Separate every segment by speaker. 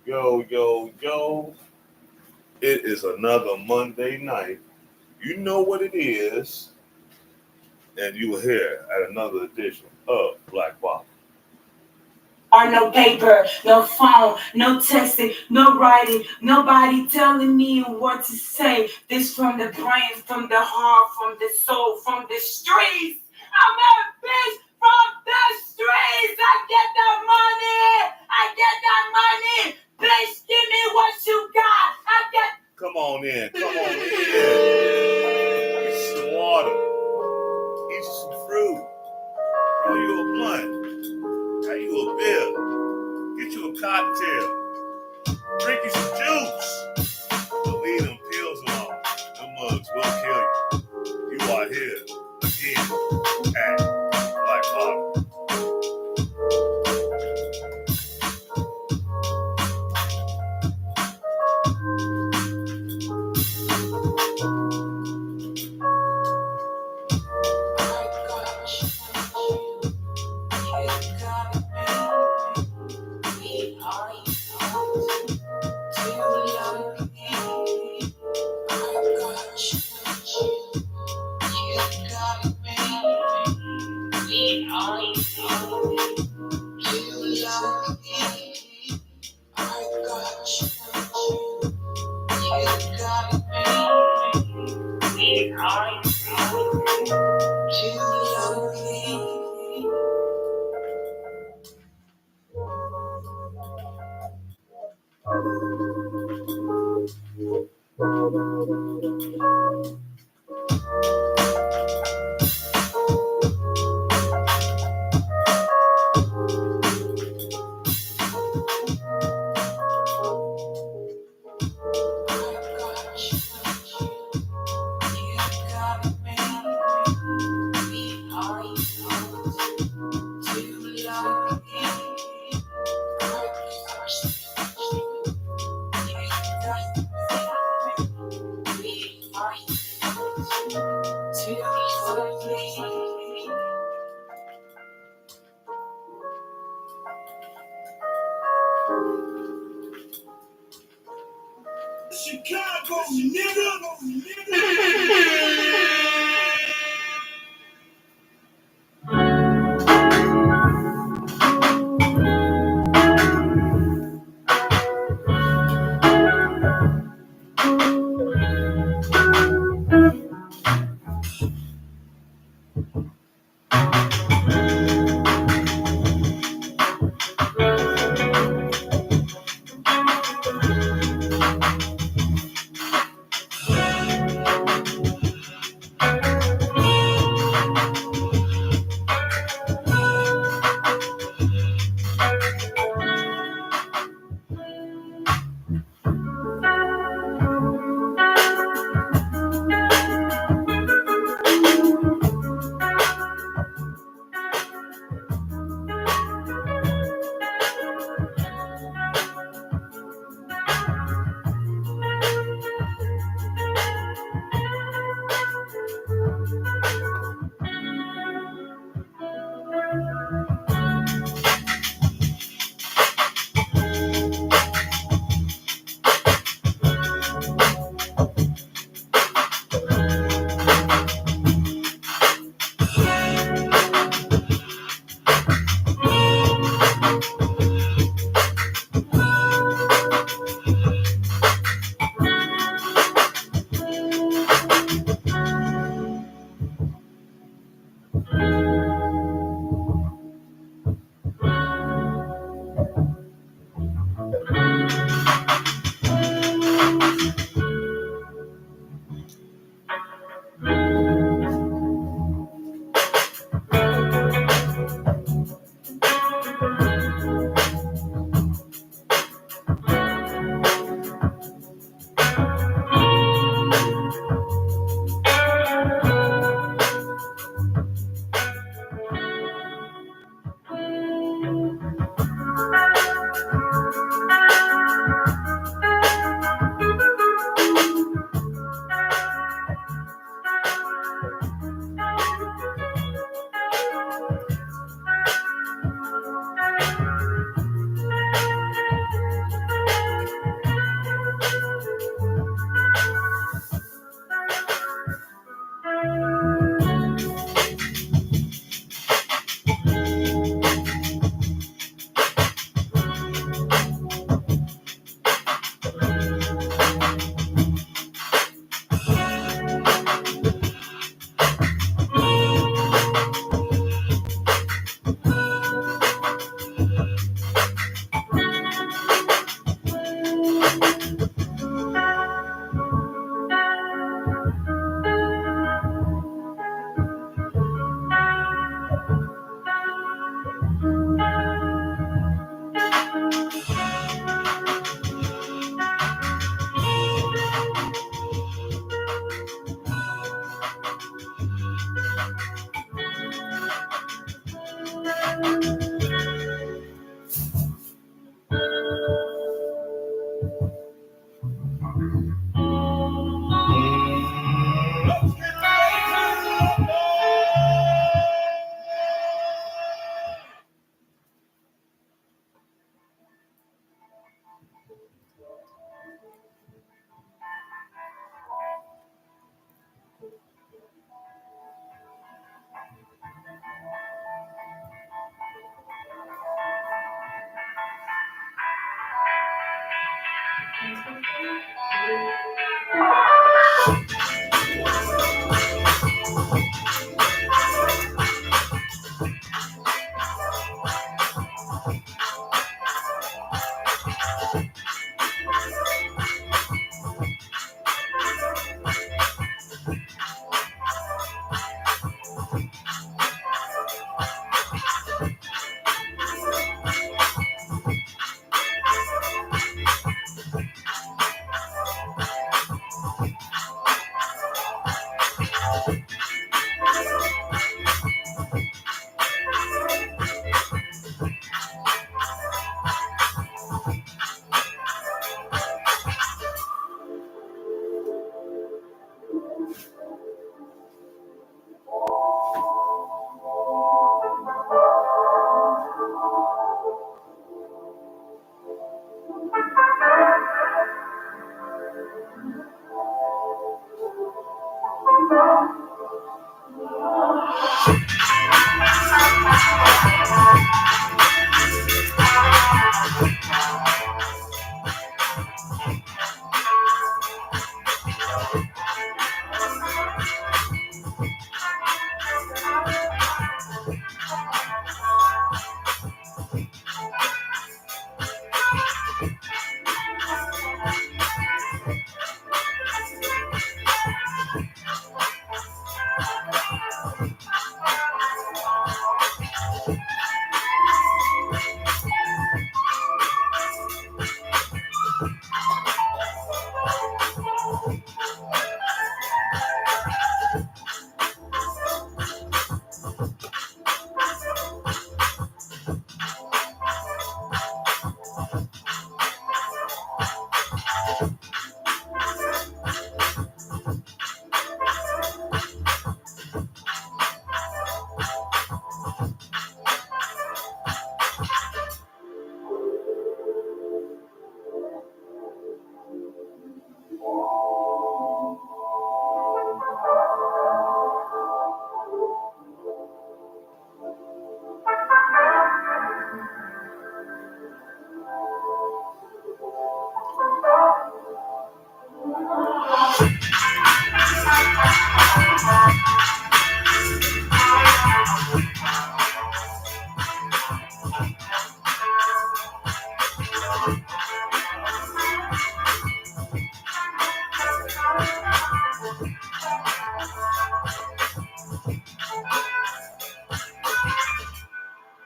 Speaker 1: Yo, yo, yo. It is another Monday night. You know what it is. And you are here at another edition of Black Box.
Speaker 2: Or no paper, no phone, no texting, no writing, nobody telling me what to say. This from the brain, from the heart, from the soul, from the streets. I'm a bitch from the streets. I get that money. I get that money. Bitch, give me what you got. I get.
Speaker 1: Come on in. Come on in. Get some water. Eat some fruit. Roll you a blunt. Have you a beer. Get you a cocktail. Drink you some juice. But leave them pills alone. Them mugs will kill you. You are here again at Black Box.
Speaker 2: Chicago, nigga.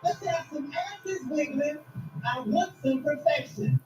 Speaker 3: Let's have some asses wiggling. I want some perfection.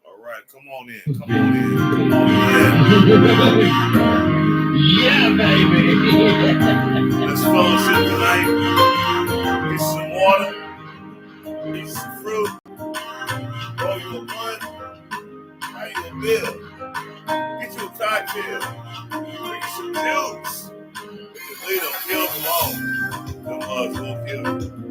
Speaker 1: All right, come on in. Come on in. Come on in.
Speaker 3: Yeah, baby.
Speaker 1: Let's fellowship tonight. Get some water. Eat some fruit. Roll you a blunt. How you a bill? Get you a cocktail. Drink some juice. Leave them. Kill them alone. Them hugs won't kill them.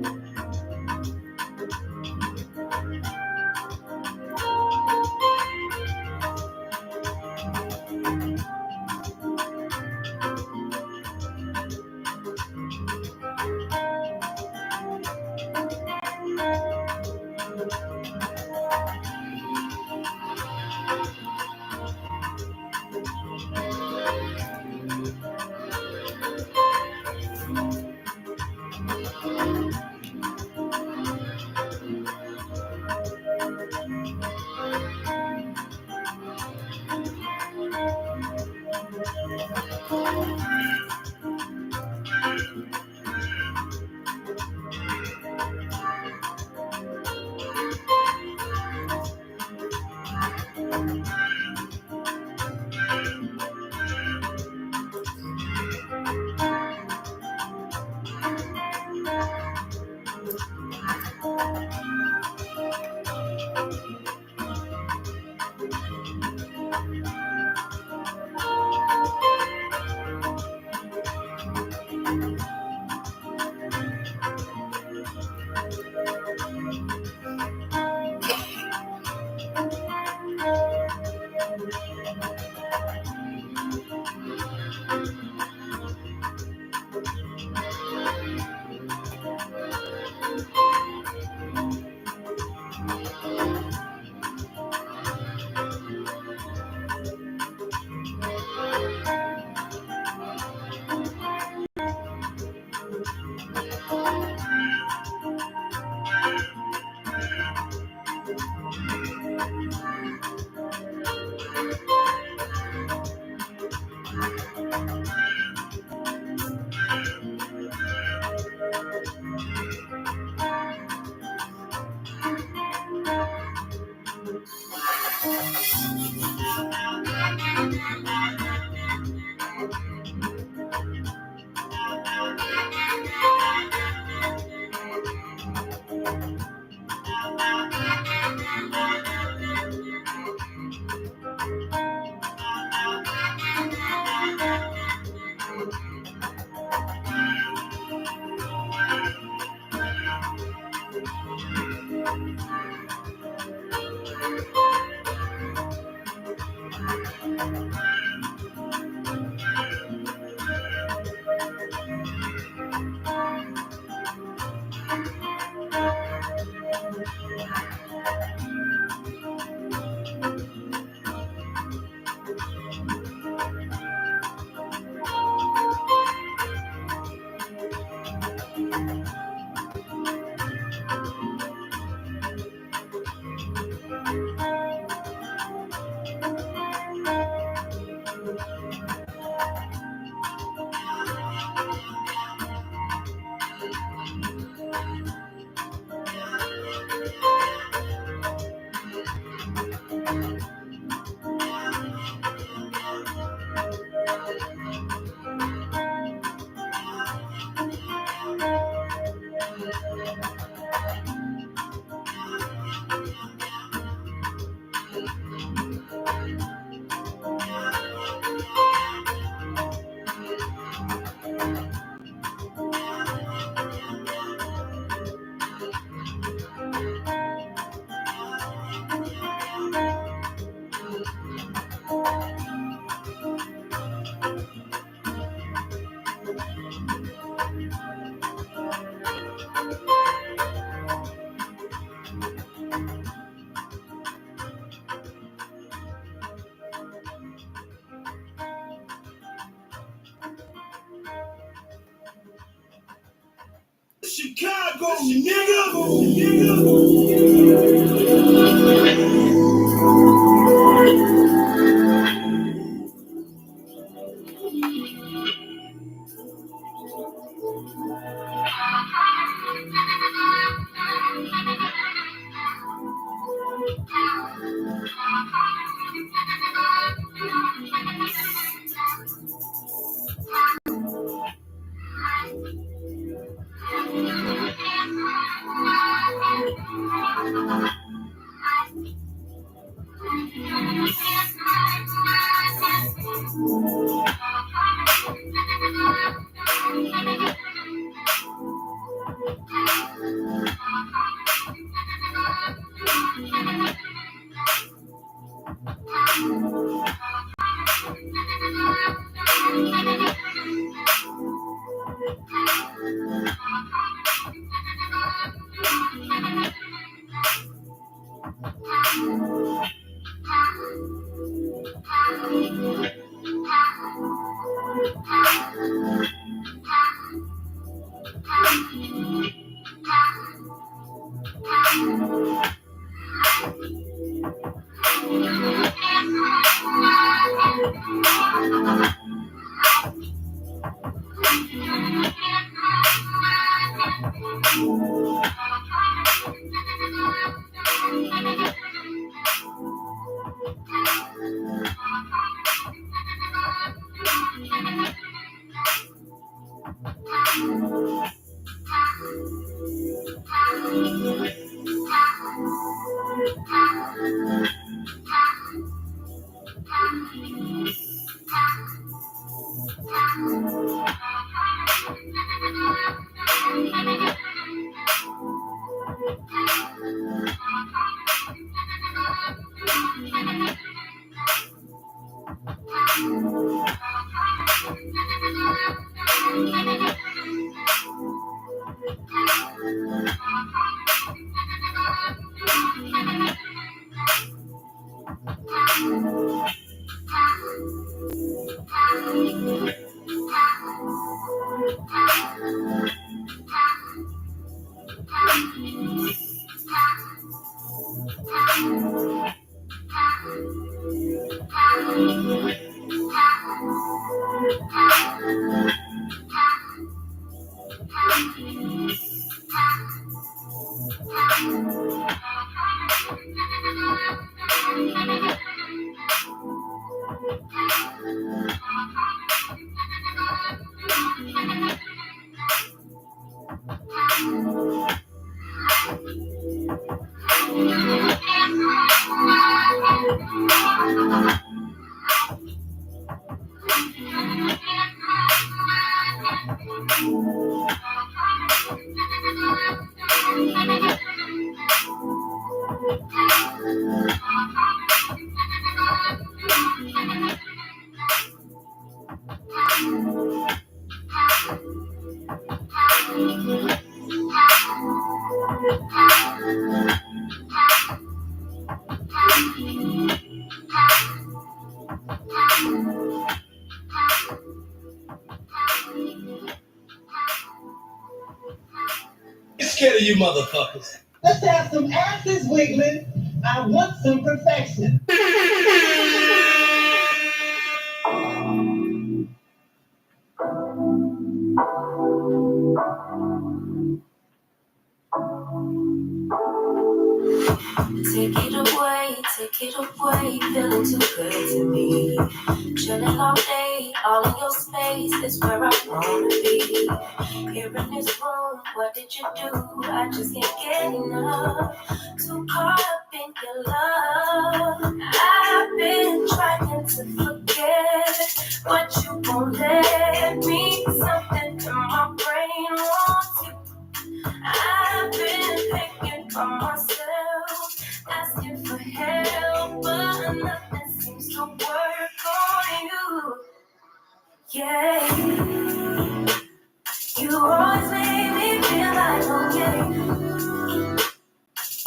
Speaker 1: Chicago, nigga.
Speaker 3: care of you motherfuckers. Let's have some asses wiggling. I want some perfection.
Speaker 2: Take it away, feeling too good to me. Chilling all day, all in your space, is where I wanna be. Here in this room, what did you do? I just can't get enough. Too caught up in your love. I've been trying to forget, but you won't let me. Something in my brain wants you. I've been thinking for myself, asking for help, but nothing seems to work on you. Yeah, you always make me feel like okay.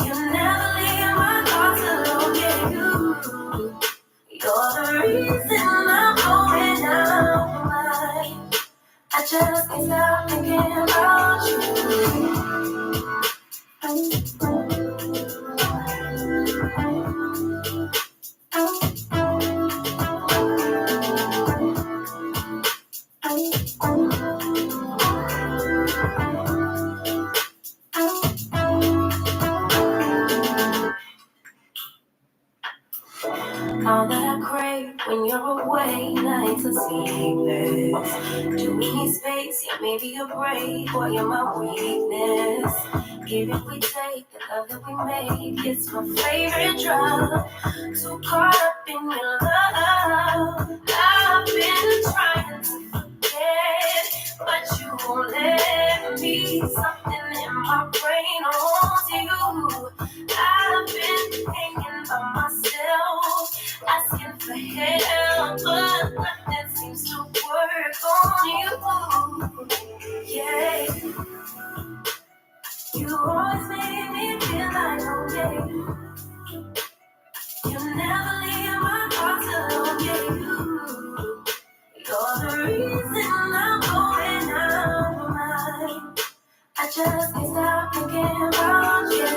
Speaker 2: You never leave my thoughts alone. Yeah, you're the reason I'm going down my. I just can't stop thinking about you. All that I crave when you're away, nights are sleepless. Do we need space? Yeah, maybe a break, or you're my weakness. Give it, we take the love that we make. It's my favorite drug. Too caught up in your love. I've been trying to forget, but you won't let me. Something in my brain wants you. I've been hanging by myself, asking for help, but nothing seems to work on you. Yeah, you always make me feel like okay. You never leave my thoughts alone. Yeah, you're the reason I'm going out mine. I just can't stop thinking about you.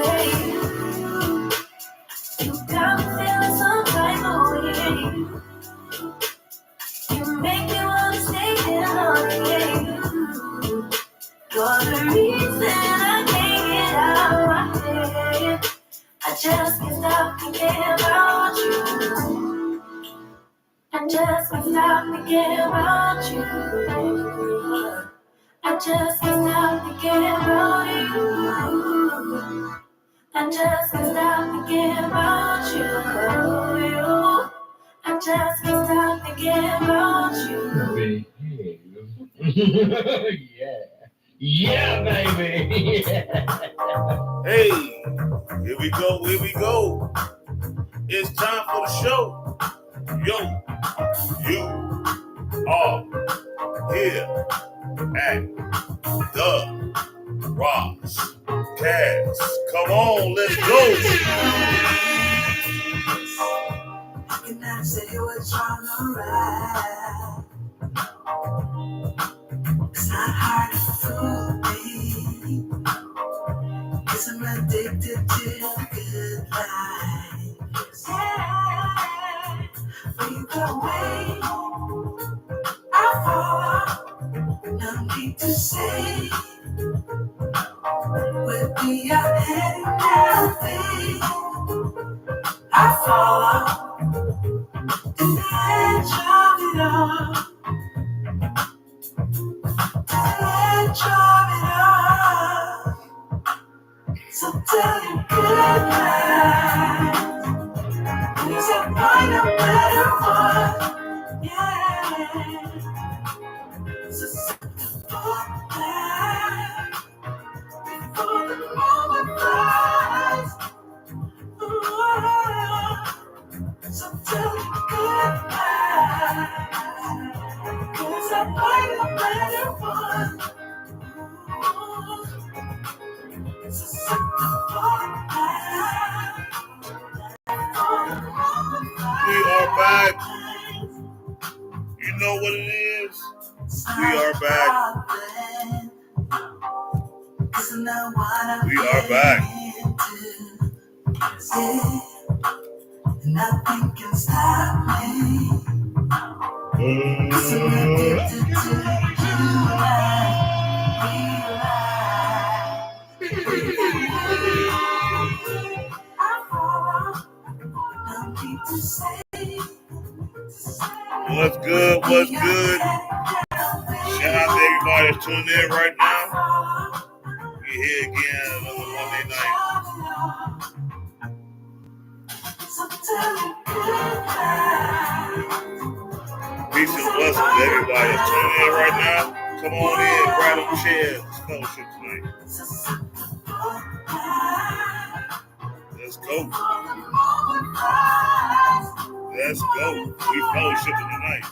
Speaker 2: You got me feeling some type of way. You make me wanna stay here all day. You're the reason I can't get out of my head. I just can't stop thinking about you. I just can't stop thinking about you. I just can't stop thinking about you. I just can't stop thinking about you. I just can't stop thinking about you.
Speaker 3: Yeah. Yeah, baby.
Speaker 1: Hey, here we go, here we go. It's time for the show. Yo, you are here at the Ross Cast. Come on, let's go.
Speaker 2: Can I say what's wrong or right? It's not hard to fool me, 'cause I'm addicted to the good life. Hey, when you go away, I fall. No need to say, we'll be out heading down, babe. I fall in the edge of it all. Edge of it all. So tell you goodbye. Cause I find a better one. Yeah. So simple back before the moment flies. So tell you goodbye. Cause I find a better one. So simple back.
Speaker 1: We are back. You know what it is? We are back. We are back.
Speaker 2: Nothing can stop me.
Speaker 1: What's good? What's good? Shout out to everybody that's tuning in right now. We're here again another Monday night. Peace and blessings to everybody that's tuning in right now. Come on in, grab them chairs. It's fellowship tonight. Let's go. Let's go. We fellowshipping tonight.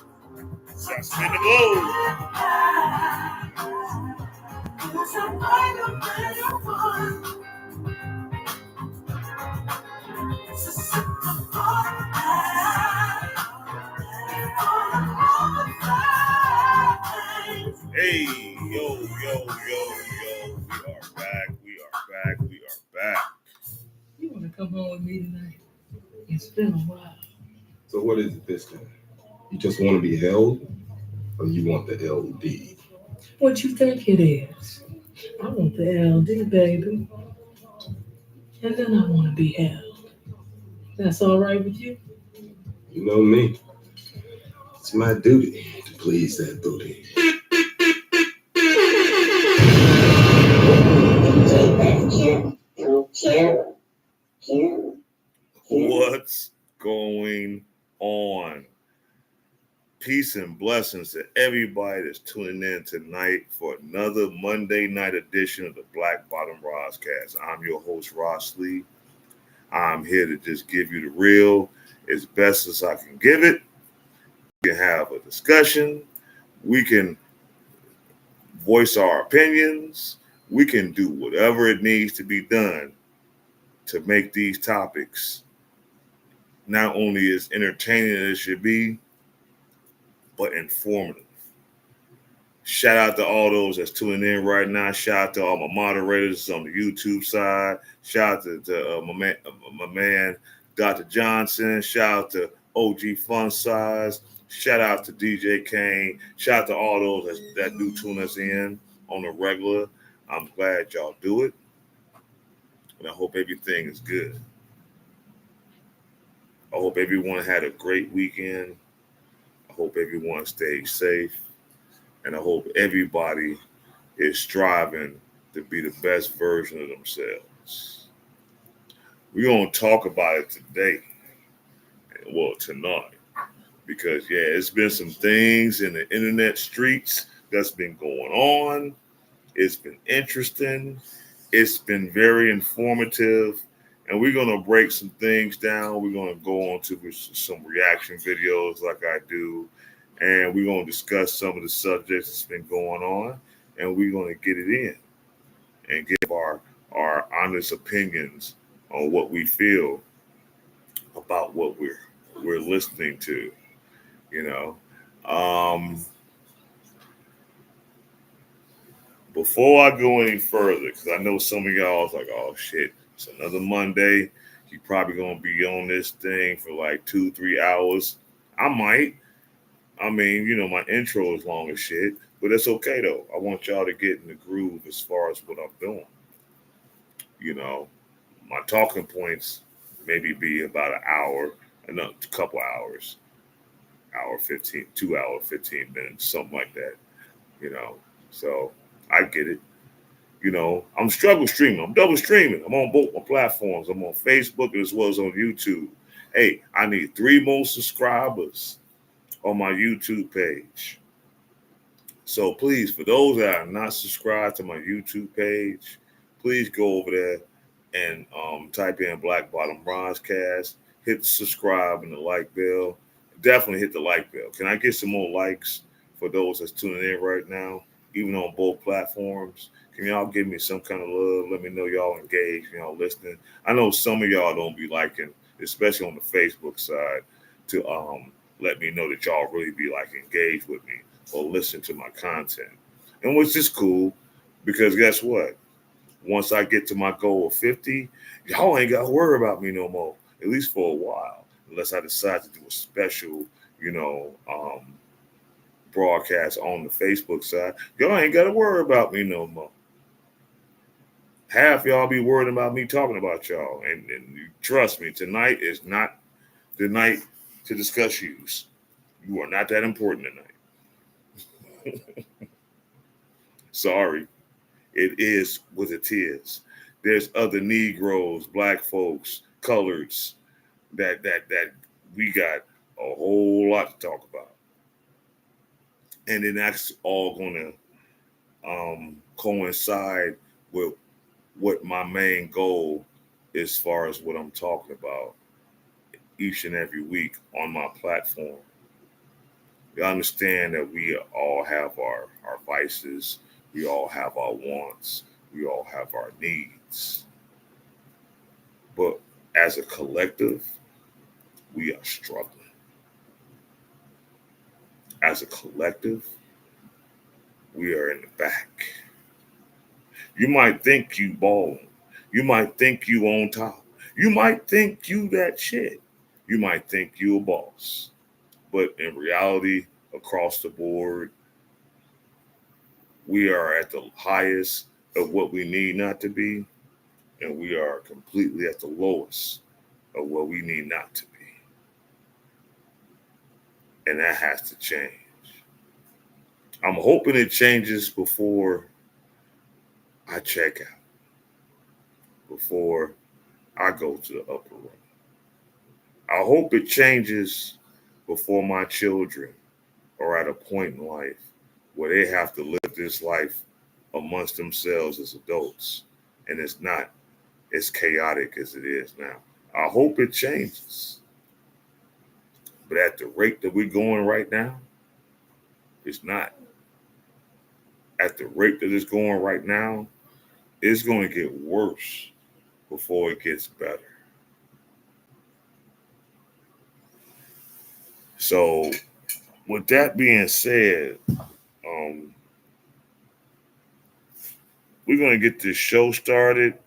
Speaker 1: Got spin the globe. Hey, yo. We are back.
Speaker 2: You want to come home with me tonight? It's been a while.
Speaker 4: So what is it this time? You just want to be held, or you want the LD?
Speaker 2: What you think it is? I want the LD, baby. And then I want to be held. That's all right with you?
Speaker 4: You know me. It's my duty to please that booty.
Speaker 1: What's going on? Peace and blessings to everybody that's tuning in tonight for another Monday night edition of the Black Bottom Roscast. I'm your host, Ross Lee. I'm here to just give you the real as best as I can give it. We can have a discussion. We can voice our opinions. We can do whatever it needs to be done to make these topics not only as entertaining as it should be, but informative. Shout out to all those that's tuning in right now. Shout out to all my moderators on the YouTube side. Shout out to my man, Dr. Johnson. Shout out to OG Fun Size. Shout out to DJ Kane. Shout out to all those that do tune us in on the regular. I'm glad y'all do it. And I hope everything is good. I hope everyone had a great weekend. I hope everyone stays safe. And I hope everybody is striving to be the best version of themselves. We're going to talk about it today. Well, tonight. Because, it's been some things in the internet streets that's been going on. It's been interesting. It's been very informative. And we're going to break some things down. We're going to go on to some reaction videos like I do. And we're going to discuss some of the subjects that's been going on. And we're going to get it in and give our honest opinions on what we feel about what we're listening to. Before I go any further, because I know some of y'all is like, oh shit, it's another Monday. You probably gonna be on this thing for like 2-3 hours. I might. I mean, my intro is long as shit, but it's okay though. I want y'all to get in the groove as far as what I'm doing. My talking points maybe be about an hour, a couple hours, 2 hour, 15 minutes, something like that. So I get it. I'm struggle streaming. I'm double streaming. I'm on both my platforms. I'm on Facebook as well as on YouTube. Hey, I need 3 more subscribers on my YouTube page. So please, for those that are not subscribed to my YouTube page, please go over there and type in Black Bottom Roscast. Hit the subscribe and the like bell. Definitely hit the like bell. Can I get some more likes for those that's tuning in right now, even on both platforms? Can y'all give me some kind of love? Let me know y'all engaged, y'all listening. I know some of y'all don't be liking, especially on the Facebook side, to let me know that y'all really be like engaged with me or listen to my content. And which is cool, because guess what? Once I get to my goal of 50, y'all ain't got to worry about me no more, at least for a while, unless I decide to do a special, broadcast on the Facebook side. Y'all ain't got to worry about me no more. Half y'all be worried about me talking about y'all. And trust me, tonight is not the night to discuss yous. You are not that important tonight. Sorry. It is what it is. There's other Negroes, black folks, coloreds that we got a whole lot to talk about. And then that's all gonna coincide with what my main goal as far as what I'm talking about each and every week on my platform. You understand that we all have our vices, we all have our wants, we all have our needs. But as a collective, we are struggling. As a collective, we are in the back. You might think you balling. You might think you on top. You might think you that shit. You might think you a boss. But in reality, across the board, we are at the highest of what we need not to be, and we are completely at the lowest of what we need not to be. And that has to change. I'm hoping it changes before I check out, before I go to the upper room. I hope it changes before my children are at a point in life where they have to live this life amongst themselves as adults. And it's not as chaotic as it is now. I hope it changes. But at the rate that we're going right now, it's not. At the rate that it's going right now, it's going to get worse before it gets better. So, with that being said, we're going to get this show started.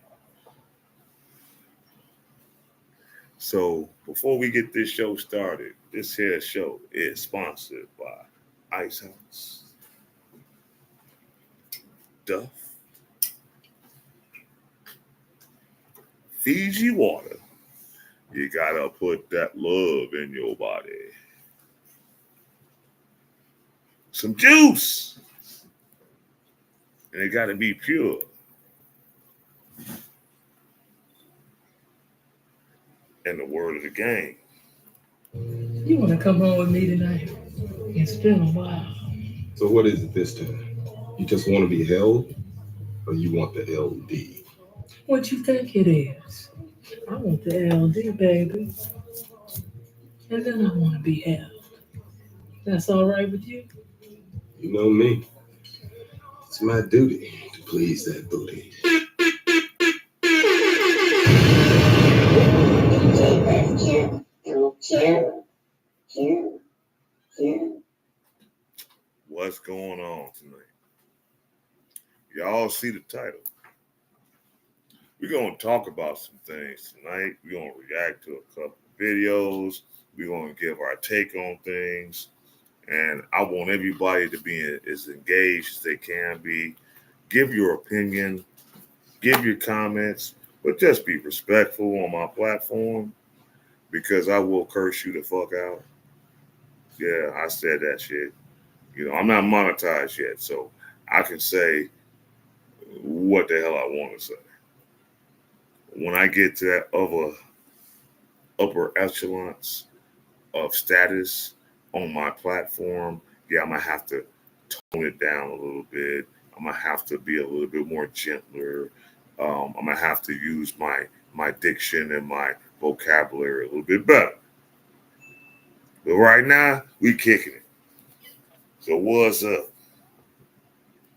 Speaker 1: So, before we get this show started, this here show is sponsored by Ice House, Duff, Fiji water. You gotta put that love in your body. Some juice. And it gotta be pure. And the word of the game.
Speaker 5: You want to come home with me tonight? It's been a while.
Speaker 4: So what is it this time? You just want to be held, or you want the LD?
Speaker 5: What you think it is? I want the LD, baby. And then I want to be held. That's all right with you?
Speaker 4: You know me. It's my duty to please that booty.
Speaker 1: What's going on tonight? Y'all see the title. We're going to talk about some things tonight. We're going to react to a couple of videos. We're going to give our take on things. And I want everybody to be as engaged as they can be. Give your opinion. Give your comments. But just be respectful on my platform, because I will curse you the fuck out. Yeah, I said that shit. I'm not monetized yet, so I can say what the hell I want to say. When I get to that upper echelons of status on my platform, yeah, I'm going to have to tone it down a little bit. I'm going to have to be a little bit more gentler. I'm going to have to use my diction and my vocabulary a little bit better. But right now, we kicking it. So what's up?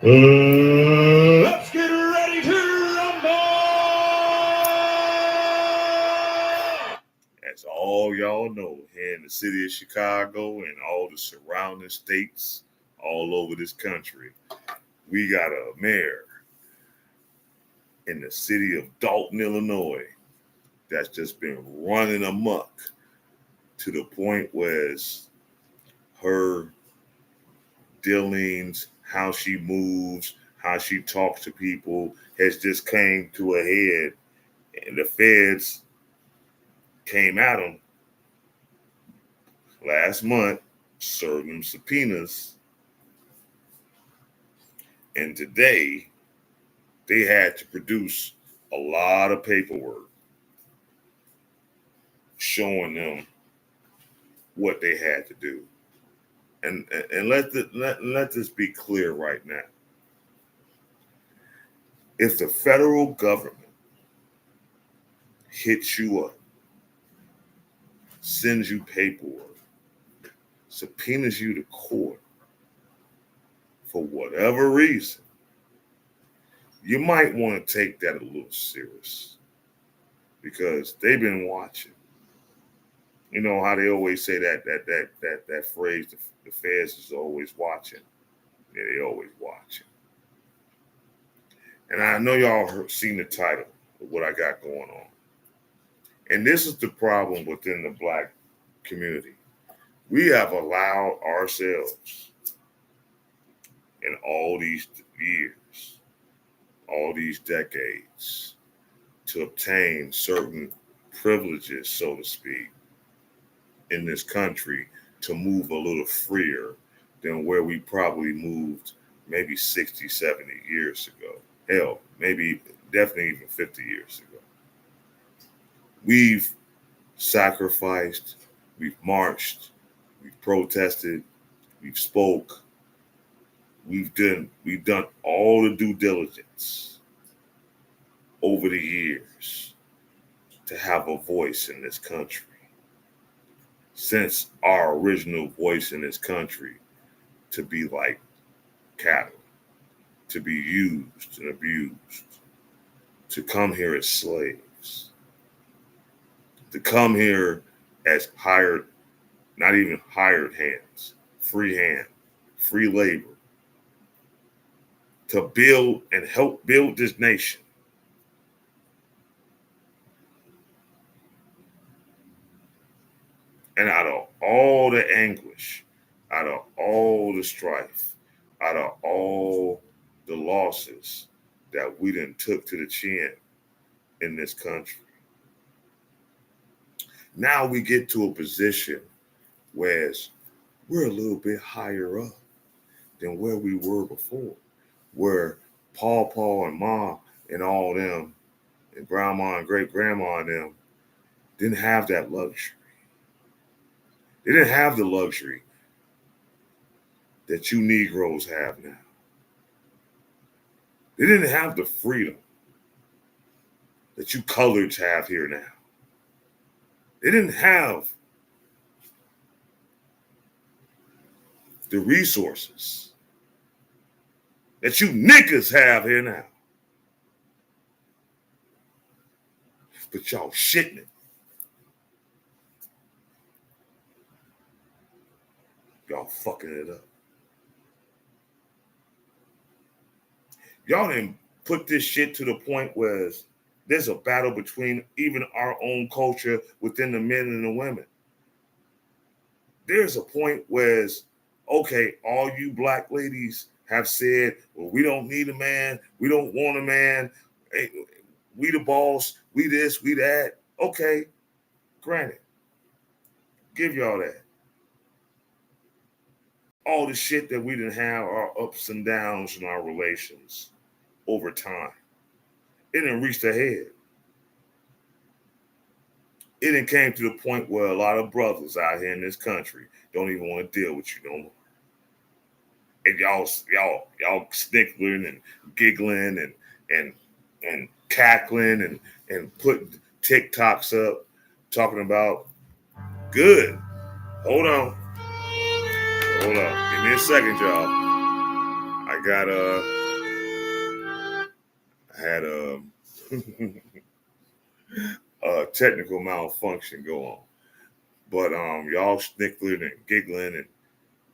Speaker 3: Let's get ready to rumble!
Speaker 1: As all y'all know, here in the city of Chicago and all the surrounding states all over this country, we got a mayor in the city of Dalton, Illinois, that's just been running amok to the point where it's her dealings, how she moves, how she talks to people has just came to a head. And the feds came at them last month, served them subpoenas. And today they had to produce a lot of paperwork showing them what they had to do. And let this be clear right now. If the federal government hits you up, sends you paperwork, subpoenas you to court for whatever reason, you might want to take that a little serious because they've been watching. You know how they always say that phrase, the feds is always watching. Yeah, they always watching. And I know y'all seen the title of what I got going on. And this is the problem within the Black community. We have allowed ourselves in all these years, all these decades, to obtain certain privileges, so to speak, in this country to move a little freer than where we probably moved maybe 60, 70 years ago. Hell, maybe definitely even 50 years ago. We've sacrificed, we've marched, we've protested, we've spoke, we've done all the due diligence over the years to have a voice in this country. Since our original voice in this country to be like cattle, to be used and abused, to come here as slaves, to come here as hired, not even hired hands, free labor, to build and help build this nation. And out of all the anguish, out of all the strife, out of all the losses that we done took to the chin in this country, now we get to a position where we're a little bit higher up than where we were before, where Paw and Ma and all them, and Grandma and Great Grandma and them didn't have that luxury. They didn't have the luxury that you Negroes have now. They didn't have the freedom that you coloreds have here now. They didn't have the resources that you niggas have here now. But y'all shitting it. Y'all fucking it up. Y'all didn't put this shit to the point where there's a battle between even our own culture within the men and the women. There's a point where, okay, all you Black ladies have said, well, we don't need a man. We don't want a man. Hey, we the boss. We this, we that. Okay, granted. Give y'all that. All the shit that we didn't have, our ups and downs in our relations over time. It didn't reach the head. It didn't came to the point where a lot of brothers out here in this country don't even want to deal with you no more. And y'all snickling and giggling and cackling and putting TikToks up, talking about good. Hold on. Give me a second, y'all. I had a technical malfunction go on. But y'all snickling and giggling and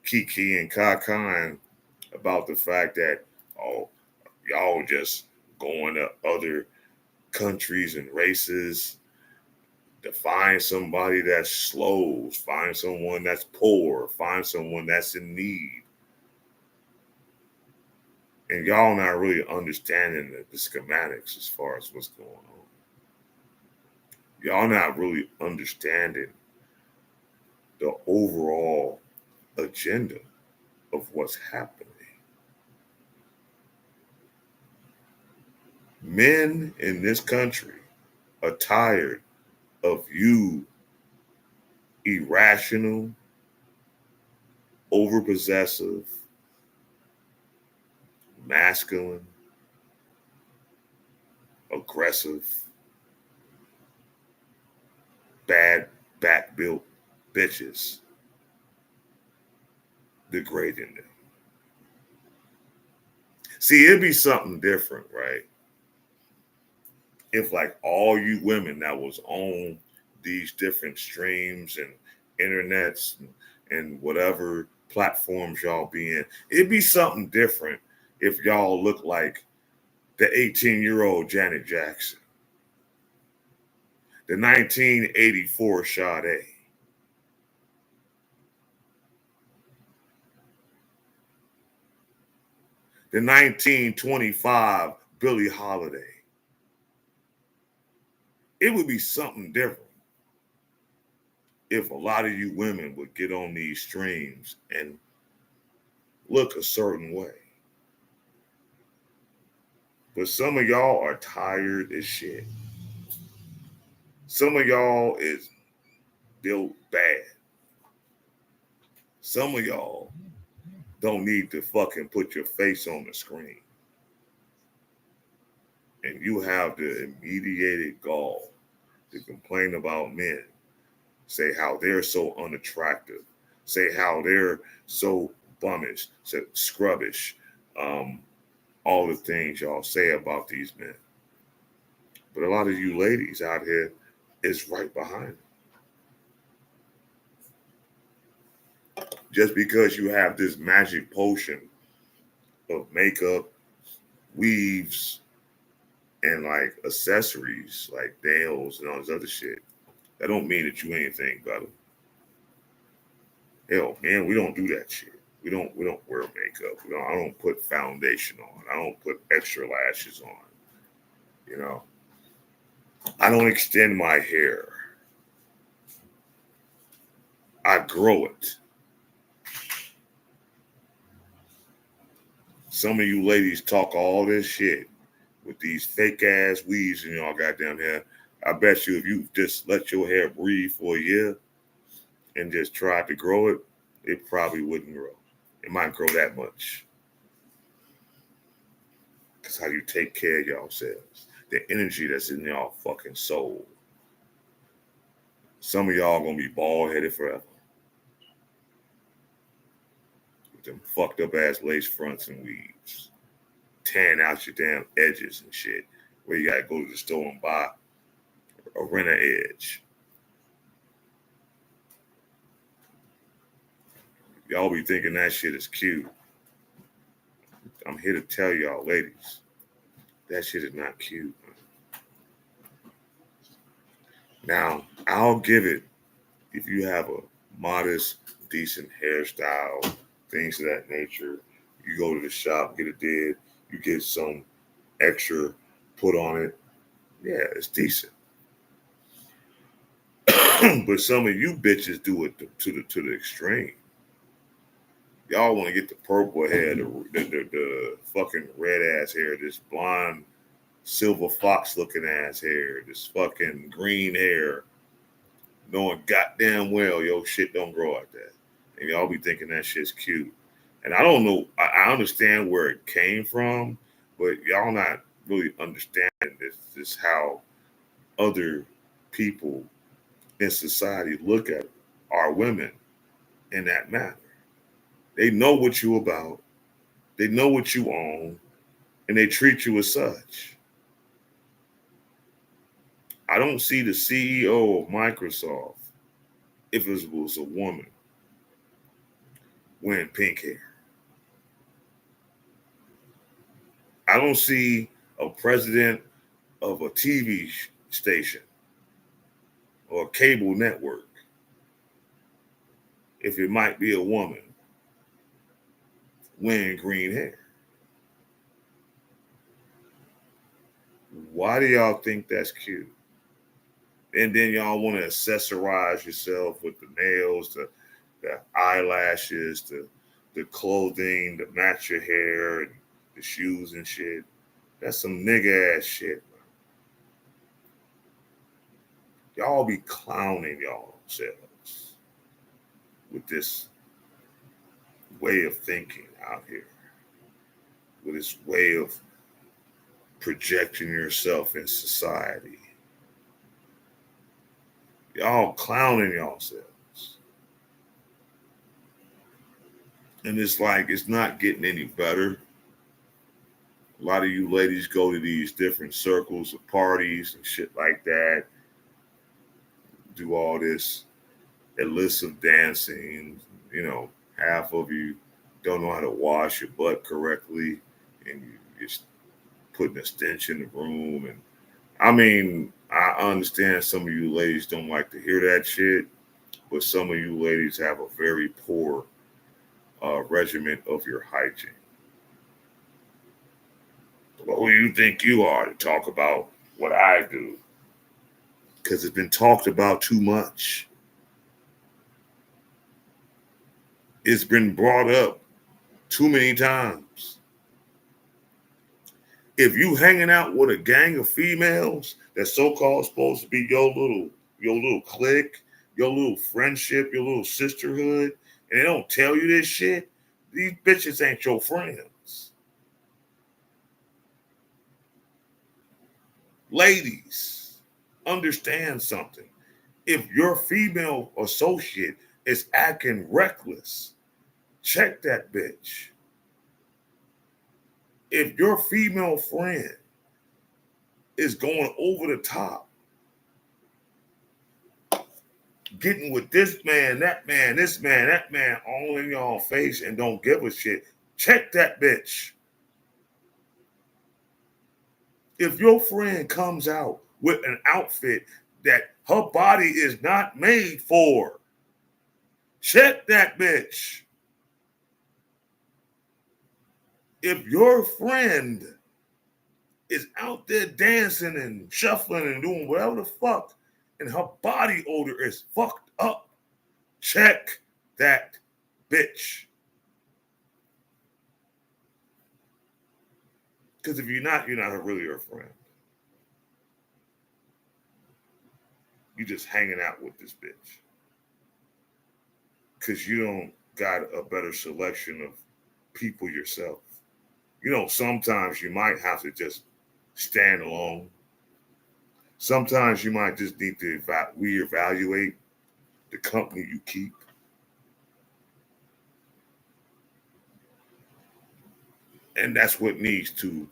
Speaker 1: kiki and cacaing about the fact that, oh, y'all just going to other countries and races to find somebody that's slow, find someone that's poor, find someone that's in need. And y'all not really understanding the schematics as far as what's going on. Y'all not really understanding the overall agenda of what's happening. Men in this country are tired of you irrational, overpossessive, masculine, aggressive, bad back built bitches degrading them. See, it'd be something different, right? If like all you women that was on these different streams and internets and whatever platforms y'all be in, it'd be something different if y'all look like the 18-year-old Janet Jackson, the 1984 Sade, the 1925 Billie Holiday. It would be something different if a lot of you women would get on these streams and look a certain way. But some of y'all are tired as shit. Some of y'all is built bad. Some of y'all don't need to fucking put your face on the screen. And you have the immediate gall to complain about men, say how they're so unattractive, say how they're so bummish, so scrubbish, all the things y'all say about these men. But a lot of you ladies out here is right behind them. Just because you have this magic potion of makeup, weaves, and like accessories like nails and all this other shit, that don't mean that you ain't anything better. Hell, man, we don't do that shit. We don't wear makeup. I don't put foundation on. I don't put extra lashes on. You know, I don't extend my hair. I grow it. Some of you ladies talk all this shit with these fake ass weaves in y'all goddamn hair. I bet you if you just let your hair breathe for a year and just tried to grow it, it probably wouldn't grow. It might grow that much. That's how you take care of yourselves. The energy that's in y'all fucking soul. Some of y'all gonna be bald headed forever. With them fucked up ass lace fronts and weaves. Tearing out your damn edges and shit. Where you gotta go to the store and buy a renter edge. Y'all be thinking that shit is cute. I'm here to tell y'all, ladies, that shit is not cute. Now, I'll give it if you have a modest, decent hairstyle, things of that nature. You go to the shop, get it did, you get some extra put on it. Yeah, it's decent. But some of you bitches do it to the extreme. Y'all want to get the purple hair, the fucking red ass hair, this blonde silver fox looking ass hair, this fucking green hair, knowing goddamn well your shit don't grow like that. And y'all be thinking that shit's cute. And I don't know, I understand where it came from, but y'all not really understanding this how other people in society look at our women in that manner. They know what you about, they know what you own, and they treat you as such. I don't see the CEO of Microsoft, if it was a woman, wearing pink hair. I don't see a president of a TV station or a cable network if it might be a woman wearing green hair? Why do y'all think that's cute? And then y'all want to accessorize yourself with the nails, the eyelashes, the clothing to match your hair and the shoes and shit. That's some nigga ass shit, man. Y'all be clowning y'all selves with this way of thinking out here, with this way of projecting yourself in society. Y'all clowning yourselves. And it's like, it's not getting any better. A lot of you ladies go to these different circles of parties and shit like that, do all this illicit dancing. You know, half of you don't know how to wash your butt correctly, and you just putting a stench in the room. And I mean, I understand some of you ladies don't like to hear that shit, but some of you ladies have a very poor regimen of your hygiene. Who do you think you are to talk about what I do? Because it's been talked about too much. It's been brought up too many times. If you hanging out with a gang of females that's so-called supposed to be your little clique, your little friendship, your little sisterhood, and they don't tell you this shit, these bitches ain't your friends. Ladies, understand something. If your female associate is acting reckless, check that bitch. If your female friend is going over the top, getting with this man, that man, this man, that man, all in your face and don't give a shit, check that bitch. If your friend comes out with an outfit that her body is not made for, check that bitch. If your friend is out there dancing and shuffling and doing whatever the fuck, and her body odor is fucked up, check that bitch. Because if you're not really her friend. You just hanging out with this bitch. Because you don't got a better selection of people yourself. You know, sometimes you might have to just stand alone. Sometimes you might just need to reevaluate the company you keep. And that's what needs to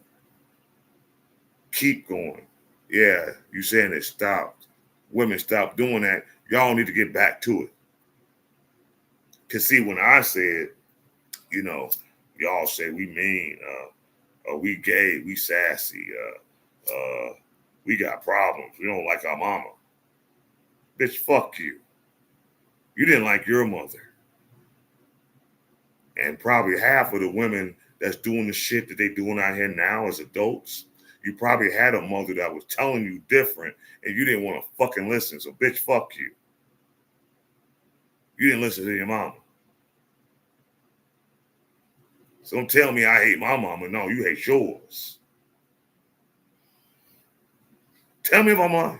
Speaker 1: keep going. Yeah, you saying it stopped. Women stop doing that. Y'all need to get back to it. Because see, when I said, you know, y'all say we mean, we gay, we sassy, we got problems. We don't like our mama. Bitch, fuck you. You didn't like your mother. And probably half of the women that's doing the shit that they doing out here now as adults, you probably had a mother that was telling you different and you didn't want to fucking listen. So bitch, fuck you. You didn't listen to your mama. So don't tell me I hate my mama. No, you hate yours. Tell me if I'm lying.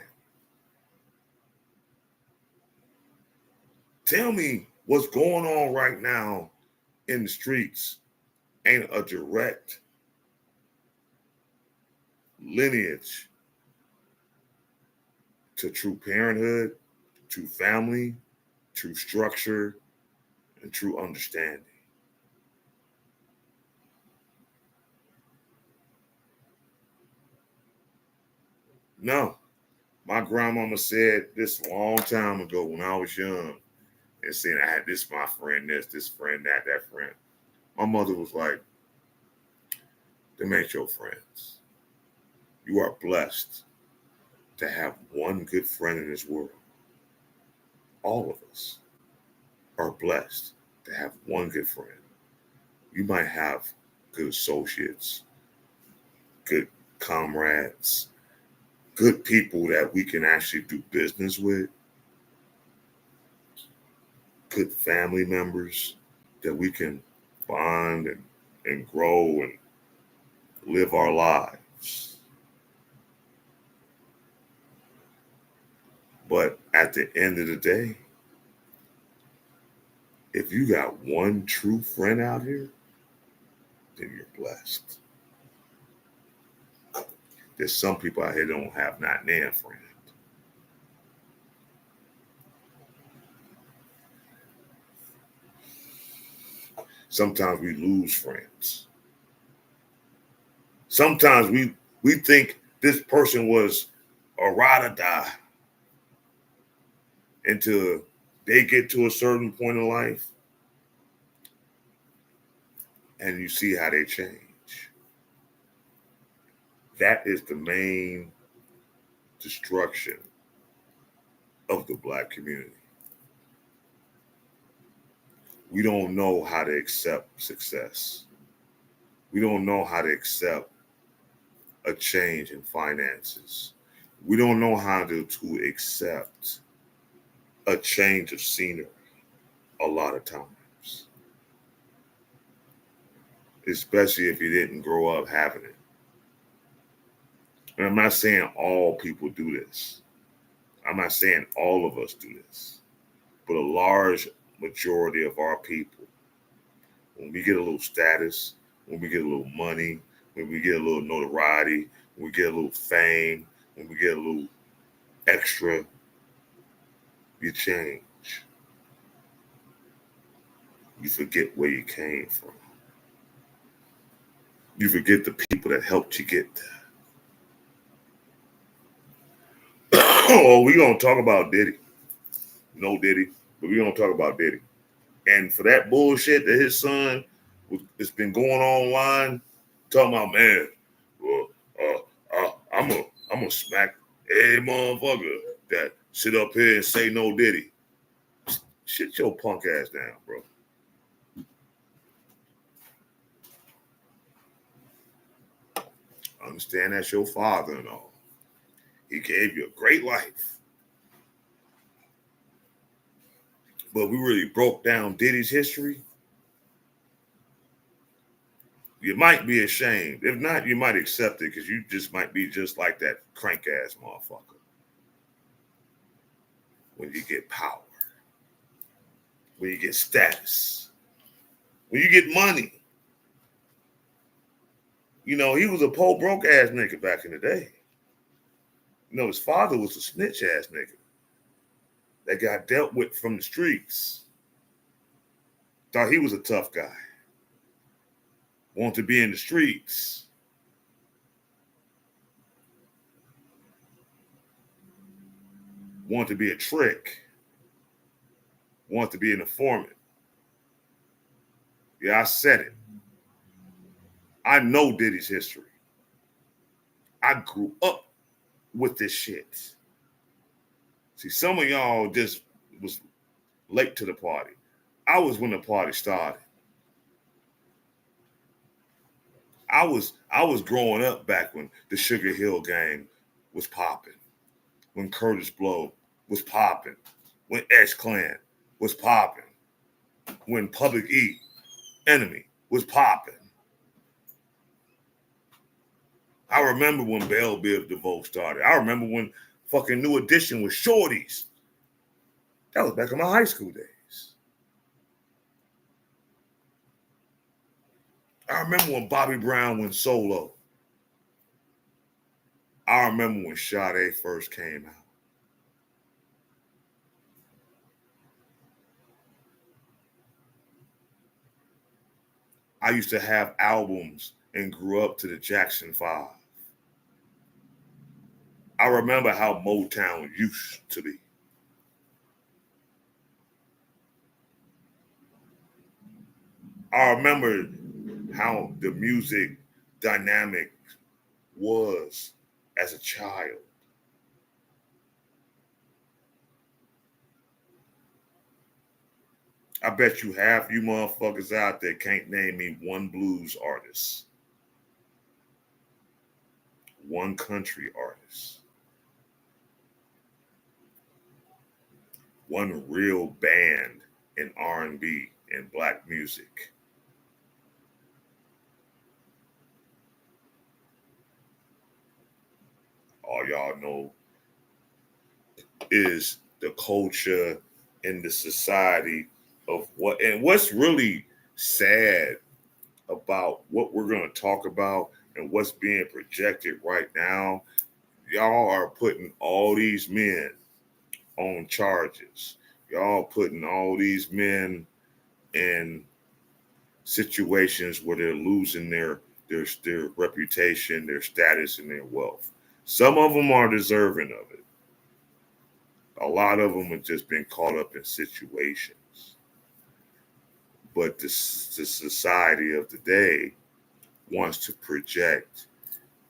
Speaker 1: Tell me what's going on right now in the streets ain't a direct lineage to true parenthood, true family, true structure, and true understanding. No, my grandmama said this a long time ago when I was young and saying I had this my friend, this friend, that friend. My mother was like, them ain't your friends. You are blessed to have one good friend in this world. All of us are blessed to have one good friend. You might have good associates, good comrades, good people that we can actually do business with, good family members that we can bond and grow and live our lives. But at the end of the day, if you got one true friend out here, then you're blessed. There's some people out here that don't have not nan friend. Sometimes we lose friends. Sometimes we think this person was a ride or die until they get to a certain point in life and you see how they change. That is the main destruction of the Black community. We don't know how to accept success. We don't know how to accept a change in finances. We don't know how to accept a change of scenery a lot of times, especially if you didn't grow up having it. And I'm not saying all people do this. I'm not saying all of us do this, but a large majority of our people, when we get a little status, when we get a little money, when we get a little notoriety, when we get a little fame, when we get a little extra, you change. You forget where you came from. You forget the people that helped you get there. Oh, we're going to talk about Diddy. No Diddy, but we're going to talk about Diddy. And for that bullshit that his son has been going online, talking about, man, well, I'm gonna smack every motherfucker that sit up here and say no Diddy. Shit your punk ass down, bro. I understand that's your father and all. He gave you a great life. But we really broke down Diddy's history. You might be ashamed. If not, you might accept it because you just might be just like that crank ass motherfucker. When you get power, when you get status, when you get money. You know, he was a poor broke ass nigga back in the day. You know, his father was a snitch ass nigga that got dealt with from the streets. Thought he was a tough guy. Wanted to be in the streets. Wanted to be a trick. Wanted to be an informant. Yeah, I said it. I know Diddy's history. I grew up with this shit. See, some of y'all just was late to the party. I was when the party started. I was growing up back when the Sugar Hill Gang was popping, when Curtis Blow was popping, when X-Clan was popping, when Public Enemy was popping. I remember when Bell Biv DeVoe started. I remember when fucking New Edition was shorties. That was back in my high school days. I remember when Bobby Brown went solo. I remember when Sade first came out. I used to have albums and grew up to the Jackson 5. I remember how Motown used to be. I remember how the music dynamic was as a child. I bet you half you motherfuckers out there can't name me one blues artist, one country artist, one real band in R&B and black music. All y'all know is the culture and the society of what's really sad about what we're going to talk about and what's being projected right now. Y'all are putting all these men on charges. Y'all putting all these men in situations where they're losing their reputation, their status, and their wealth. Some of them are deserving of it. A lot of them have just been caught up in situations. But the society of today wants to project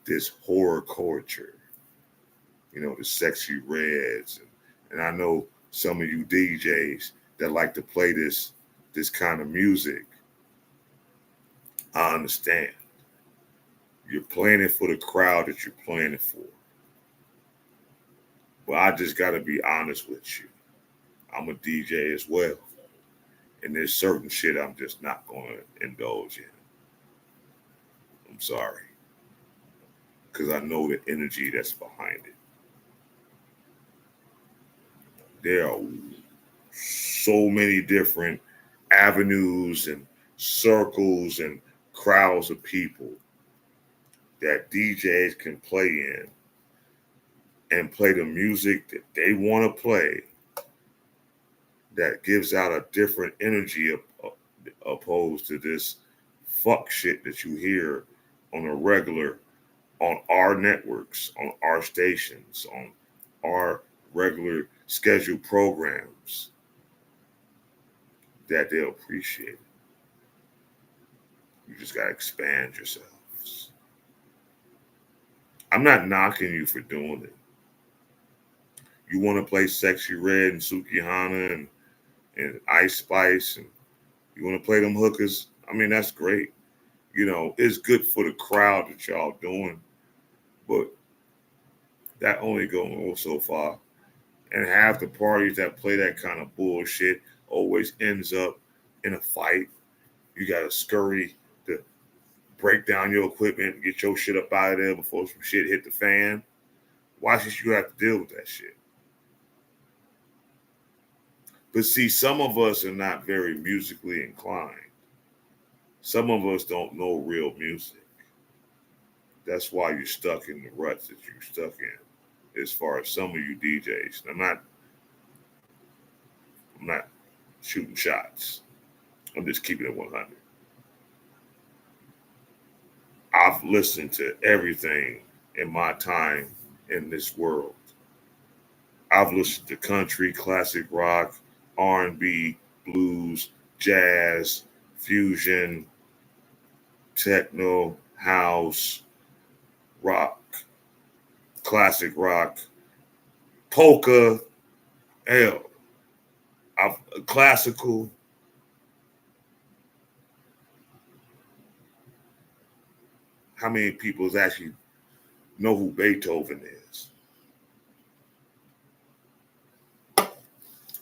Speaker 1: this horror culture, you know, the sexy reds. And I know some of you DJs that like to play this kind of music. I understand. You're playing it for the crowd that you're playing it for. But I just got to be honest with you. I'm a DJ as well. And there's certain shit I'm just not going to indulge in. I'm sorry. Because I know the energy that's behind it. There are so many different avenues and circles and crowds of people that DJs can play in and play the music that they want to play that gives out a different energy opposed to this fuck shit that you hear on a regular, on our networks, on our stations, on our regular scheduled programs that they'll appreciate. You just got to expand yourselves. I'm not knocking you for doing it. You want to play Sexy Red and Sukihana and Ice Spice, and you want to play them hookers, I mean, that's great. You know, it's good for the crowd that y'all doing, but that only goes so far. And half the parties that play that kind of bullshit always ends up in a fight. You got to scurry to break down your equipment and get your shit up out of there before some shit hit the fan. Why should you have to deal with that shit? But see, some of us are not very musically inclined. Some of us don't know real music. That's why you're stuck in the ruts that you're stuck in, as far as some of you DJs. I'm not shooting shots. I'm just keeping it 100. I've listened to everything in my time in this world. I've listened to country, classic rock, R&B, blues, jazz, fusion, techno, house, rock, classic rock, polka, hell, classical. How many people actually know who Beethoven is?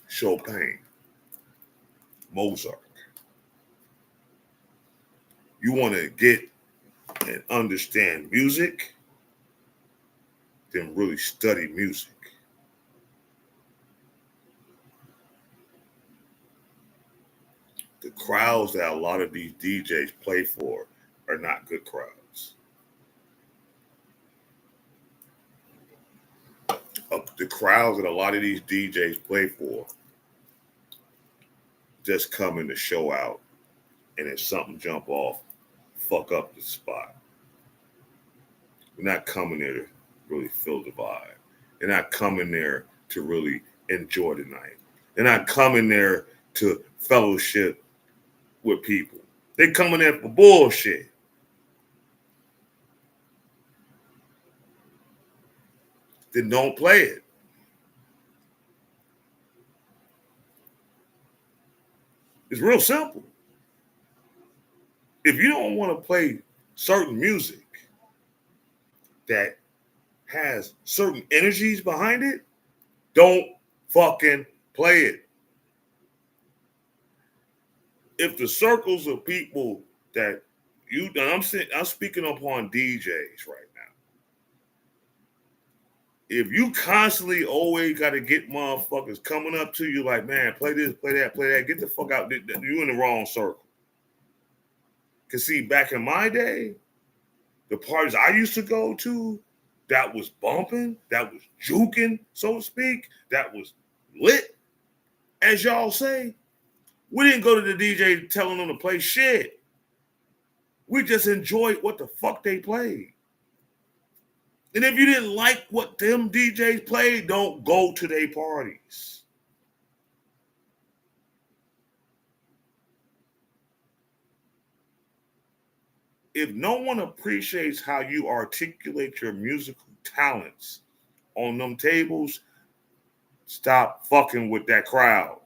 Speaker 1: Chopin, Mozart. You want to get and understand music, then really study music. The crowds that a lot of these DJs play for are not good crowds. The crowds that a lot of these DJs play for just coming to show out, and if something jump off, fuck up the spot. They're not coming there to really feel the vibe. They're not coming there to really enjoy the night. They're not coming there to fellowship with people. They're coming there for bullshit. then don't play it. It's real simple. If you don't want to play certain music that has certain energies behind it, don't fucking play it. If the circles of people that I'm speaking upon DJs right now. If you constantly always got to get motherfuckers coming up to you like, man, play this, play that, get the fuck out. You in the wrong circle. Because see, back in my day, the parties I used to go to, that was bumping, that was juking, so to speak, that was lit, as y'all say. We didn't go to the DJ telling them to play shit. We just enjoyed what the fuck they played. And if you didn't like what them DJs played, don't go to their parties. If no one appreciates how you articulate your musical talents on them tables, stop fucking with that crowd.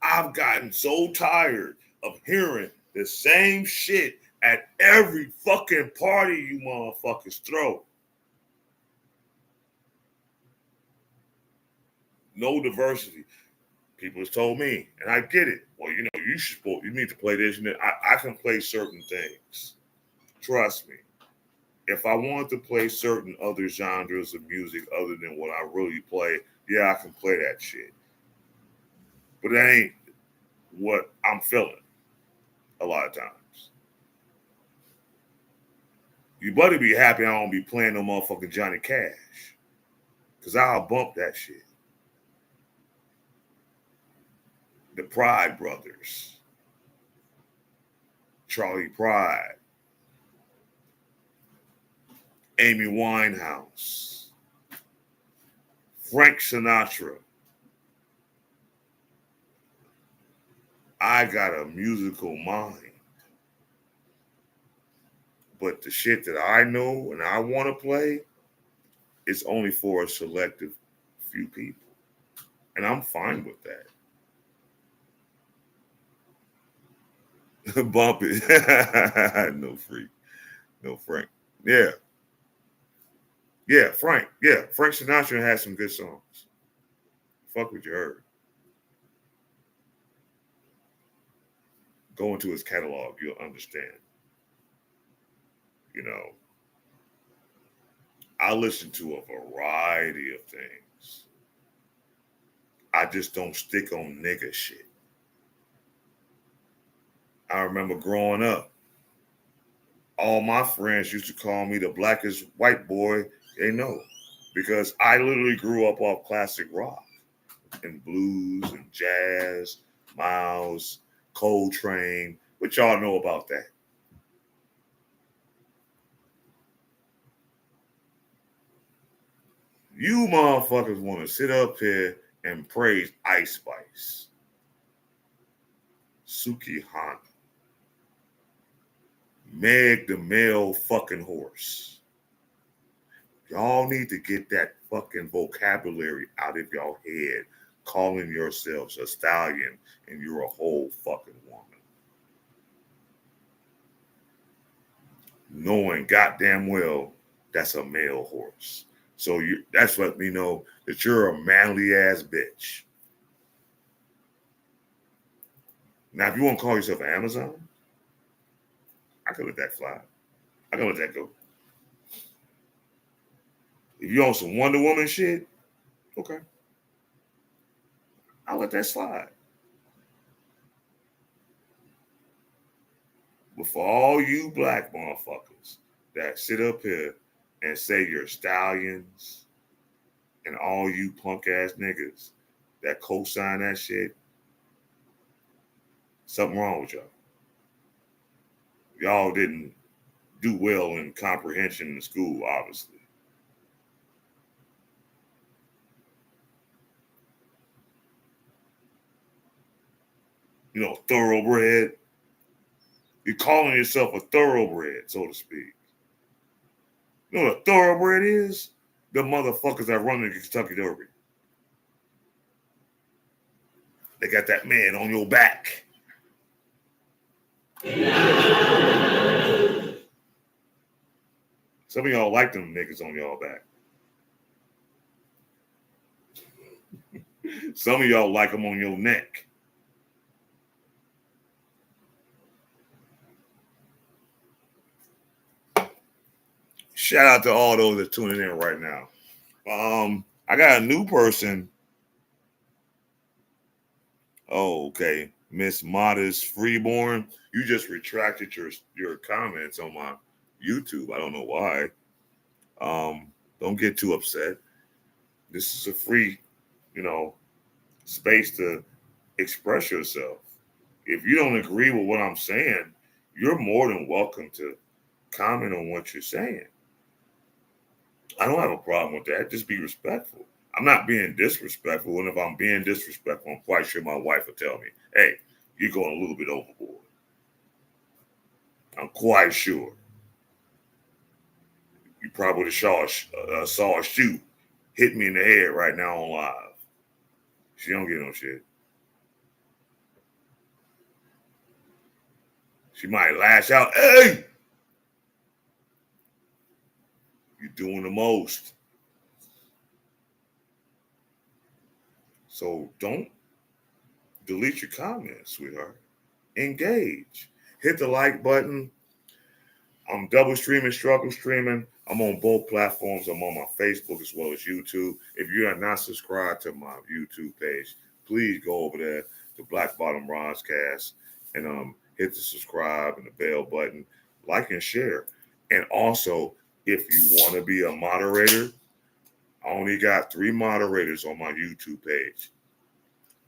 Speaker 1: I've gotten so tired of hearing the same shit at every fucking party you motherfuckers throw. No diversity. People have told me, and I get it. Well, you know, you need to play this and that. I can play certain things. Trust me. If I wanted to play certain other genres of music other than what I really play, yeah, I can play that shit. But that ain't what I'm feeling a lot of times. You better be happy I don't be playing no motherfucking Johnny Cash. Because I'll bump that shit. The Pride Brothers. Charlie Pride. Amy Winehouse. Frank Sinatra. I got a musical mind. But the shit that I know and I want to play, it's only for a selective few people. And I'm fine with that. Bump it. No freak. No Frank. Yeah. Yeah, Frank. Yeah, Frank Sinatra has some good songs. Fuck what you heard. Go into his catalog, you'll understand. You know, I listen to a variety of things. I just don't stick on nigga shit. I remember growing up, all my friends used to call me the blackest white boy they know because I literally grew up off classic rock and blues and jazz, Miles, Coltrane, what y'all know about that? You motherfuckers want to sit up here and praise Ice Spice, Suki Hana, Meg the male fucking horse. Y'all need to get that fucking vocabulary out of y'all head, calling yourselves a stallion and you're a whole fucking woman. Knowing goddamn well that's a male horse. So that's let me know that you're a manly ass bitch. Now, if you want to call yourself an Amazon, I can let that fly. I can let that go. If you on some Wonder Woman shit, okay. I'll let that slide. But for all you black motherfuckers that sit up here and say you're stallions and all you punk ass niggas that co-sign that shit, something wrong with y'all. Y'all didn't do well in comprehension in school, obviously. You know, thoroughbred. You're calling yourself a thoroughbred, so to speak. You know what a thoroughbred is? The motherfuckers that run the Kentucky Derby. They got that man on your back. Some of y'all like them niggas on y'all back. Some of y'all like them on your neck. Shout out to all those that tuning in right now. I got a new person. Oh, okay. Miss Modest Freeborn. You just retracted your comments on my YouTube. I don't know why. Don't get too upset. This is a free, space to express yourself. If you don't agree with what I'm saying, you're more than welcome to comment on what you're saying. I don't have a problem with that. Just be respectful. I'm not being disrespectful. And if I'm being disrespectful, I'm quite sure my wife will tell me, hey, you're going a little bit overboard. I'm quite sure. You probably saw a shoe hit me in the head right now on live. She don't get no shit. She might lash out, hey! You're doing the most. So don't delete your comments, sweetheart. Engage. Hit the like button. I'm double streaming, struggle streaming. I'm on both platforms. I'm on my Facebook as well as YouTube. If you are not subscribed to my YouTube page, please go over there to Black Bottom Roscast and hit the subscribe and the bell button, like and share. And also, if you want to be a moderator, I only got 3 moderators on my YouTube page.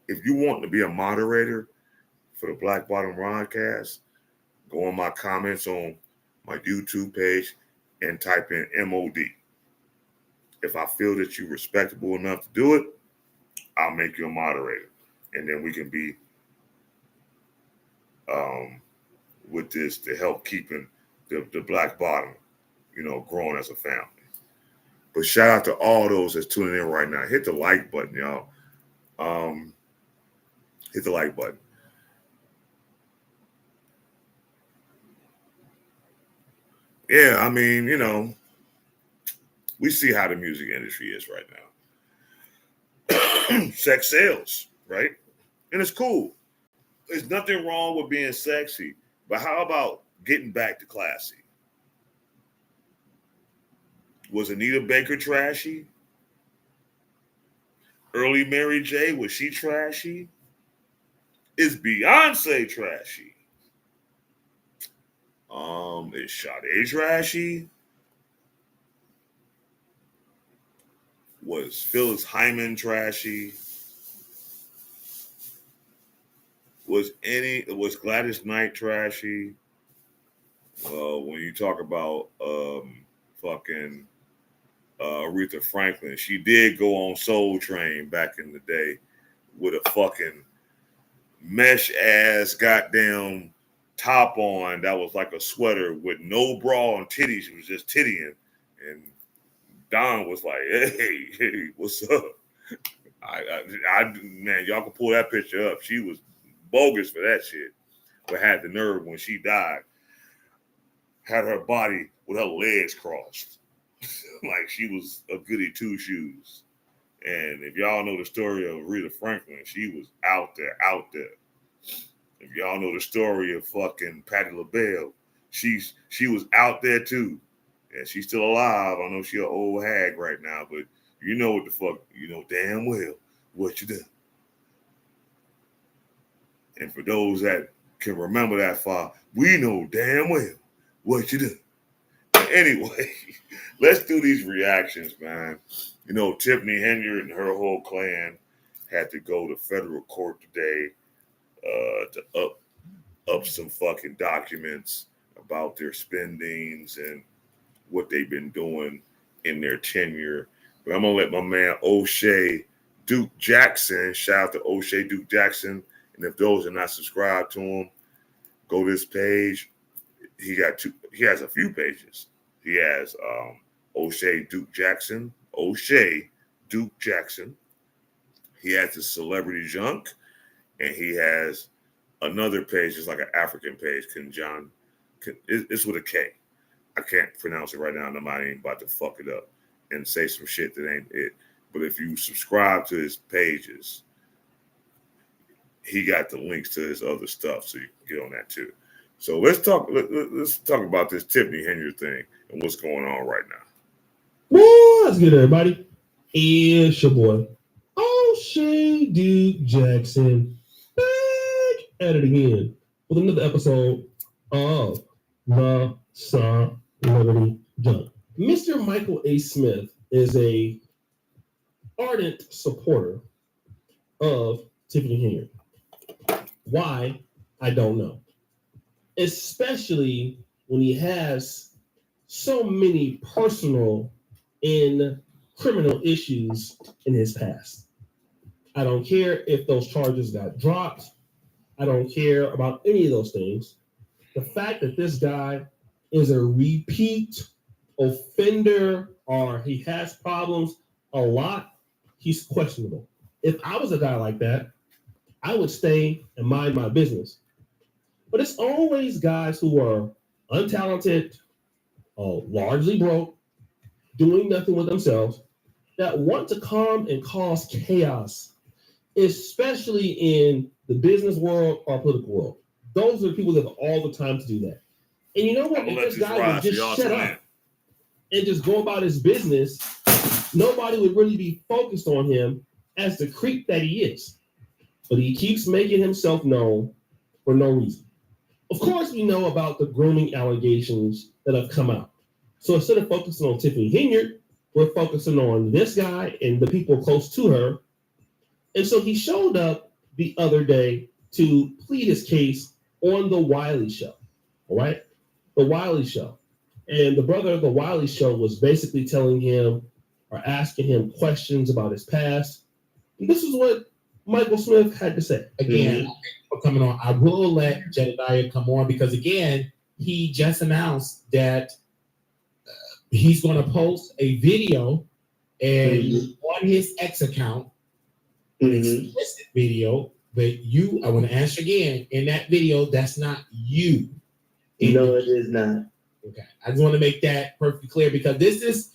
Speaker 1: If you want to be a moderator for the Black Bottom Roscast, go on my comments on my YouTube page and type in MOD. If I feel that you're respectable enough to do it, I'll make you a moderator. And then we can be with this to help keeping the Black Bottom, growing as a family. But shout out to all those that's tuning in right now. Hit the like button, y'all. Hit the like button. Yeah, I mean, we see how the music industry is right now. Sex sells, right? And it's cool. There's nothing wrong with being sexy. But how about getting back to classy? Was Anita Baker trashy? Early Mary J., was she trashy? Is Beyonce trashy? Is Sade trashy? Was Phyllis Hyman trashy? Was Gladys Knight trashy? When you talk about fucking Aretha Franklin, she did go on Soul Train back in the day with a fucking mesh ass goddamn top on that was like a sweater with no bra and titties. She was just tittying, and Don was like, "Hey, what's up?" Man, y'all can pull that picture up. She was bogus for that shit, but had the nerve when she died, had her body with her legs crossed, like she was a goody two shoes. And if y'all know the story of Aretha Franklin, she was out there. If y'all know the story of fucking Patti LaBelle, she was out there too. And she's still alive. I know she an old hag right now, but you know what the fuck, you know damn well what you done. And for those that can remember that far, we know damn well what you done. But anyway, let's do these reactions, man. Tiffany Henyard and her whole clan had to go to federal court today to up some fucking documents about their spendings and what they've been doing in their tenure. But I'm gonna let my man O'Shea Duke Jackson, shout out to O'Shea Duke Jackson, and if those are not subscribed to him, Go to this page. He has a few pages. He has O'Shea Duke Jackson. He has the Celebrity Junk, and he has another page, it's like an African page. It's with a K. I can't pronounce it right now. Nobody ain't about to fuck it up and say some shit that ain't it. But if you subscribe to his pages, he got the links to his other stuff, so you can get on that too. So let's talk about this Tiffany Henyard thing and what's going on right now.
Speaker 6: What's good, everybody? It's your boy, O'Shea Duke Jackson, back at it again with another episode of the Celebrity Junk. Mr. Michael A. Smith is a ardent supporter of Tiffany Henyard. Why? I don't know. Especially when he has so many personal and criminal issues in his past. I don't care if those charges got dropped. I don't care about any of those things. The fact that this guy is a repeat offender or he has problems a lot, he's questionable. If I was a guy like that, I would stay and mind my business. But it's always guys who are untalented, largely broke, doing nothing with themselves, that want to come and cause chaos, especially in the business world or political world. Those are the people that have all the time to do that. And you know what? If this guy would just shut up and just go about his business, nobody would really be focused on him as the creep that he is. But he keeps making himself known for no reason. Of course, we know about the grooming allegations that have come out. So instead of focusing on Tiffany Henyard, we're focusing on this guy and the people close to her. And so he showed up the other day to plead his case on The Wiley Show. All right? The Wiley Show. And the brother of The Wiley Show was basically telling him or asking him questions about his past. And this is what Michael Smith had to say.
Speaker 7: Again, for coming on, I will let Jedediah come on because, again, he just announced that he's going to post a video and on his X account, an explicit video. But I want to answer again, in that video, that's not you.
Speaker 8: No, it is not.
Speaker 7: Okay. I just want to make that perfectly clear because this is,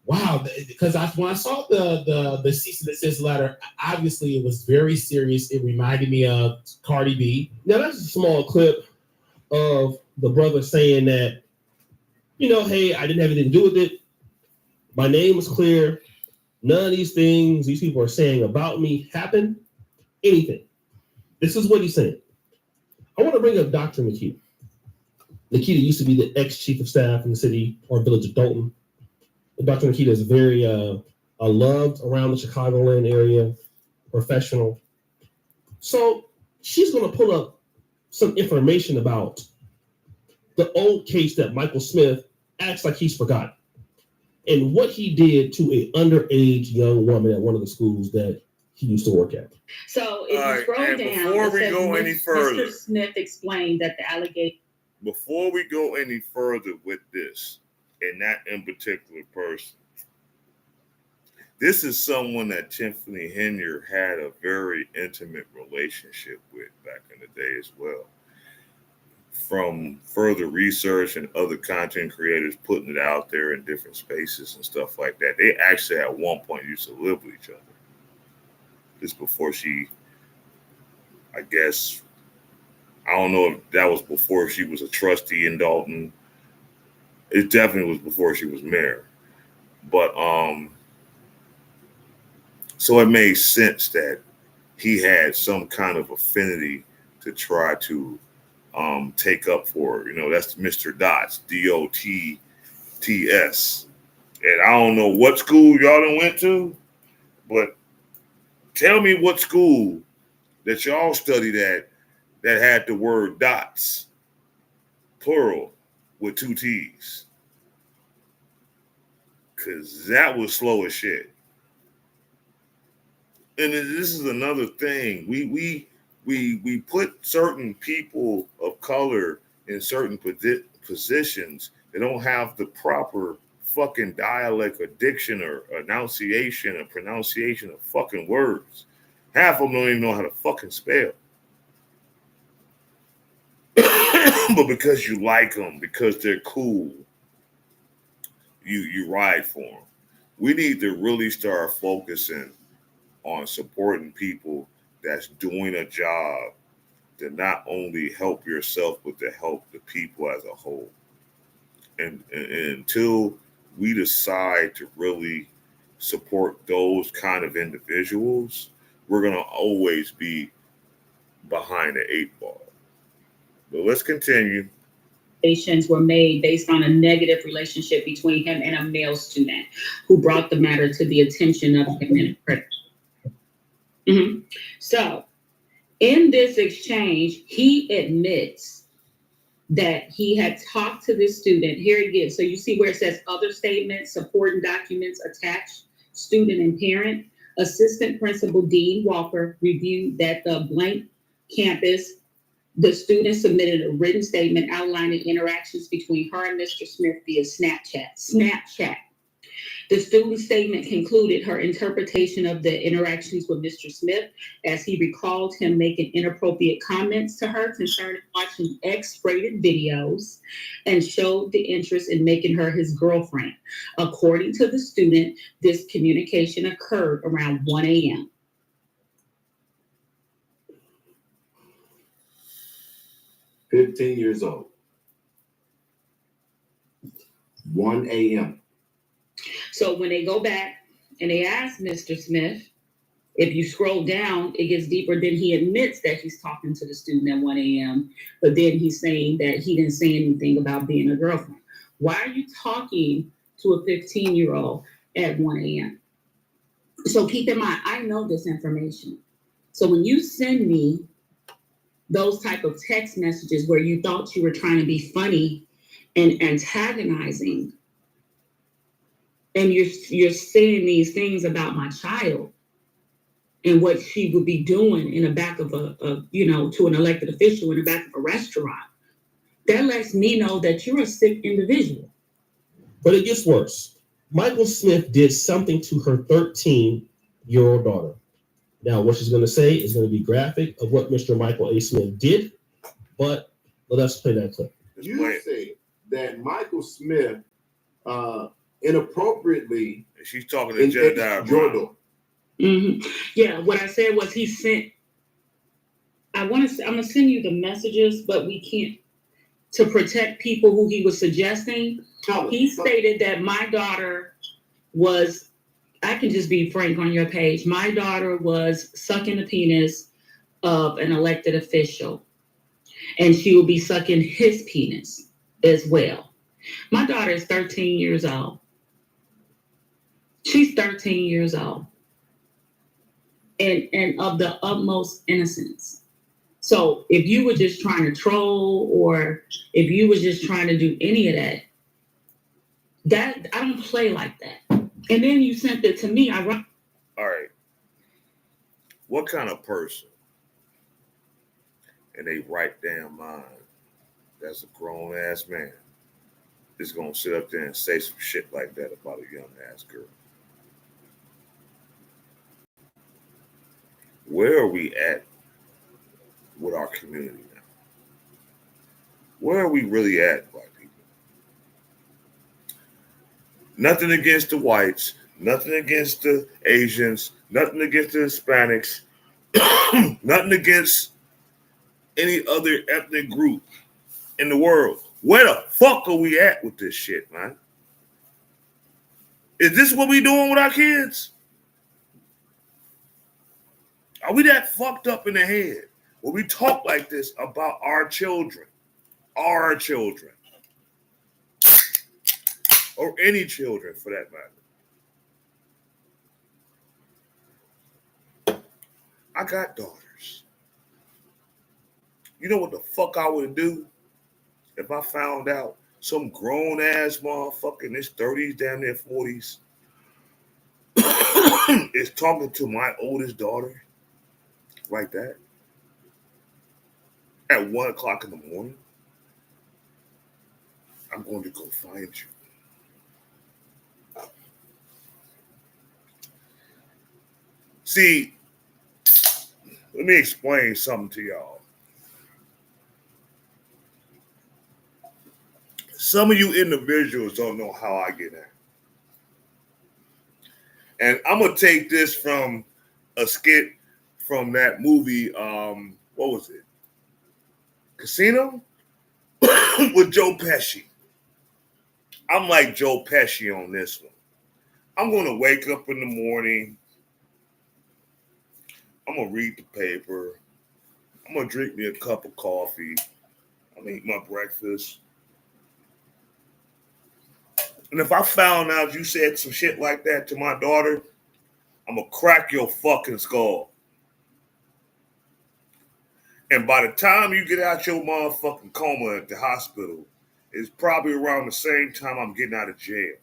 Speaker 7: wow, because when I saw the cease and desist letter, obviously it was very serious. It reminded me of Cardi B.
Speaker 6: Now, that's a small clip of the brother saying that, hey, I didn't have anything to do with it. My name was clear. None of these things these people are saying about me happened. Anything. This is what he's saying. I want to bring up Dr. Nikita. Nikita used to be the ex-chief of staff in the city or village of Dalton. Dr. Nikita is very loved around the Chicagoland area, professional. So she's going to pull up some information about the old case that Michael Smith acts like he's forgotten and what he did to an underage young woman at one of the schools that he used to work at.
Speaker 9: So if you scroll down,
Speaker 1: before we go any further,
Speaker 9: Mr. Smith explained that the allegation.
Speaker 1: Before we go any further with this, and that in particular person, this is someone that Tiffany Henyard had a very intimate relationship with back in the day as well. From further research and other content creators putting it out there in different spaces and stuff like that, they actually at one point used to live with each other. This before she, I guess, I don't know if that was before she was a trustee in Dalton. It definitely was before she was mayor. But so it made sense that he had some kind of affinity to try to take up for her. That's Mr. Dots, Dotts. And I don't know what school y'all done went to, but tell me what school that y'all studied at that had the word dots, plural, with 2 T's. Because that was slow as shit. And this is another thing. We we put certain people of color in certain positions. They don't have the proper fucking dialect or diction or enunciation or pronunciation of fucking words. Half of them don't even know how to fucking spell. But because you like them, because they're cool, you ride for them. We need to really start focusing on supporting people that's doing a job to not only help yourself, but to help the people as a whole. And until we decide to really support those kind of individuals, we're going to always be behind the 8 ball. But let's continue.
Speaker 9: Were made based on a negative relationship between him and a male student who brought the matter to the attention of him. So, in this exchange, he admits that he had talked to this student. Here it is. So you see where it says other statements, supporting documents attached, student and parent. Assistant Principal Dean Walker reviewed that the blank campus. The student submitted a written statement outlining interactions between her and Mr. Smith via Snapchat. The student statement concluded her interpretation of the interactions with Mr. Smith as he recalled him making inappropriate comments to her concerning watching X-rated videos and showed the interest in making her his girlfriend. According to the student, this communication occurred around 1 a.m.
Speaker 10: 15 years old. 1 a.m.
Speaker 9: So when they go back and they ask Mr. Smith, if you scroll down, it gets deeper. Then he admits that he's talking to the student at 1 a.m. But then he's saying that he didn't say anything about being a girlfriend. Why are you talking to a 15-year-old at 1 a.m.? So keep in mind, I know this information. So when you send me those type of text messages where you thought you were trying to be funny and antagonizing, and you're saying these things about my child and what she would be doing in the back of to an elected official in the back of a restaurant, that lets me know that you're a sick individual.
Speaker 6: But it gets worse. Michael Smith did something to her 13-year-old daughter. Now, what she's going to say is going to be graphic of what Mr. Michael A. Smith did, but let us play that clip.
Speaker 10: You say that Michael Smith inappropriately.
Speaker 1: She's talking to Jedediah Brown.
Speaker 9: Mm-hmm. Yeah, what I said was he sent. I'm gonna send you the messages, but we can't, to protect people who he was suggesting. He stated that my daughter was. I can just be frank on your page. My daughter was sucking the penis of an elected official, and she will be sucking his penis as well. My daughter is 13 years old. She's 13 years old. And of the utmost innocence. So if you were just trying to troll, or if you were just trying to do any of that I don't play like that. And then you sent it to me. All
Speaker 1: right. What kind of person in a right damn mind that's a grown ass man is gonna sit up there and say some shit like that about a young ass girl? Where are we at with our community now? Where are we really at, black people? Nothing against the whites, nothing against the Asians, nothing against the Hispanics, nothing against any other ethnic group in the world. Where the fuck are we at with this shit, man? Is this what we doing with our kids? Are we that fucked up in the head when we talk like this about our children? Our children. Or any children, for that matter. I got daughters. You know what the fuck I would do if I found out some grown-ass motherfucker in his 30s, damn near 40s, is talking to my oldest daughter like that? at 1 o'clock in the morning, I'm going to go find you. See, let me explain something to y'all. Some of you individuals don't know how I get at. And I'm going to take this from a skit from that movie, what was it? Casino? With Joe Pesci. I'm like Joe Pesci on this one. I'm going to wake up in the morning. I'm going to read the paper. I'm going to drink me a cup of coffee. I'm going to eat my breakfast. And if I found out you said some shit like that to my daughter, I'm going to crack your fucking skull. And by the time you get out your motherfucking coma at the hospital, it's probably around the same time I'm getting out of jail.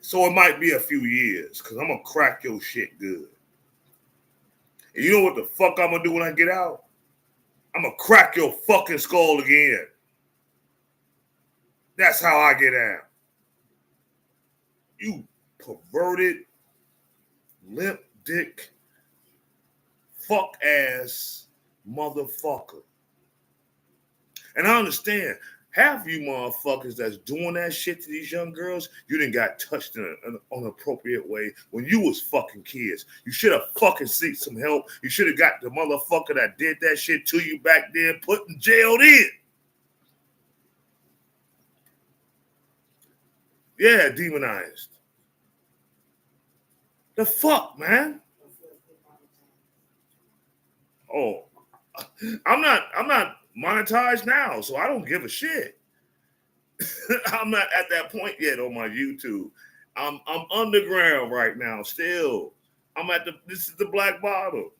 Speaker 1: So it might be a few years, because I'm going to crack your shit good. And you know what the fuck I'm going to do when I get out? I'm going to crack your fucking skull again. That's how I get out. You perverted, limp dick, fuck ass motherfucker. And I understand, half of you motherfuckers that's doing that shit to these young girls, you done got touched in an inappropriate way when you was fucking kids. You should have fucking seeked some help. You should have got the motherfucker that did that shit to you back then put in jailed in. Yeah, demonized. The fuck, man? Oh, I'm not monetized now, so I don't give a shit. I'm not at that point yet on my YouTube. I'm underground right now still. This is the black bottle.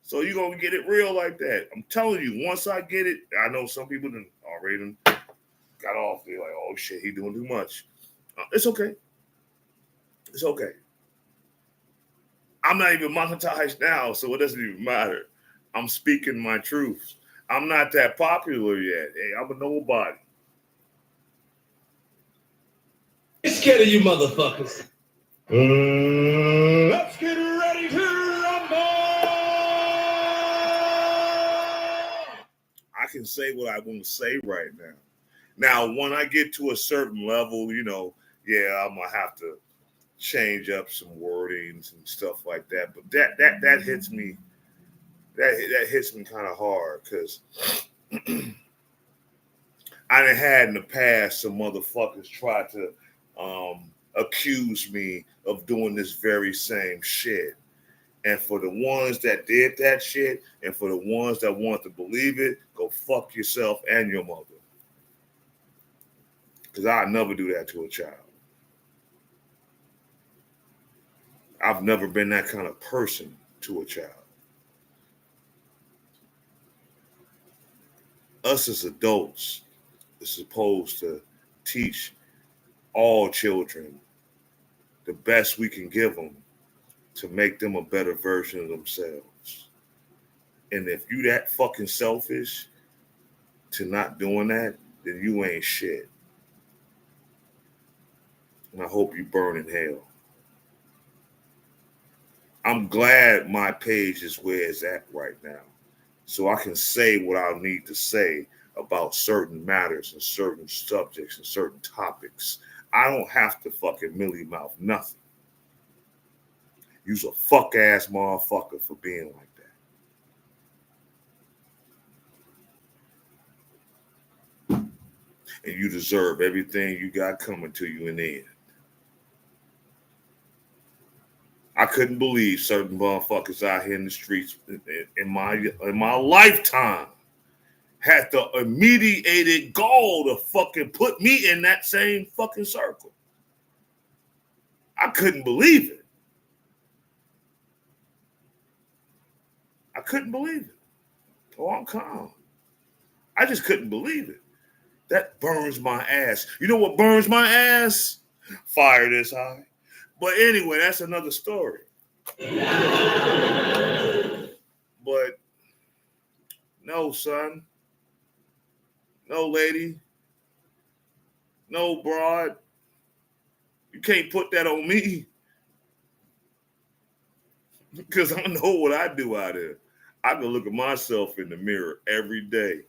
Speaker 1: So you're gonna get it real like that. I'm telling you, once I get it, I know some people already got off. They're like, oh shit, he doing too much. It's okay. It's okay. I'm not even monetized now, so it doesn't even matter. I'm speaking my truths. I'm not that popular yet. Hey, I'm a nobody.
Speaker 6: I'm scared of you motherfuckers.
Speaker 1: Let's get ready to rumble. I can say what I want to say right now. Now, when I get to a certain level, yeah, I'm gonna have to change up some wordings and stuff like that. But that hits me. That hits me kind of hard because I done had in the past some motherfuckers try to accuse me of doing this very same shit. And for the ones that did that shit, and for the ones that want to believe it, go fuck yourself and your mother. Because I'll never do that to a child. I've never been that kind of person to a child. Us as adults are supposed to teach all children the best we can give them to make them a better version of themselves. And if you that fucking selfish to not doing that, then you ain't shit. And I hope you burn in hell. I'm glad my page is where it's at right now, so I can say what I need to say about certain matters and certain subjects and certain topics. I don't have to fucking mealy-mouth nothing. You's a fuck-ass motherfucker for being like that. And you deserve everything you got coming to you in the end. I couldn't believe certain motherfuckers out here in the streets in my lifetime had the immediated goal to fucking put me in that same fucking circle. I couldn't believe it. I couldn't believe it. Oh, I'm calm. I just couldn't believe it. That burns my ass. You know what burns my ass? Fire this high. But anyway, that's another story. But No, son. No, lady. No, broad. You can't put that on me. Because I know what I do out there. I can look at myself in the mirror every day.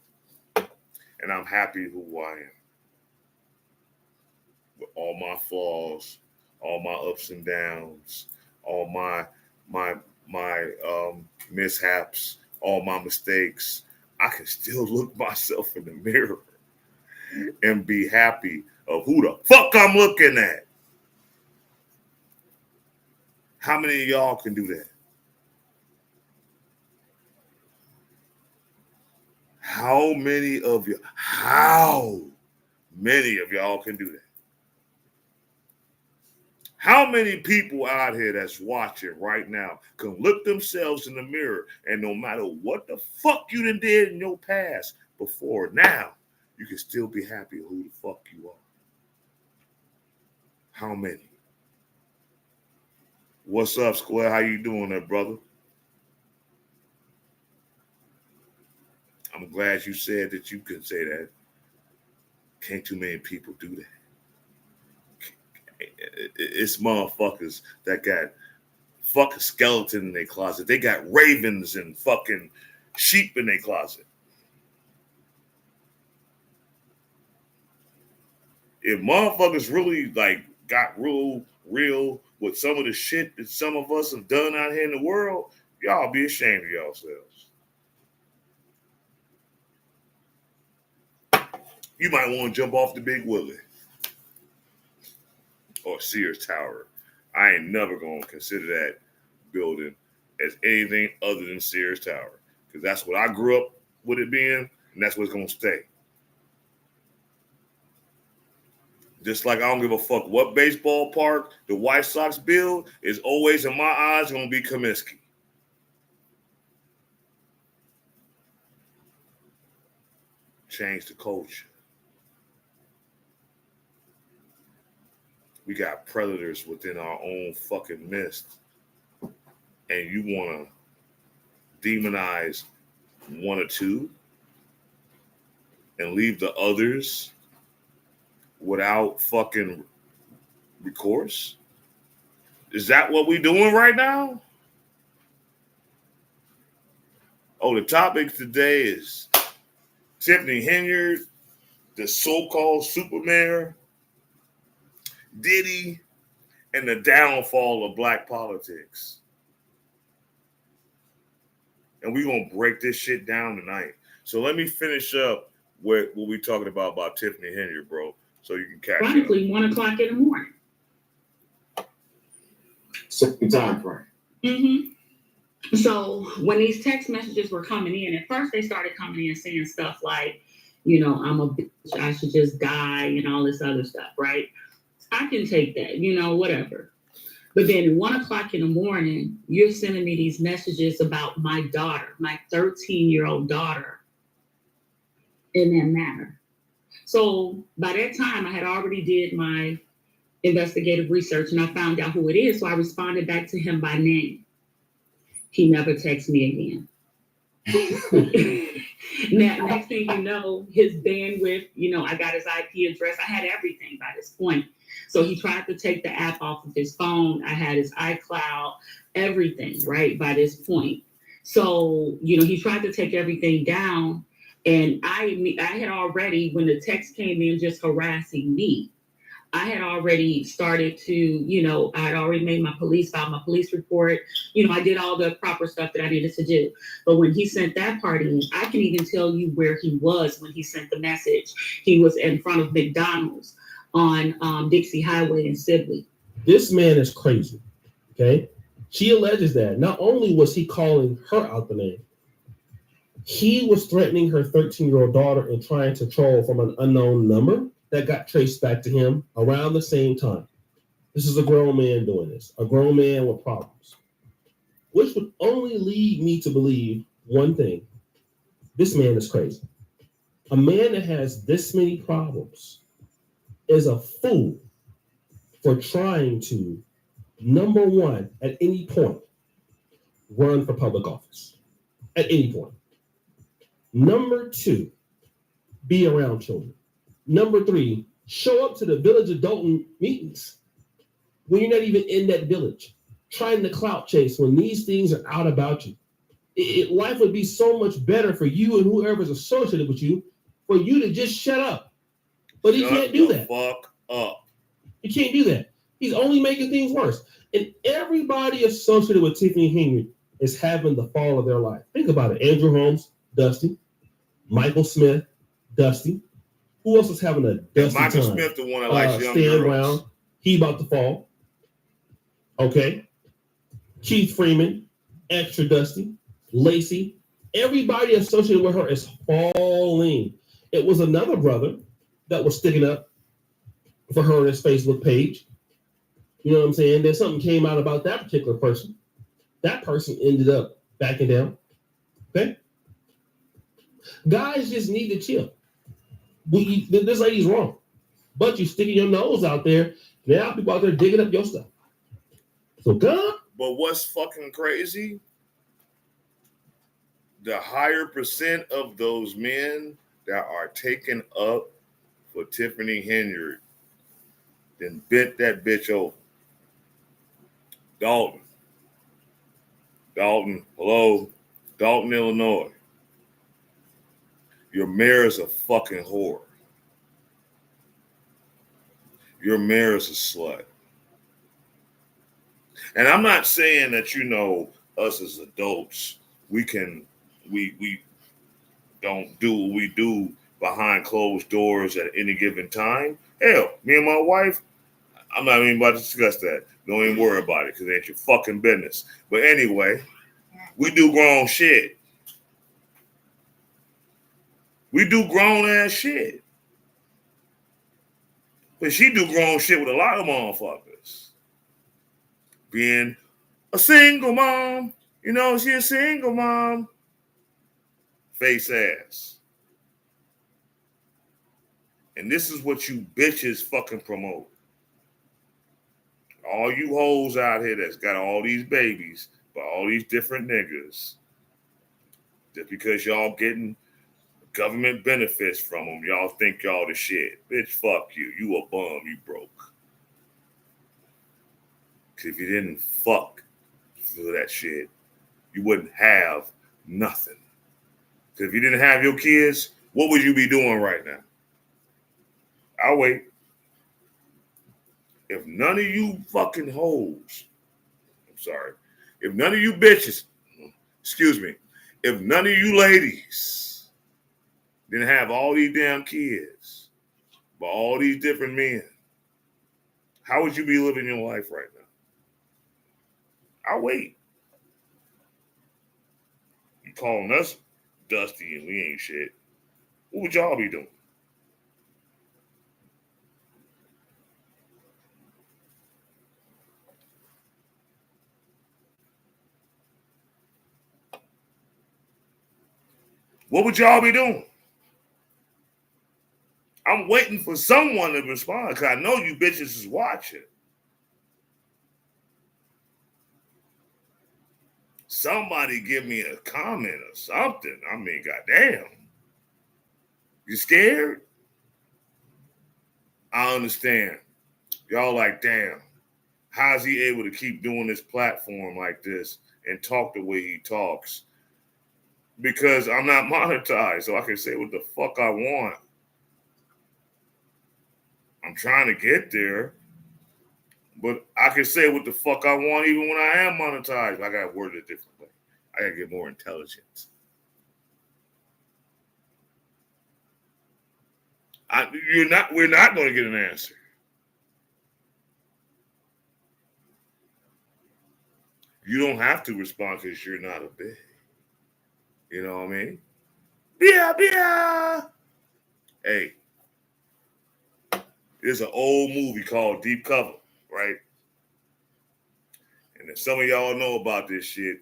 Speaker 1: And I'm happy who I am. With all my flaws, all my ups and downs, all my mishaps, all my mistakes. I can still look myself in the mirror and be happy of who the fuck I'm looking at. How many of y'all can do that? How many of y'all can do that? How many people out here that's watching right now can look themselves in the mirror and no matter what the fuck you done did in your past before now, you can still be happy who the fuck you are? How many? What's up, Square? How you doing there, brother? I'm glad you said that you could say that. Can't too many people do that. It's motherfuckers that got fucking skeleton in their closet. They got ravens and fucking sheep in their closet. If motherfuckers really like got real with some of the shit that some of us have done out here in the world, y'all be ashamed of yourselves. You might want to jump off the Big Willie or Sears Tower. I ain't never going to consider that building as anything other than Sears Tower because that's what I grew up with it being, and that's what's going to stay. Just like I don't give a fuck what baseball park the White Sox build, is always in my eyes going to be Comiskey. Change the culture. We got predators within our own fucking midst. And you want to demonize one or two and leave the others without fucking recourse? Is that what we doing right now? Oh, the topic today is Tiffany Henyard, the so-called super mayor, Diddy, and the downfall of black politics. And we're going to break this shit down tonight. So let me finish up with what we're talking about Tiffany Henyard, bro, so you can catch
Speaker 9: Ironically, 1 o'clock in the morning.
Speaker 10: Same time frame.
Speaker 9: Mm-hmm. So when these text messages were coming in, at first they started coming in saying stuff like, you know, I'm a bitch, I should just die, and all this other stuff, right? I can take that, you know, whatever. But then at 1 o'clock in the morning, you're sending me these messages about my daughter, my 13-year-old daughter, in that manner. So by that time, I had already did my investigative research and I found out who it is. So I responded back to him by name. He never texted me again. Now, next thing you know, his bandwidth, you know, I got his IP address. I had everything by this point. So he tried to take the app off of his phone. I had his iCloud, everything, right, by this point. So, you know, he tried to take everything down. And I had already, when the text came in just harassing me, I had already started to, you know, I had already made my police report. You know, I did all the proper stuff that I needed to do. But when he sent that part in, I can even tell you where he was when he sent the message. He was in front of McDonald's on Dixie Highway in Sibley.
Speaker 6: This man is crazy, okay? She alleges that not only was he calling her out the name, he was threatening her 13-year-old daughter and trying to troll from an unknown number that got traced back to him around the same time. This is a grown man doing this, a grown man with problems, which would only lead me to believe one thing. This man is crazy. A man that has this many problems is a fool for trying to, number one, at any point, run for public office. At any point. Number 2, be around children. Number 3, show up to the village adult meetings when you're not even in that village, trying to clout chase when these things are out about you. Life would be so much better for you and whoever's associated with you for you to just shut up. But he can't do that.
Speaker 1: Fuck up.
Speaker 6: He can't do that. He's only making things worse. And everybody associated with Tiffany Henyard is having the fall of their life. Think about it. Andrew Holmes, Dusty. Michael Smith, Dusty. Who else is having a dusty
Speaker 1: Michael
Speaker 6: time?
Speaker 1: Smith, the one that likes young
Speaker 6: Stan
Speaker 1: girls.
Speaker 6: Brown, he about to fall. Okay. Keith Freeman, extra dusty. Lacey. Everybody associated with her is falling. It was another brother that was sticking up for her on his Facebook page. You know what I'm saying? Then something came out about that particular person. That person ended up backing down. Okay? Guys just need to chill. This lady's wrong. But you sticking your nose out there, now people out there digging up your stuff. So God.
Speaker 1: But what's fucking crazy? The higher percent of those men that are taken up for Tiffany Henyard then bent that bitch over. Dalton, hello? Dalton, Illinois. Your mayor is a fucking whore. Your mayor is a slut. And I'm not saying that, us as adults, we don't do what we do behind closed doors at any given time. Hell, me and my wife, I'm not even about to discuss that. Don't even worry about it because it ain't your fucking business. But anyway, we do grown shit. We do grown ass shit. But she do grown shit with a lot of motherfuckers. Being a single mom. She a single mom. Face ass. And this is what you bitches fucking promote. All you hoes out here that's got all these babies by all these different niggas. Just because y'all getting government benefits from them, y'all think y'all the shit. Bitch, fuck you. You a bum. You broke. Because if you didn't fuck for that shit, you wouldn't have nothing. Because if you didn't have your kids, what would you be doing right now? I'll wait. If none of you fucking hoes, if none of you bitches, if none of you ladies didn't have all these damn kids by all these different men, how would you be living your life right now? I'll wait. You calling us dusty and we ain't shit. What would y'all be doing? What would y'all be doing? I'm waiting for someone to respond because I know you bitches is watching. Somebody give me a comment or something. I mean, goddamn. You scared? I understand. Y'all like, damn. How's he able to keep doing this platform like this and talk the way he talks? Because I'm not monetized, so I can say what the fuck I want. I'm trying to get there, but I can say what the fuck I want even when I am monetized. I got to word it differently. I got to get more intelligent. We're not going to get an answer. You don't have to respond because you're not a bitch. You know what I mean? Yeah. Hey, there's an old movie called Deep Cover, right? And if some of y'all know about this shit,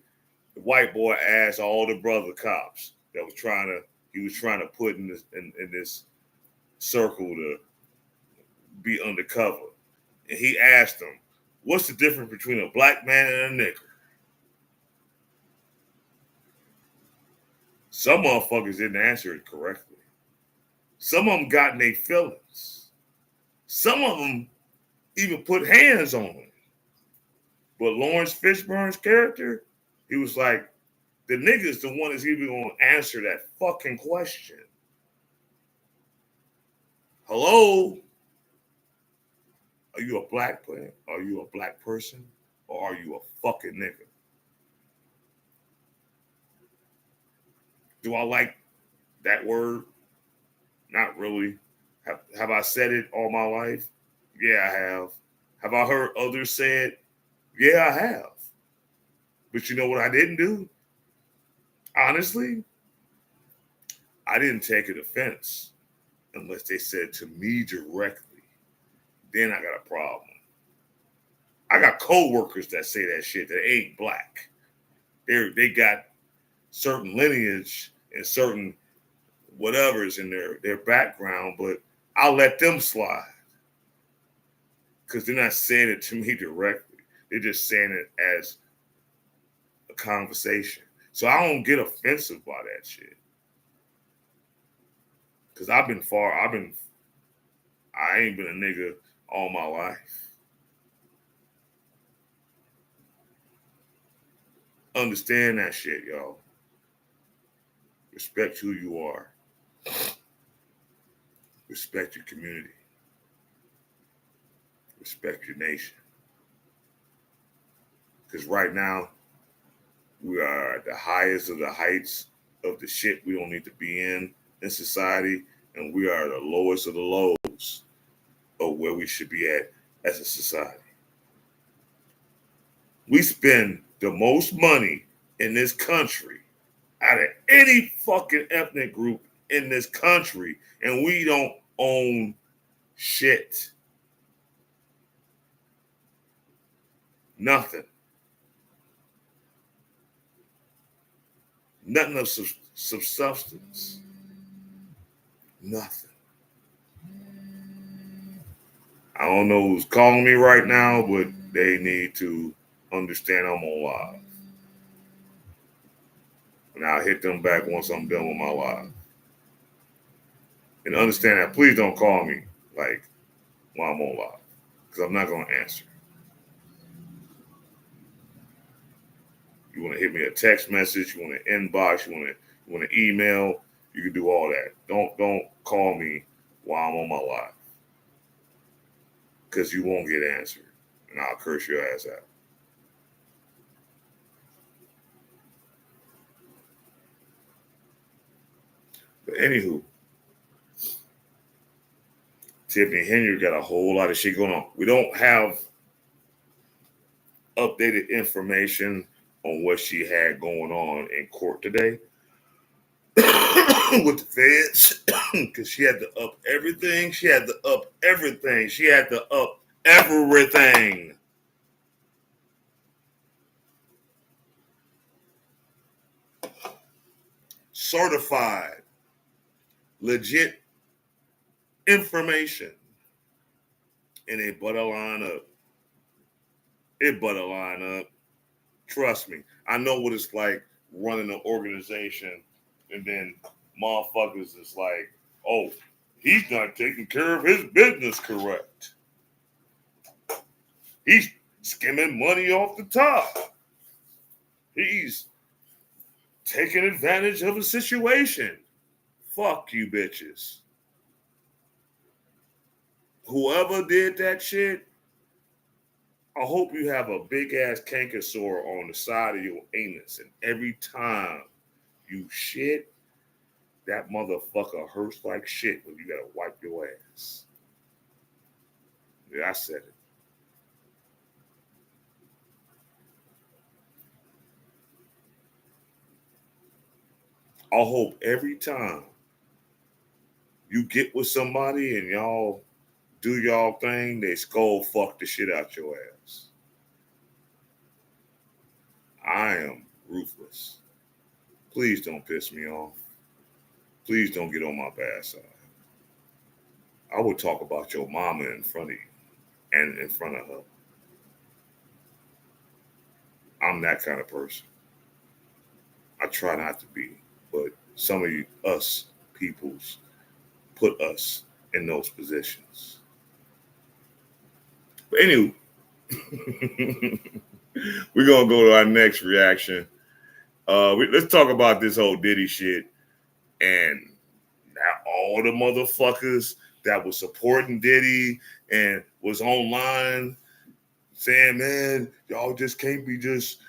Speaker 1: the white boy asked all the brother cops that was trying to put in this circle to be undercover. And he asked them, what's the difference between a black man and a nigger? Some motherfuckers didn't answer it correctly. Some of them got in their feelings. Some of them even put hands on him. But Lawrence Fishburne's character, he was like, the nigga's the one that's even going to answer that fucking question. Hello? Are you a black player? Are you a black person? Or are you a fucking nigga? Do I like that word? Not really. Have I said it all my life? Yeah, I have. Have I heard others say it? Yeah, I have. But you know what I didn't do? Honestly, I didn't take an offense unless they said to me directly. Then I got a problem. I got co-workers that say that shit that ain't black. They got certain lineage and certain whatever's in their background, but I'll let them slide. Because they're not saying it to me directly. They're just saying it as a conversation. So I don't get offensive by that shit. Because I ain't been a nigga all my life. Understand that shit, y'all. Respect who you are. Respect your community. Respect your nation. Because right now, we are at the highest of the heights of the shit we don't need to be in society, and we are the lowest of the lows of where we should be at as a society. We spend the most money in this country out of any fucking ethnic group in this country, and we don't own shit. Nothing. Nothing of substance. Nothing. I don't know who's calling me right now, but they need to understand I'm on live. And I'll hit them back once I'm done with my live. And understand that please don't call me like while I'm on live, because I'm not going to answer. You want to hit me a text message, you want to inbox, you want to email, you can do all that. Don't call me while I'm on my live, because you won't get answered, and I'll curse your ass out. But anywho, Tiffany Henyard got a whole lot of shit going on. We don't have updated information on what she had going on in court today with the feds, because she had to up everything. She had to up everything. She had to up everything. Certified, legit information. And it better line up. It better line up. Trust me. I know what it's like running an organization, and then motherfuckers is like, oh, he's not taking care of his business correct. He's skimming money off the top. He's taking advantage of a situation. Fuck you bitches. Whoever did that shit, I hope you have a big ass canker sore on the side of your anus, and every time you shit, that motherfucker hurts like shit when you gotta wipe your ass. Yeah, I said it. I hope every time you get with somebody and y'all do y'all thing, they skull fuck the shit out your ass. I am ruthless. Please don't piss me off. Please don't get on my bad side. I would talk about your mama in front of you and in front of her. I'm that kind of person. I try not to be, but some of us peoples put us in those positions. But anyway, we're gonna go to our next reaction. Let's talk about this whole Diddy shit and now all the motherfuckers that was supporting Diddy and was online saying, man, y'all just can't be just,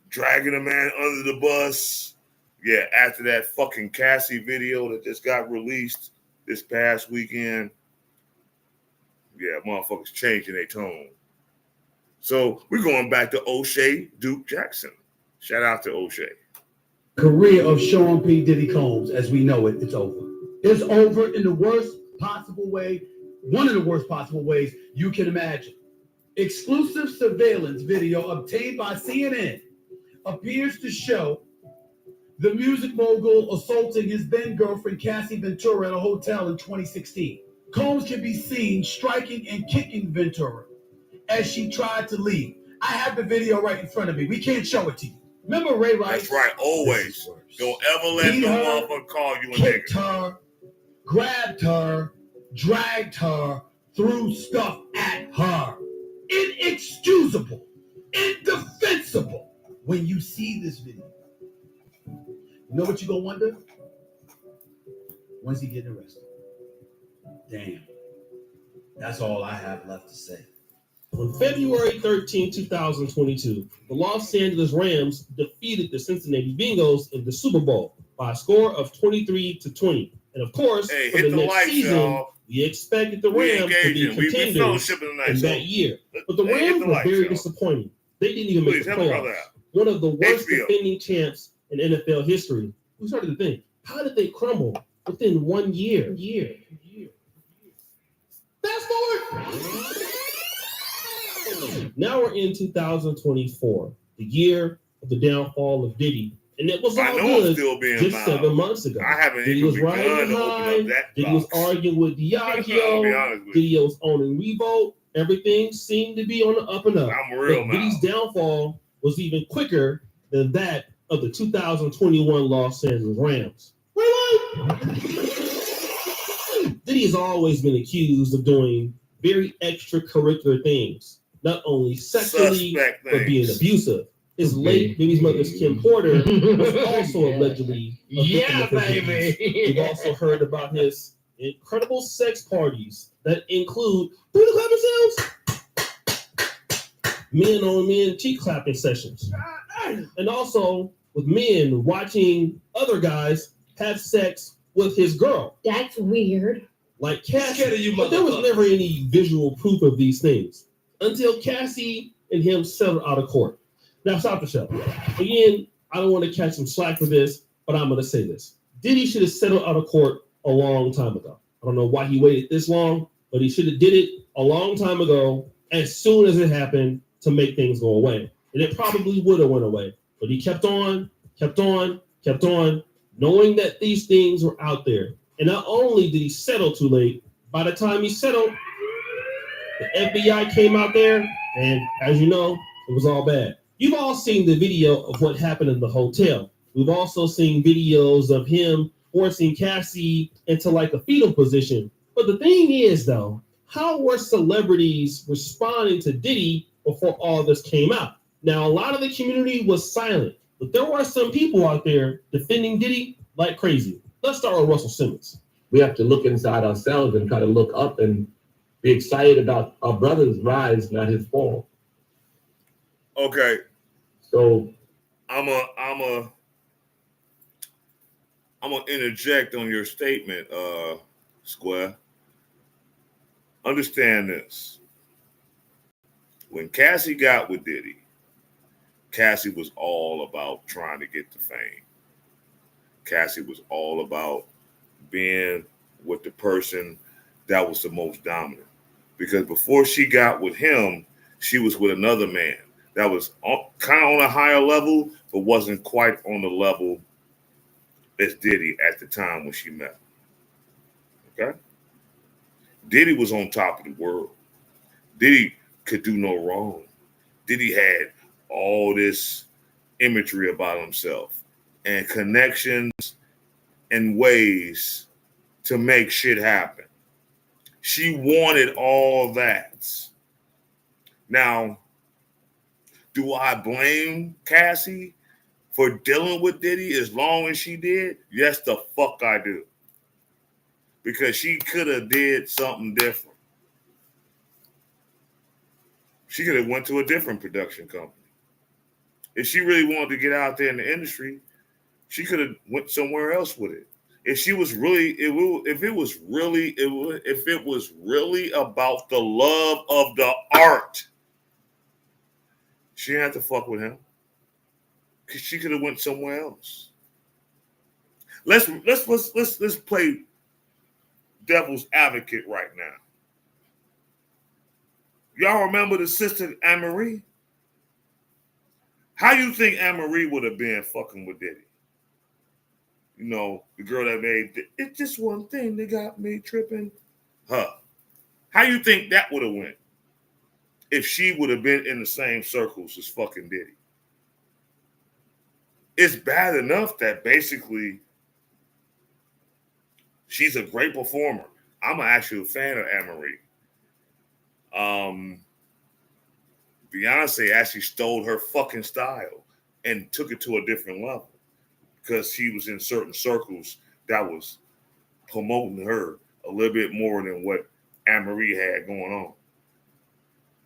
Speaker 1: dragging a man under the bus. Yeah, after that fucking Cassie video that just got released this past weekend. Yeah, motherfuckers changing their tone. So we're going back to O'Shea Duke Jackson. Shout out to O'Shea.
Speaker 11: Career of Sean P. Diddy Combs, as we know it, it's over. It's over in the worst possible way, one of the worst possible ways you can imagine. Exclusive surveillance video obtained by CNN appears to show the music mogul assaulting his then-girlfriend Cassie Ventura at a hotel in 2016. Combs can be seen striking and kicking Ventura as she tried to leave. I have the video right in front of me. We can't show it to you. Remember Ray Rice?
Speaker 1: That's right, always. Don't ever let no motherfucker call you a
Speaker 11: kicked
Speaker 1: nigga.
Speaker 11: her, grabbed her, dragged her, threw stuff at her. Inexcusable, indefensible. When you see this video, you know what you're gonna wonder? When's he getting arrested? Damn. That's all I have left to say.
Speaker 6: On February 13, 2022, the Los Angeles Rams defeated the Cincinnati Bengals in the Super Bowl by a score of 23-20. And of course, for the next season, we expected the Rams to be contenders in that year. But the Rams were very disappointing. They didn't even make the playoffs. One of the worst defending champs in NFL history. We started to think, how did they crumble within 1 year? Fast forward. Now we're in 2024, the year of the downfall of Diddy. And it was all good just 7 months ago. Diddy was riding high. Diddy was arguing with Diageo. Diddy was owning Revolt. Everything seemed to be on the up and up. But Diddy's downfall was even quicker than that of the 2021 Los Angeles Rams. Diddy has always been accused of doing very extracurricular things. Not only sexually, but being abusive. His late baby's mother's Kim Porter was also allegedly a victim of his abuse. We've also heard about his incredible sex parties that include men on men cheek clapping sessions, and also with men watching other guys have sex with his girl.
Speaker 12: That's weird.
Speaker 6: Like Cassie, but there was never any visual proof of these things until Cassie and him settled out of court. Now, stop the show. Again, I don't want to catch some slack for this, but I'm going to say this. Diddy should have settled out of court a long time ago. I don't know why he waited this long, but he should have did it a long time ago as soon as it happened to make things go away. And it probably would have went away. But he kept on, knowing that these things were out there. And not only did he settle too late, by the time he settled, the FBI came out there, and as you know, it was all bad. You've all seen the video of what happened in the hotel. We've also seen videos of him forcing Cassie into like a fetal position. But the thing is, though, how were celebrities responding to Diddy before all this came out? Now, a lot of the community was silent, but there were some people out there defending Diddy like crazy. Let's start with Russell Simmons.
Speaker 10: We have to look inside ourselves and try to look up and be excited about our brother's rise, not his fall.
Speaker 1: Okay.
Speaker 10: So
Speaker 1: I'm gonna interject on your statement, Square. Understand this. When Cassie got with Diddy, Cassie was all about trying to get the fame. Cassie was all about being with the person that was the most dominant. Because before she got with him, she was with another man that was kind of on a higher level, but wasn't quite on the level as Diddy at the time when she met him. Okay? Diddy was on top of the world. Diddy could do no wrong. Diddy had all this imagery about himself. and connections and ways to make shit happen. She wanted all that. Now, do I blame Cassie for dealing with Diddy as long as she did? Yes, the fuck I do. Because she could have did something different. She could have went to a different production company. If she really wanted to get out there in the industry, she could have went somewhere else with it. If she was really, if it was really about the love of the art, she didn't have to fuck with him. Cause she could have went somewhere else. Let's play devil's advocate right now. Y'all remember the sister Anne-Marie? How you think Anne-Marie would have been fucking with Diddy? You know, the girl that made it's just one thing that got me tripping. Her. How you think that would have went if she would have been in the same circles as fucking Diddy? It's bad enough that basically she's a great performer. I'm actually a fan of Anne-Marie. Beyonce actually stole her fucking style and took it to a different level because she was in certain circles that was promoting her a little bit more than what Anne-Marie had going on.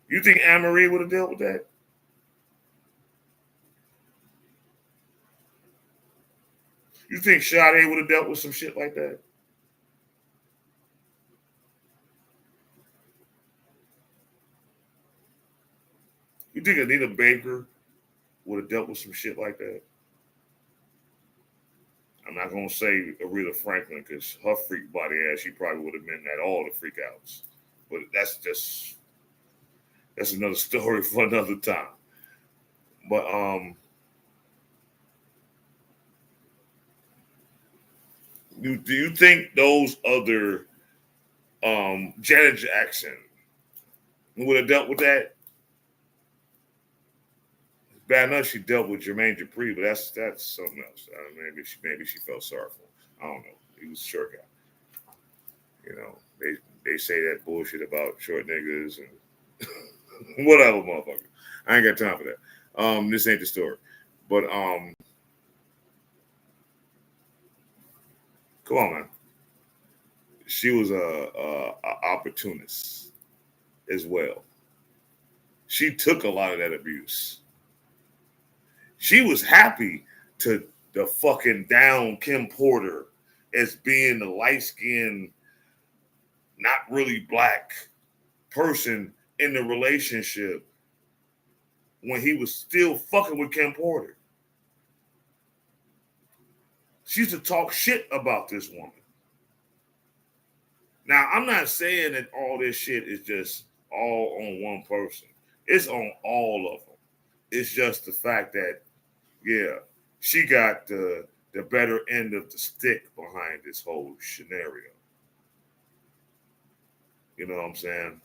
Speaker 1: You think Anne-Marie would have dealt with that? You think Sade would have dealt with some shit like that? You think Anita Baker would have dealt with some shit like that? I'm not going to say Aretha Franklin because her freak body ass, she probably would have been at all the freak outs. But that's another story for another time. But do you think those other Janet Jackson would have dealt with that? Bad enough she dealt with Jermaine Dupri, but that's something else. Maybe she felt sorry for him. I don't know. He was a short guy. You know, they say that bullshit about short niggas and whatever, motherfucker. I ain't got time for that. This ain't the story. But come on, man. She was a opportunist as well. She took a lot of that abuse. She was happy to the fucking down Kim Porter as being the light-skinned, not really black person in the relationship when he was still fucking with Kim Porter. She used to talk shit about this woman. Now, I'm not saying that all this shit is just all on one person. It's on all of them. It's just the fact that, yeah, she got the better end of the stick behind this whole scenario. You know what I'm saying?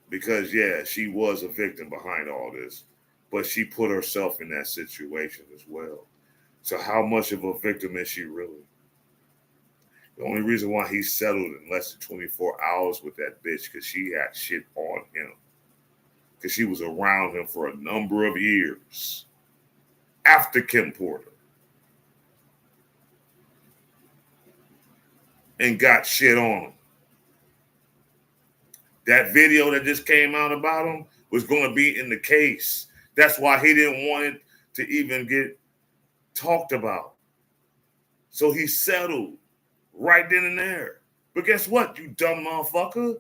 Speaker 1: Because, yeah, she was a victim behind all this, but she put herself in that situation as well. So how much of a victim is she really? The only reason why he settled in less than 24 hours with that bitch because she had shit on him. Because she was around him for a number of years after Kim Porter. And got shit on him. That video that just came out about him was going to be in the case. That's why he didn't want it to even get talked about. So he settled right then and there. But guess what, you dumb motherfucker?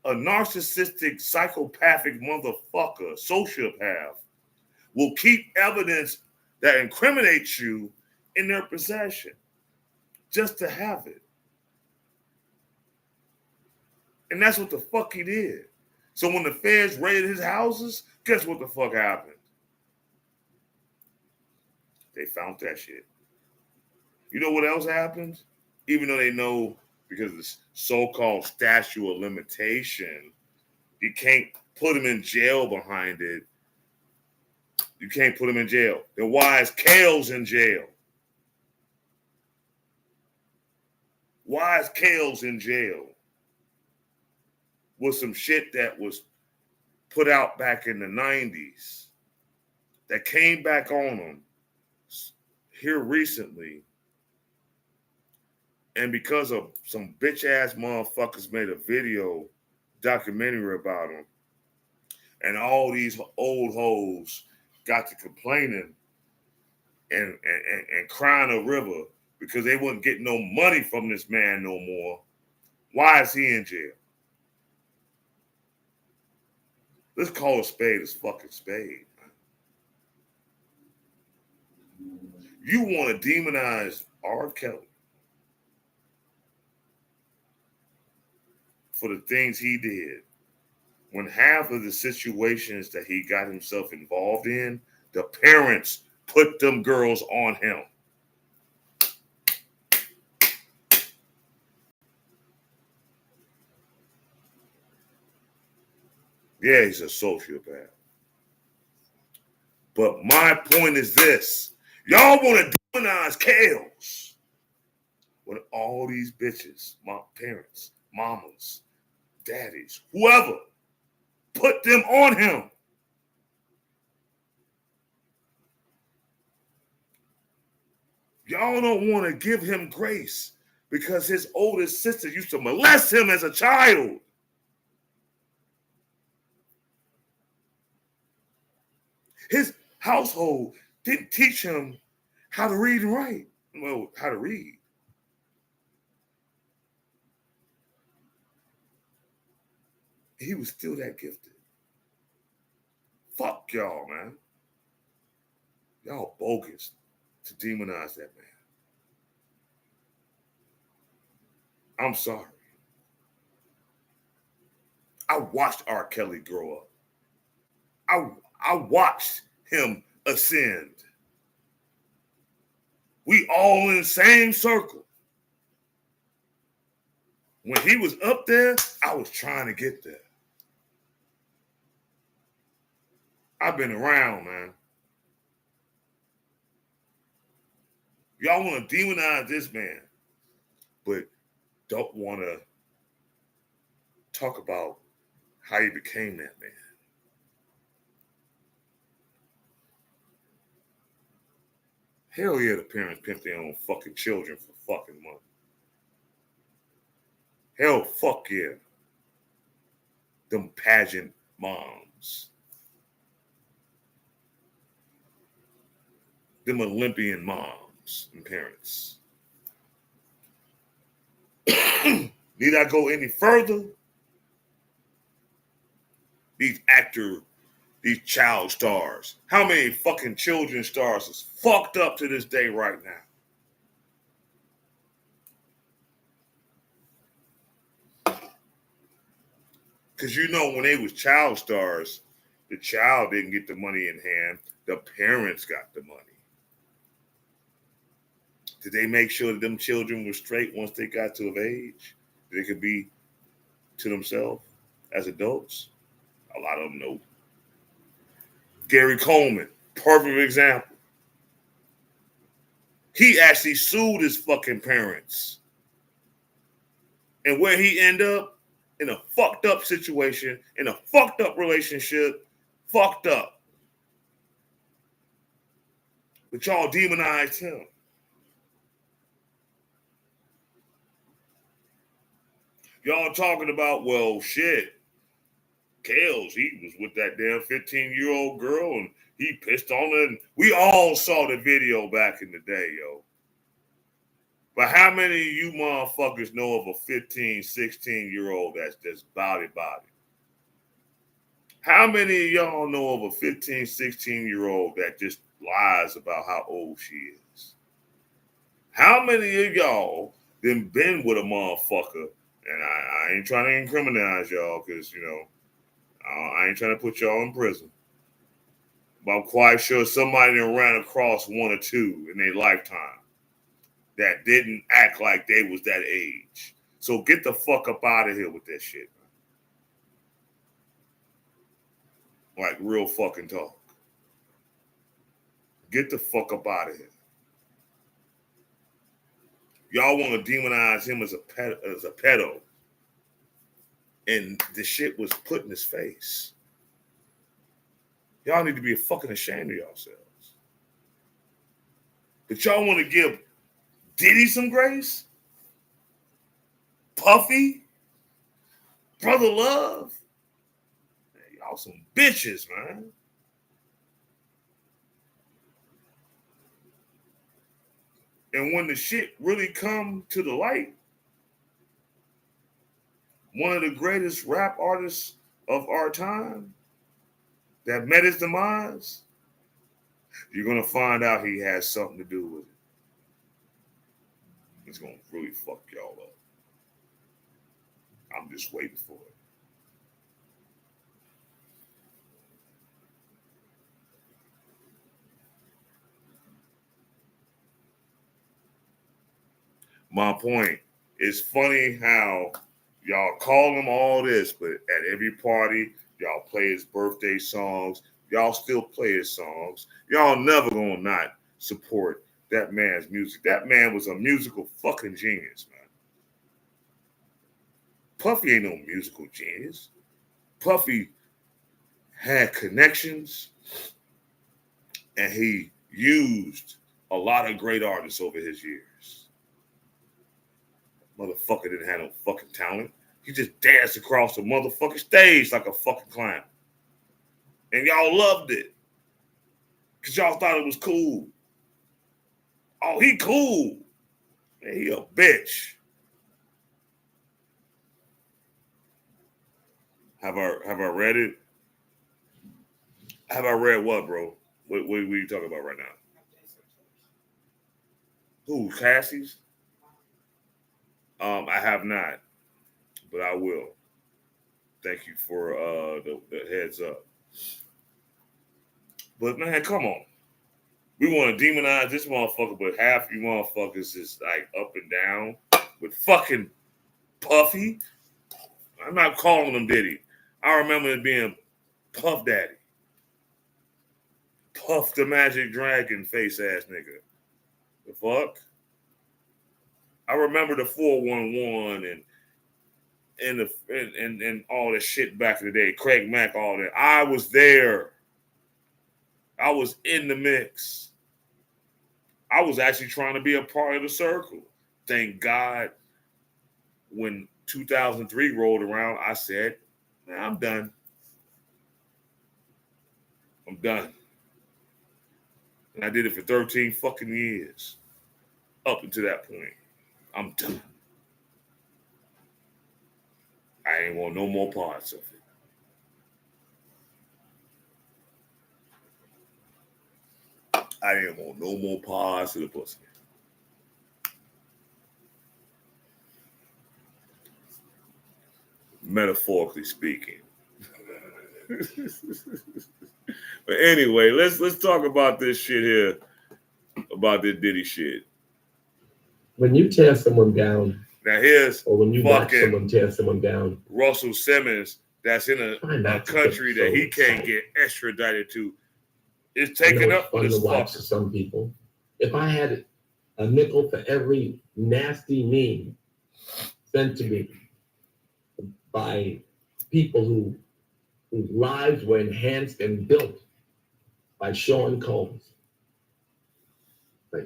Speaker 1: A narcissistic, psychopathic motherfucker, sociopath, will keep evidence that incriminates you in their possession just to have it. And that's what the fuck he did. So when the feds raided his houses, guess what the fuck happened? They found that shit. You know what else happened? Even though they know because of this so-called statute of limitation, you can't put him in jail behind it. You can't put him in jail. Then why is Kales in jail? Why is Kales in jail? With some shit that was put out back in the 90s that came back on him here recently. And because of some bitch ass motherfuckers made a video documentary about him, and all these old hoes got to complaining and crying a river because they wouldn't get no money from this man no more. Why is he in jail? Let's call a spade a fucking spade, man. You want to demonize R. Kelly for the things he did, when half of the situations that he got himself involved in, the parents put them girls on him. Yeah, he's a sociopath. But my point is this. Y'all want to demonize Kales when all these bitches, my parents, mamas, daddies, whoever, put them on him. Y'all don't want to give him grace because his oldest sister used to molest him as a child. His household didn't teach him how to read and write. Well, how to read. He was still that gifted. Fuck y'all, man. Y'all bogus to demonize that man. I'm sorry. I watched R. Kelly grow up. I watched him ascend. We all in the same circle. When he was up there, I was trying to get there. I've been around, man. Y'all want to demonize this man, but don't want to talk about how he became that man. Hell yeah, the parents pimp their own fucking children for fucking money. Hell, fuck yeah. Them pageant moms. Them Olympian moms and parents. Need I go any further? These child stars. How many fucking children stars is fucked up to this day right now? Because you know when they was child stars, the child didn't get the money in hand. The parents got the money. Did they make sure that them children were straight once they got to of age? They could be to themselves as adults? A lot of them know. Gary Coleman, perfect example. He actually sued his fucking parents. And where he ended up? In a fucked up situation, in a fucked up relationship, fucked up. But y'all demonized him. Y'all talking about, well, shit, Kales, he was with that damn 15-year-old girl and he pissed on her. And we all saw the video back in the day, yo. But how many of you motherfuckers know of a 15, 16-year-old that's body? How many of y'all know of a 15, 16-year-old that just lies about how old she is? How many of y'all been with a motherfucker? And I ain't trying to incriminate y'all because, you know, I ain't trying to put y'all in prison. But I'm quite sure somebody done ran across one or two in their lifetime that didn't act like they was that age. So get the fuck up out of here with that shit, man. Like real fucking talk. Get the fuck up out of here. Y'all want to demonize him as a pedo. And the shit was put in his face. Y'all need to be fucking ashamed of yourselves. But y'all want to give Diddy some grace? Puffy? Brother Love? Man, y'all some bitches, man. And when the shit really come to the light, one of the greatest rap artists of our time that met his demise, you're going to find out he has something to do with it. It's going to really fuck y'all up. I'm just waiting for it. My point, it's funny how y'all call him all this, but at every party, y'all play his birthday songs. Y'all still play his songs. Y'all never gonna not support that man's music. That man was a musical fucking genius, man. Puffy ain't no musical genius. Puffy had connections, and he used a lot of great artists over his years. Motherfucker didn't have no fucking talent. He just danced across the motherfucking stage like a fucking clown. And y'all loved it. Because y'all thought it was cool. Oh, he cool. Man, he a bitch. Have I read it? Have I read what, bro? What are you talking about right now? Who, Cassie's? I have not, but I will. Thank you for the heads up. But man, come on. We want to demonize this motherfucker, but half you motherfuckers is like up and down with fucking Puffy. I'm not calling him Diddy. I remember it being Puff Daddy. Puff the Magic Dragon face ass nigga. The fuck? I remember the 411 and all that shit back in the day. Craig Mack, all that. I was there. I was in the mix. I was actually trying to be a part of the circle. Thank God when 2003 rolled around, I said, man, I'm done. I'm done. And I did it for 13 fucking years. Up until that point. I'm done. I ain't want no more parts of it. I didn't want no more parts of the pussy. Metaphorically speaking. But anyway, let's talk about this shit here, about this Diddy shit.
Speaker 10: When you tear someone down,
Speaker 1: now here's
Speaker 10: or when you watch someone tear someone down,
Speaker 1: Russell Simmons, that's in a country that he can't get extradited to, is taken up for this
Speaker 10: fuck. To some people, if I had a nickel for every nasty meme sent to me by people whose lives were enhanced and built by Sean Combs, I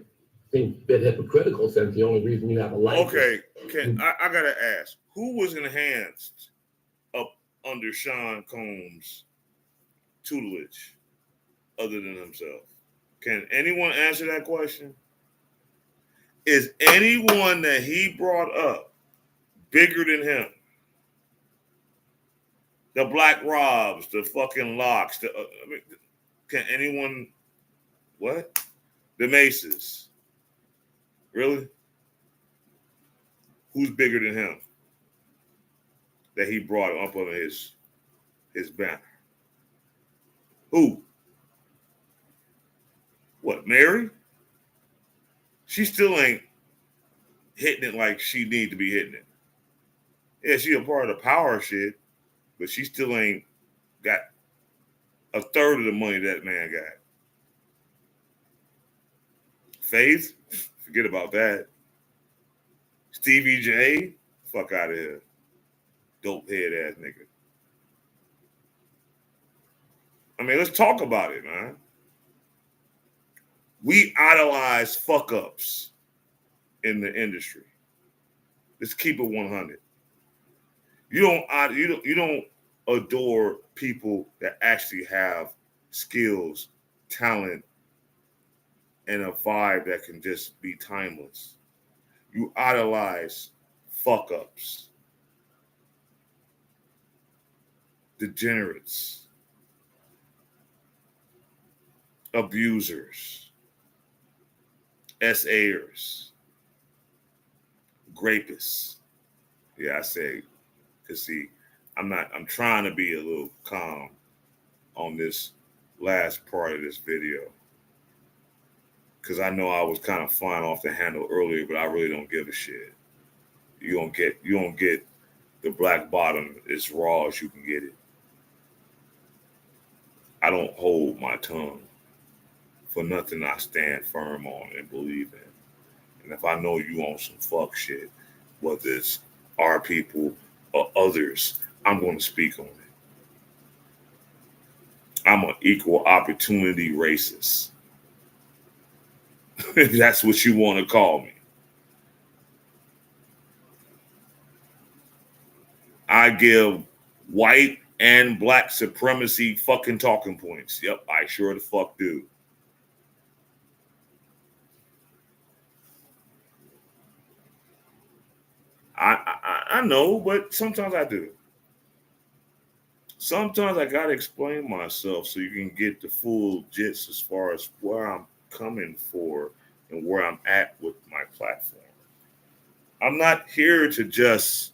Speaker 10: think a bit hypocritical since the only reason you have a life.
Speaker 1: Okay, I gotta ask, who was enhanced up under Sean Combs' tutelage other than himself? Can anyone answer that question? Is anyone that he brought up bigger than him? The Black Robs, the fucking Locks, can anyone, what? The Maces. Really? Who's bigger than him that he brought up under his banner? Who? What, Mary? She still ain't hitting it like she need to be hitting it. Yeah, she a part of the power shit, but she still ain't got a third of the money that man got. Faith, forget about that. Stevie J, fuck out of here. Dope head ass nigga. I mean, let's talk about it, man. We idolize fuck ups in the industry. Let's keep it 100. You don't adore people that actually have skills, talent, and a vibe that can just be timeless. You idolize fuck ups, degenerates, abusers, SAers, grapists. Yeah, I say, cause see, I'm trying to be a little calm on this last part of this video. Cause I know I was kind of flying off the handle earlier, but I really don't give a shit. You don't get the black bottom as raw as you can get it. I don't hold my tongue for nothing I stand firm on and believe in. And if I know you on some fuck shit, whether it's our people or others, I'm going to speak on it. I'm an equal opportunity racist. If that's what you want to call me. I give white and black supremacy fucking talking points. Yep, I sure the fuck do. I know, but sometimes I do. Sometimes I gotta explain myself so you can get the full gist as far as where I'm coming for and where I'm at with my platform. I'm not here to just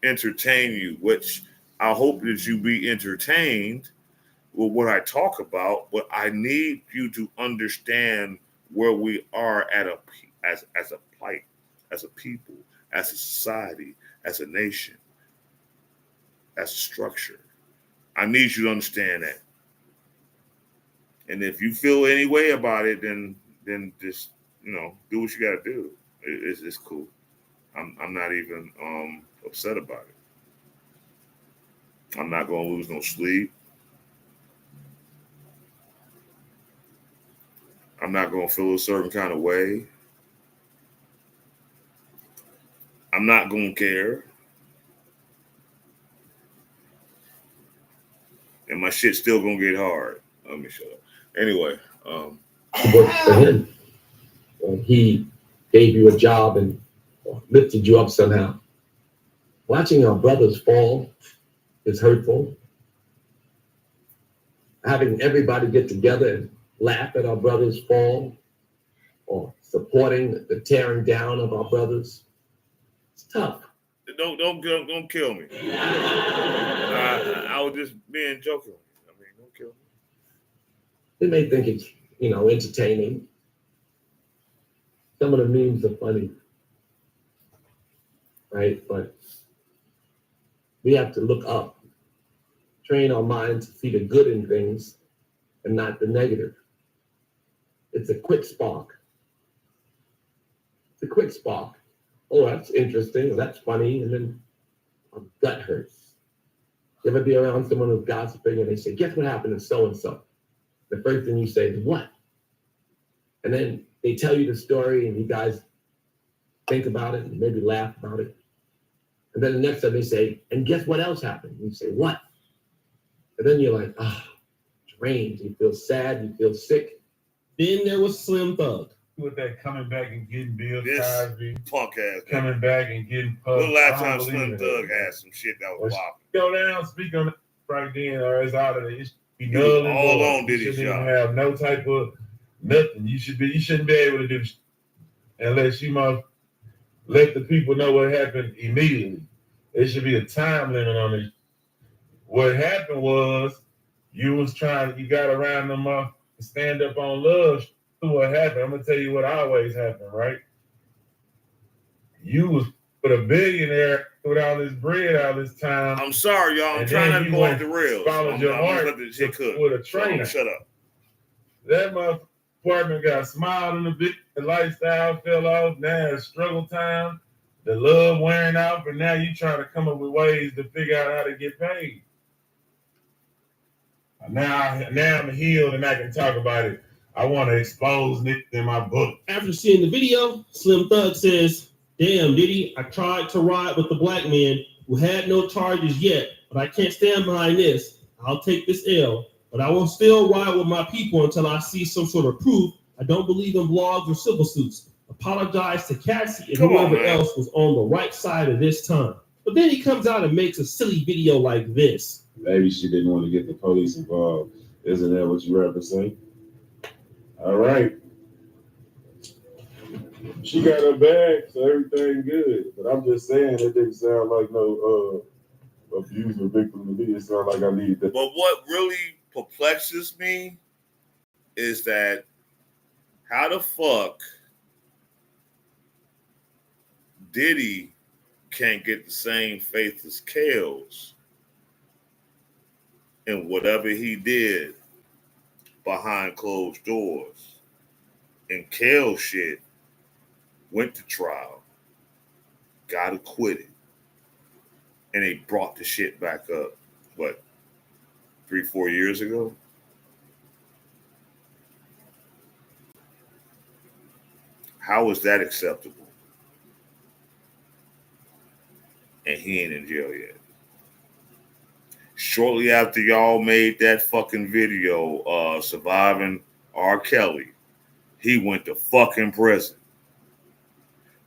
Speaker 1: entertain you, which I hope that you be entertained with what I talk about, but I need you to understand where we are at as a plight, as a people, as a society, as a nation, as a structure. I need you to understand that. And if you feel any way about it, then just, do what you got to do. It's cool. I'm not even upset about it. I'm not going to lose no sleep. I'm not going to feel a certain kind of way. I'm not going to care. And my shit's still going to get hard. Let me shut up. Anyway.
Speaker 10: Worked for him. And he gave you a job and lifted you up somehow. Watching our brothers fall is hurtful. Having everybody get together and laugh at our brothers fall or supporting the tearing down of our brothers, it's tough.
Speaker 1: Don't kill me. I was just being joking. I mean, don't kill me.
Speaker 10: They may think it's, entertaining. Some of the memes are funny, right? But we have to look up, train our minds to see the good in things and not the negative. It's a quick spark. It's a quick spark. Oh, that's interesting. That's funny. And then our gut hurts. You ever be around someone who's gossiping and they say, guess what happened to so-and-so? The first thing you say is, what? And then they tell you the story and you guys think about it and maybe laugh about it. And then the next time they say, and guess what else happened? You say, what? And then you're like, drained. You feel sad. You feel sick.
Speaker 6: Then there was Slim Thug.
Speaker 12: With that coming back and getting Bill
Speaker 1: This
Speaker 12: Cosby,
Speaker 1: punk ass
Speaker 12: coming back and getting
Speaker 1: When
Speaker 12: puffed.
Speaker 1: the last time Slim Thug had some shit that was popping?
Speaker 12: Go down, speak on it right then, or it's out of there. It should be
Speaker 1: He was
Speaker 12: null and
Speaker 1: all
Speaker 12: void.
Speaker 1: on Diddy's
Speaker 12: You shouldn't even
Speaker 1: job.
Speaker 12: have no type of nothing. You shouldn't be able to do this unless you must let the people know what happened immediately. There should be a time limit on it. What happened was you got around them to stand up on love through what happened. I'm gonna tell you what always happened, right? You was with a billionaire with all this bread all this time.
Speaker 1: I'm sorry, y'all. I'm trying not to go off the rails.
Speaker 12: Followed your heart
Speaker 1: let this shit cook.
Speaker 12: with a trainer.
Speaker 1: Shut up.
Speaker 12: That motherfucker apartment got smiled in a bit, the lifestyle fell off, now it's struggle time, the love wearing off, and now you trying to come up with ways to figure out how to get paid. Now I'm healed and I can talk about it. I want to expose Nick in my book.
Speaker 6: After seeing the video, Slim Thug says, "Damn, Diddy, I tried to ride with the black man who had no charges yet, but I can't stand behind this. I'll take this L, but I will still ride with my people until I see some sort of proof. I don't believe in blogs or civil suits. Apologize to Cassie and whoever else was on the right side of this time." But then he comes out and makes a silly video like this.
Speaker 13: Maybe she didn't want to get the police involved. Isn't that what you represent? All right. She got her bag, so everything good. But I'm just saying it didn't sound like no abuse or victim to me. It sounded like I needed that.
Speaker 1: But what really perplexes me is that how the fuck Diddy can't get the same faith as Kels in whatever he did behind closed doors. And Kels shit went to trial, got acquitted, and they brought the shit back up, 3-4 years ago? How is that acceptable? And he ain't in jail yet. Shortly after y'all made that fucking video, Surviving R. Kelly, he went to fucking prison.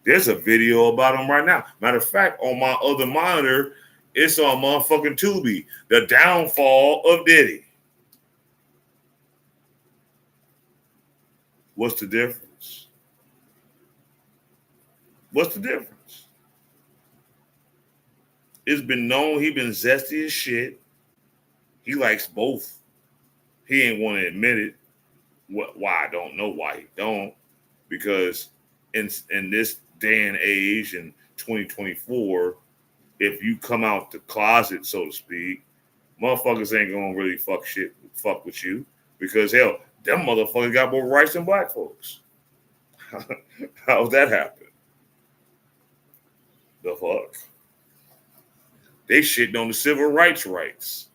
Speaker 1: There's a video about him right now. Matter of fact, on my other monitor, it's on motherfucking Tubi, The Downfall of Diddy. What's the difference? What's the difference? It's been known he been zesty as shit. He likes both. He ain't want to admit it. Why? I don't know why he don't. Because in this day and age, in 2024, if you come out the closet, so to speak, motherfuckers ain't gonna really fuck with you. Because hell, them motherfuckers got more rights than black folks. How's that happen? The fuck? They shitting on the civil rights.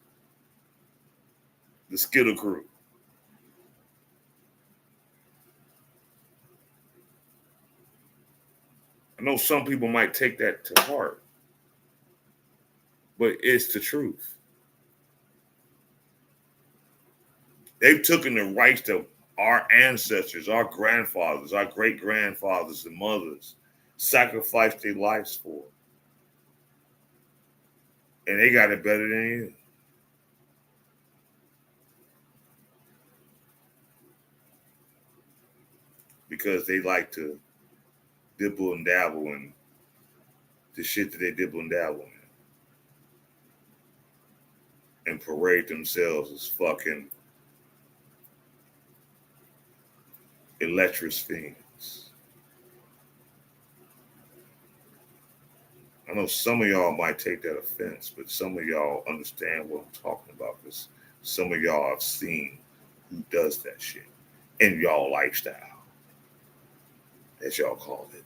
Speaker 1: The Skittle crew. I know some people might take that to heart, but it's the truth. They've taken the rights to our ancestors, our grandfathers, our great-grandfathers and mothers, sacrificed their lives for. And they got it better than you. Because they like to dibble and dabble in the shit that they dibble and dabble in. And parade themselves as fucking electric fiends. I know some of y'all might take that offense, but some of y'all understand what I'm talking about, because some of y'all have seen who does that shit in y'all lifestyle, as y'all call it,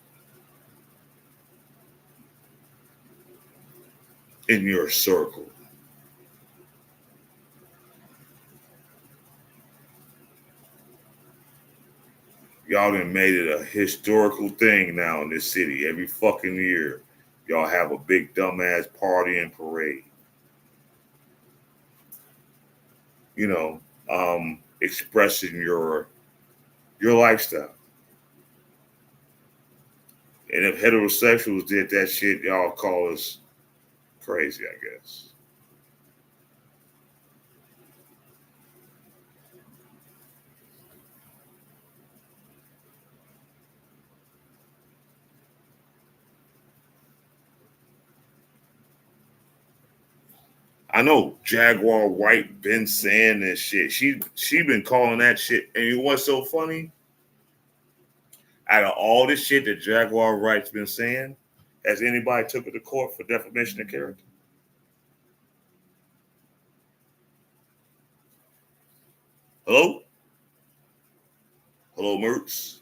Speaker 1: in your circle. Y'all done made it a historical thing now in this city. Every fucking year, y'all have a big dumbass party and parade. You know, expressing your lifestyle. And if heterosexuals did that shit, y'all call us crazy, I guess. I know Jaguar White been saying this shit. She been calling that shit. And you know what's so funny? Out of all this shit that Jaguar White's been saying, has anybody took it to court for defamation of character? Hello? Hello, Mertz.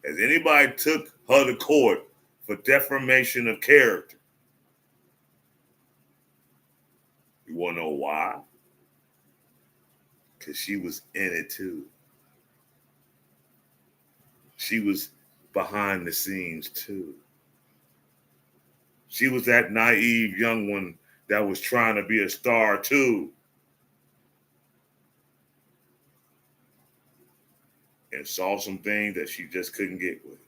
Speaker 1: Has anybody took her to court for defamation of character? You want to know why? Because she was in it too. She was behind the scenes too. She was that naive young one that was trying to be a star too. And saw some things that she just couldn't get with.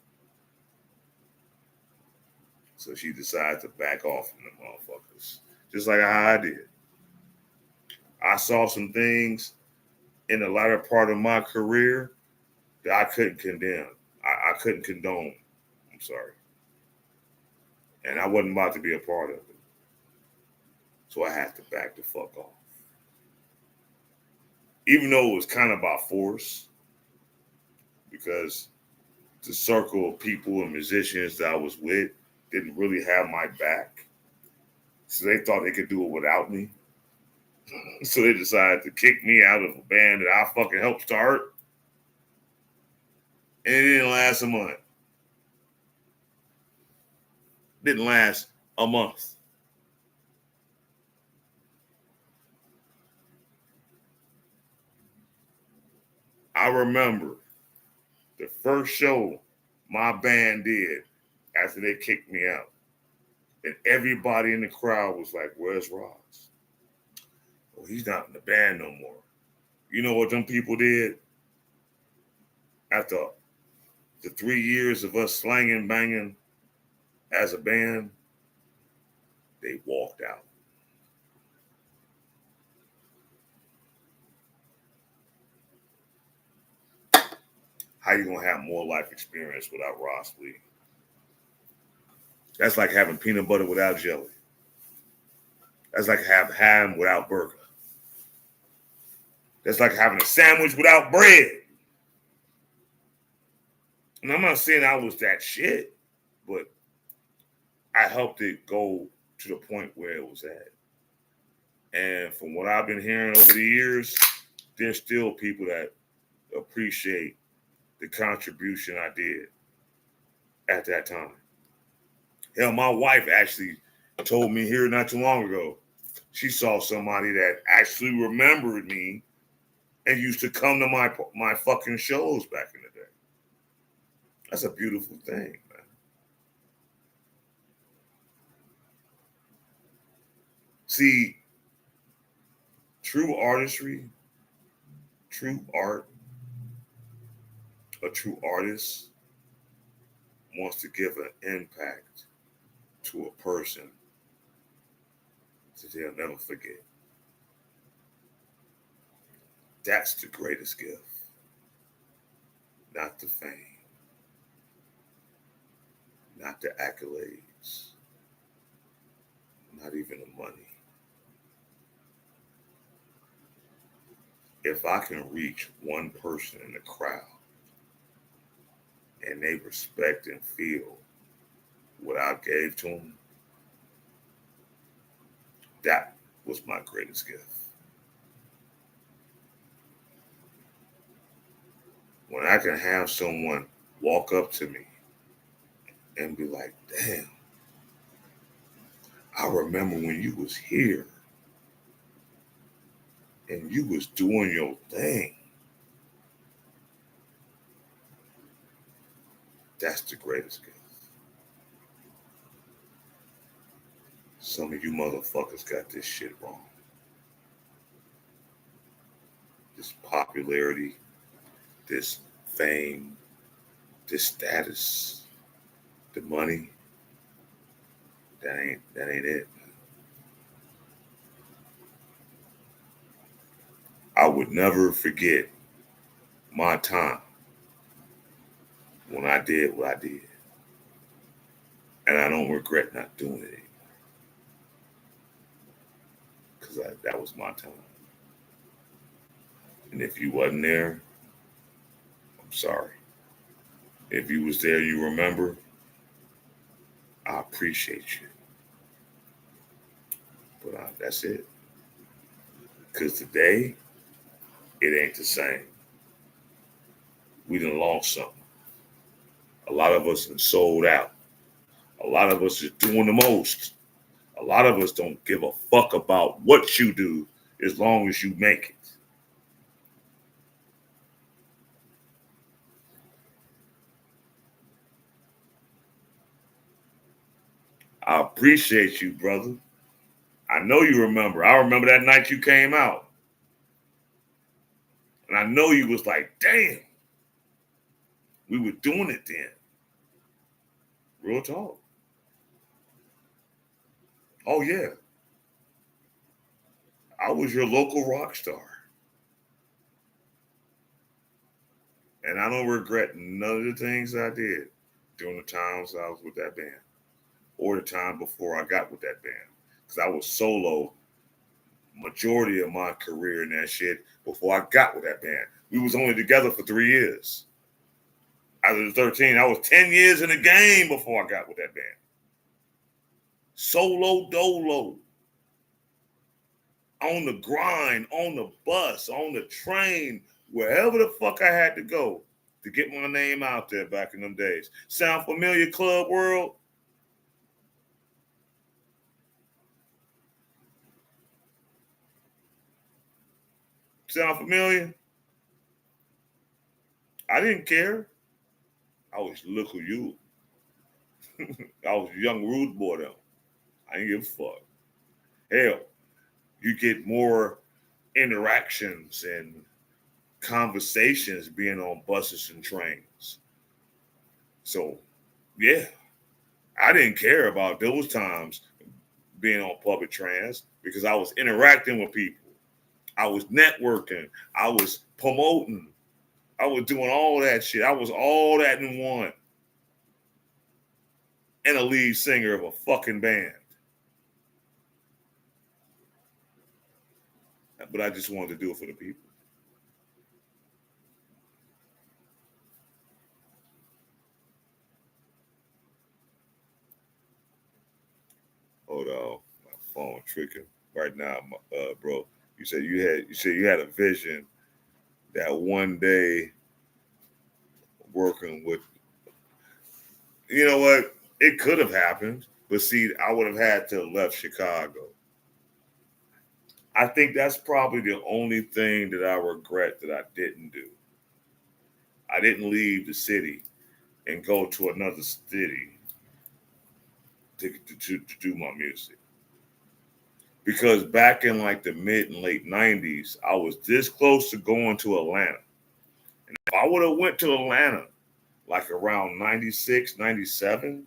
Speaker 1: So she decided to back off from the motherfuckers. Just like how I did. I saw some things in the latter part of my career that I couldn't condemn. I couldn't condone. I'm sorry. And I wasn't about to be a part of it. So I had to back the fuck off. Even though it was kind of by force, because the circle of people and musicians that I was with didn't really have my back. So they thought they could do it without me. So they decided to kick me out of a band that I fucking helped start. And it didn't last a month. Didn't last a month. I remember the first show my band did after they kicked me out. And everybody in the crowd was like, where's Ross? Oh, he's not in the band no more. You know what them people did? After the 3 years of us slanging, banging as a band, they walked out. How you gonna have more life experience without Ross Lee? That's like having peanut butter without jelly. That's like having ham without burger. That's like having a sandwich without bread. And I'm not saying I was that shit, but I helped it go to the point where it was at. And from what I've been hearing over the years, there's still people that appreciate the contribution I did at that time. Hell, my wife actually told me here not too long ago, she saw somebody that actually remembered me and used to come to my fucking shows back in the day. That's a beautiful thing, man. See, true artistry, true art, a true artist wants to give an impact to a person that they'll never forget. That's the greatest gift. Not the fame, not the accolades, not even the money. If I can reach one person in the crowd and they respect and feel what I gave to them, that was my greatest gift. When I can have someone walk up to me and be like, damn, I remember when you was here and you was doing your thing. That's the greatest gift. Some of you motherfuckers got this shit wrong. This popularity, this fame, this status, the money, that ain't it. I would never forget my time when I did what I did. And I don't regret not doing it because that was my time. And if you wasn't there, I'm sorry. If you was there, you remember, I appreciate you. But that's it. Because today, it ain't the same. we done lost something. A lot of us are sold out. A lot of us are doing the most. A lot of us don't give a fuck about what you do as long as you make it. I appreciate you, brother. I know you remember. I remember that night you came out. And I know you was like, damn, we were doing it then. Real talk. Oh, yeah. I was your local rock star. And I don't regret none of the things I did during the times I was with that band or the time before I got with that band. Because I was solo majority of my career in that shit before I got with that band. We was only together for 3 years. Out of the 13, I was 10 years in the game before I got with that band. Solo dolo. On the grind, on the bus, on the train, wherever the fuck I had to go to get my name out there back in them days. Sound familiar, Club World? Sound familiar? I didn't care. I was little you. I was a young rude boy though. I didn't give a fuck. Hell, you get more interactions and conversations being on buses and trains. So, yeah, I didn't care about those times being on public trans because I was interacting with people. I was networking. I was promoting. I was doing all that shit. I was all that in one. And a lead singer of a fucking band. But I just wanted to do it for the people. Hold on, my phone tricking right now, bro. You said you had a vision that one day working with. You know what? It could have happened, but see, I would have had to have left Chicago. I think that's probably the only thing that I regret that I didn't do. I didn't leave the city and go to another city to do my music. Because back in like the mid and late 90s, I was this close to going to Atlanta. And if I would have went to Atlanta like around 96, 97,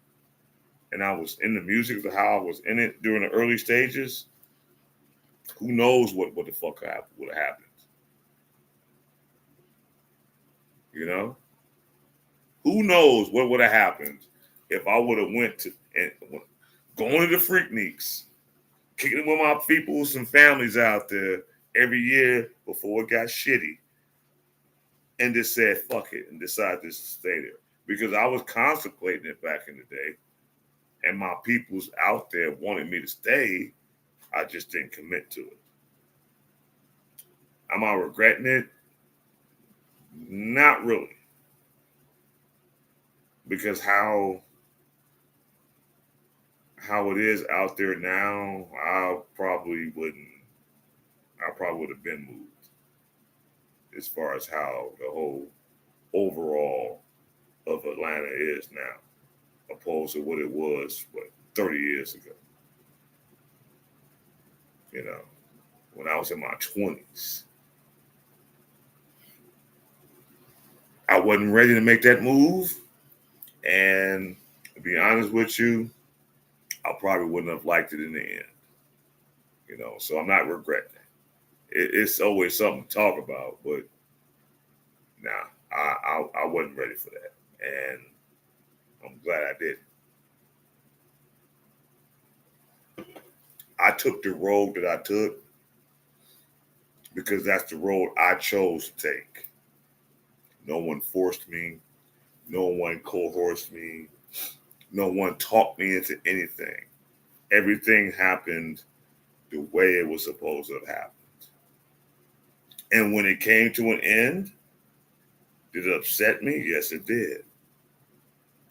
Speaker 1: and I was in the music of how I was in it during the early stages, who knows what the fuck would have happened. You know? Who knows what would have happened if I would have went to and going to the Freakniks, kicking it with my people, some families out there every year before it got shitty, and just said fuck it and decided to stay there because I was contemplating it back in the day, and my peoples out there wanted me to stay. I just didn't commit to it. Am I regretting it? Not really. Because how it is out there now, I probably would have been moved as far as how the whole overall of Atlanta is now, opposed to what it was, 30 years ago. You know, when I was in my 20s. I wasn't ready to make that move. And to be honest with you, I probably wouldn't have liked it in the end. You know, so I'm not regretting it. It's always something to talk about, but nah, I wasn't ready for that. And I'm glad I did. I took the road that I took because that's the road I chose to take. No one forced me. No one coerced me. No one talked me into anything. Everything happened the way it was supposed to have happened. And when it came to an end, Did it upset me? Yes, it did.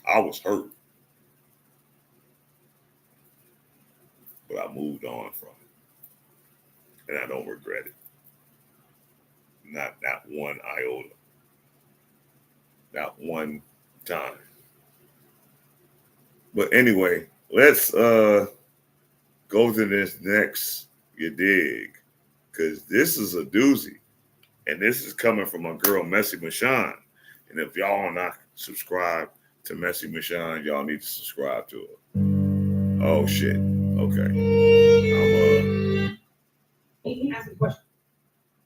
Speaker 1: I was hurt. But I moved on from it. And I don't regret it. Not one iota. Not one time. But anyway, let's go to this next, you dig. Because this is a doozy. And this is coming from my girl, Messy Michonne. And if y'all are not subscribed to Messy Michonne, y'all need to subscribe to her. Oh, shit. Okay.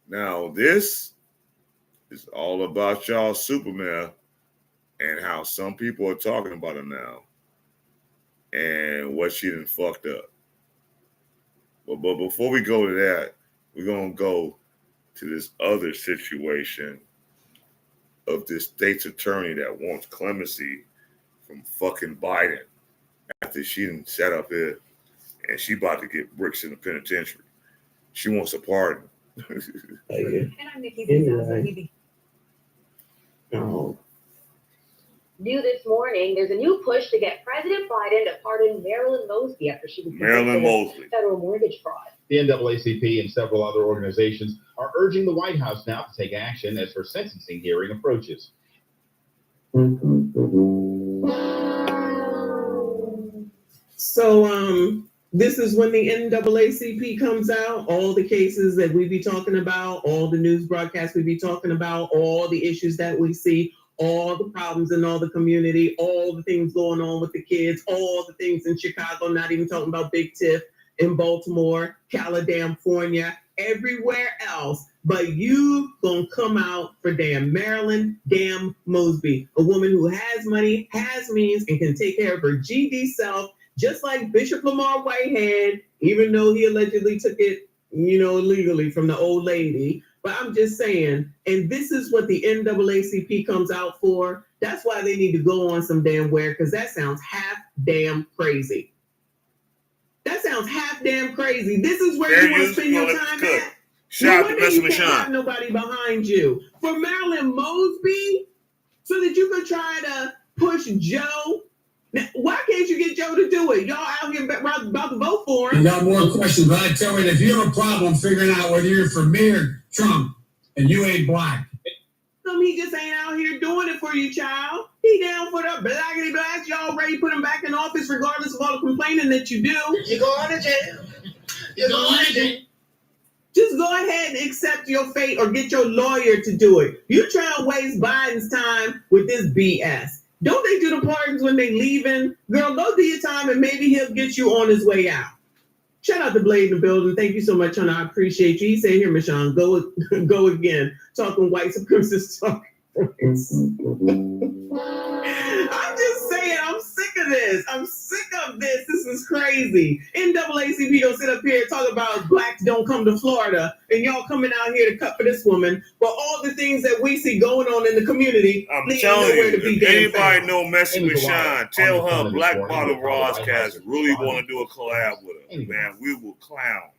Speaker 1: Now, this is all about y'all Superman and how some people are talking about her now and what she done fucked up. But before we go to that, we're going to go to this other situation of this state's attorney that wants clemency from fucking Biden after she done sat up here and she about to get bricks in the penitentiary. She wants a pardon.
Speaker 14: And I'm Nikki.
Speaker 10: Oh.
Speaker 14: New this morning, there's a new push to get President Biden to pardon Marilyn Mosby after she was convicted of federal mortgage fraud.
Speaker 15: The NAACP and several other organizations are urging the White House now to take action as her sentencing hearing approaches.
Speaker 16: So this is when the NAACP comes out, all the cases that we be talking about, all the news broadcasts we be talking about, all the issues that we see, all the problems in all the community, all the things going on with the kids, all the things in Chicago, not even talking about Big Tiff, in Baltimore, California, everywhere else. But you gonna come out for damn Marilyn damn Mosby, a woman who has money, has means, and can take care of her GD self, just like Bishop Lamar Whitehead, even though he allegedly took it, illegally from the old lady. But I'm just saying, and this is what the NAACP comes out for. That's why they need to go on some damn wear, because that sounds half damn crazy. That sounds half damn crazy. This is where you want to spend your time at.
Speaker 1: Shout out to Messy
Speaker 16: Michonne. You can't have nobody behind you. For Marilyn Mosby, so that you could try to push Joe. Now, why can't you get Joe to do it? Y'all out here about to vote for him.
Speaker 17: I got more questions, but I tell you, if you have a problem figuring out whether you're for me or Trump, and you ain't black.
Speaker 16: He just ain't out here doing it for you, child. He down for the blackity blacks. Y'all ready to put him back in office regardless of all the complaining that you do.
Speaker 17: You're going to jail. You're going to jail.
Speaker 16: Just go ahead and accept your fate or get your lawyer to do it. You try to waste Biden's time with this BS. Don't they do the pardons when they leaving? Girl, go do your time and maybe he'll get you on his way out. Shout out to Blade in the building. Thank you so much, honey. I appreciate you. He said, here, Michonne, go again. Talking white supremacist talk. I'm just saying, I'm sick of this. I'm sick of this. This is crazy. NAACP don't sit up here and talk about blacks don't come to Florida, and y'all coming out here to cut for this woman. But all the things that we see going on in the community,
Speaker 1: I'm telling you, if anybody know Messy Michonne, tell her Black Bottom Roscast really want to do a collab with her. Man, we will clown.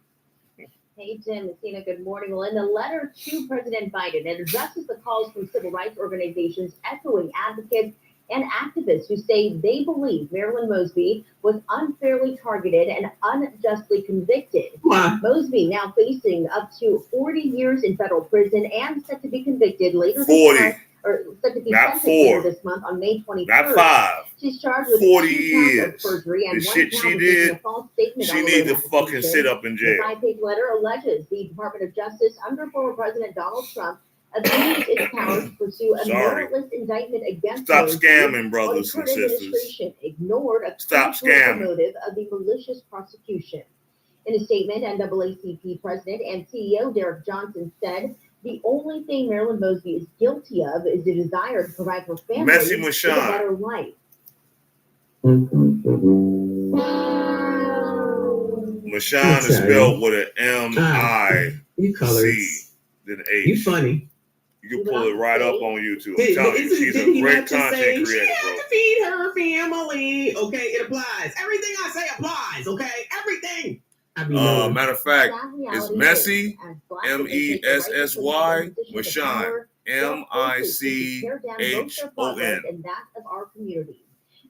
Speaker 14: Hey, Tim, Messina, good morning. Well, in a letter to President Biden, it addresses the calls from civil rights organizations echoing advocates and activists who say they believe Marilyn Mosby was unfairly targeted and unjustly convicted.
Speaker 16: Wow.
Speaker 14: Mosby now facing up to 40 years in federal prison and set to be convicted later
Speaker 1: 40.
Speaker 14: this month. Or set to be
Speaker 1: Not
Speaker 14: sentenced later
Speaker 1: 4.
Speaker 14: this month on May 23rd.
Speaker 1: Not 5.
Speaker 14: She's charged with
Speaker 1: 40
Speaker 14: 2 counts
Speaker 1: years.
Speaker 14: of perjury and
Speaker 1: The
Speaker 14: 1
Speaker 1: shit
Speaker 14: count
Speaker 1: she
Speaker 14: of making
Speaker 1: did,
Speaker 14: a false statement
Speaker 1: she
Speaker 14: on
Speaker 1: need
Speaker 14: her
Speaker 1: to fucking sit up in jail.
Speaker 14: The 5-page letter alleges the Department of Justice under former President Donald Trump abused its powers to pursue a meritless indictment against
Speaker 1: Stop
Speaker 14: Mosby,
Speaker 1: scamming,
Speaker 14: while
Speaker 1: brothers
Speaker 14: the
Speaker 1: and
Speaker 14: current
Speaker 1: sisters.
Speaker 14: administration ignored a
Speaker 1: Stop
Speaker 14: clear
Speaker 1: scamming.
Speaker 14: motive of the malicious prosecution. In a statement, NAACP President and CEO Derek Johnson said, "The only thing Marilyn Mosby is guilty of is the desire to provide her family
Speaker 1: Messy
Speaker 14: with a
Speaker 1: Michonne.
Speaker 14: better life."
Speaker 1: Michonne is spelled with an M-I-C than H.
Speaker 16: You funny.
Speaker 1: You can pull it right up on YouTube. I'm
Speaker 16: Did
Speaker 1: telling you, she's a great content creator,
Speaker 16: she
Speaker 1: bro.
Speaker 16: had to feed her family. Okay, it applies. Everything I say applies. Okay, everything.
Speaker 1: Matter of fact, it's Messy, M-E-S-S-Y, Michonne. MICHON.
Speaker 14: and that of our communities.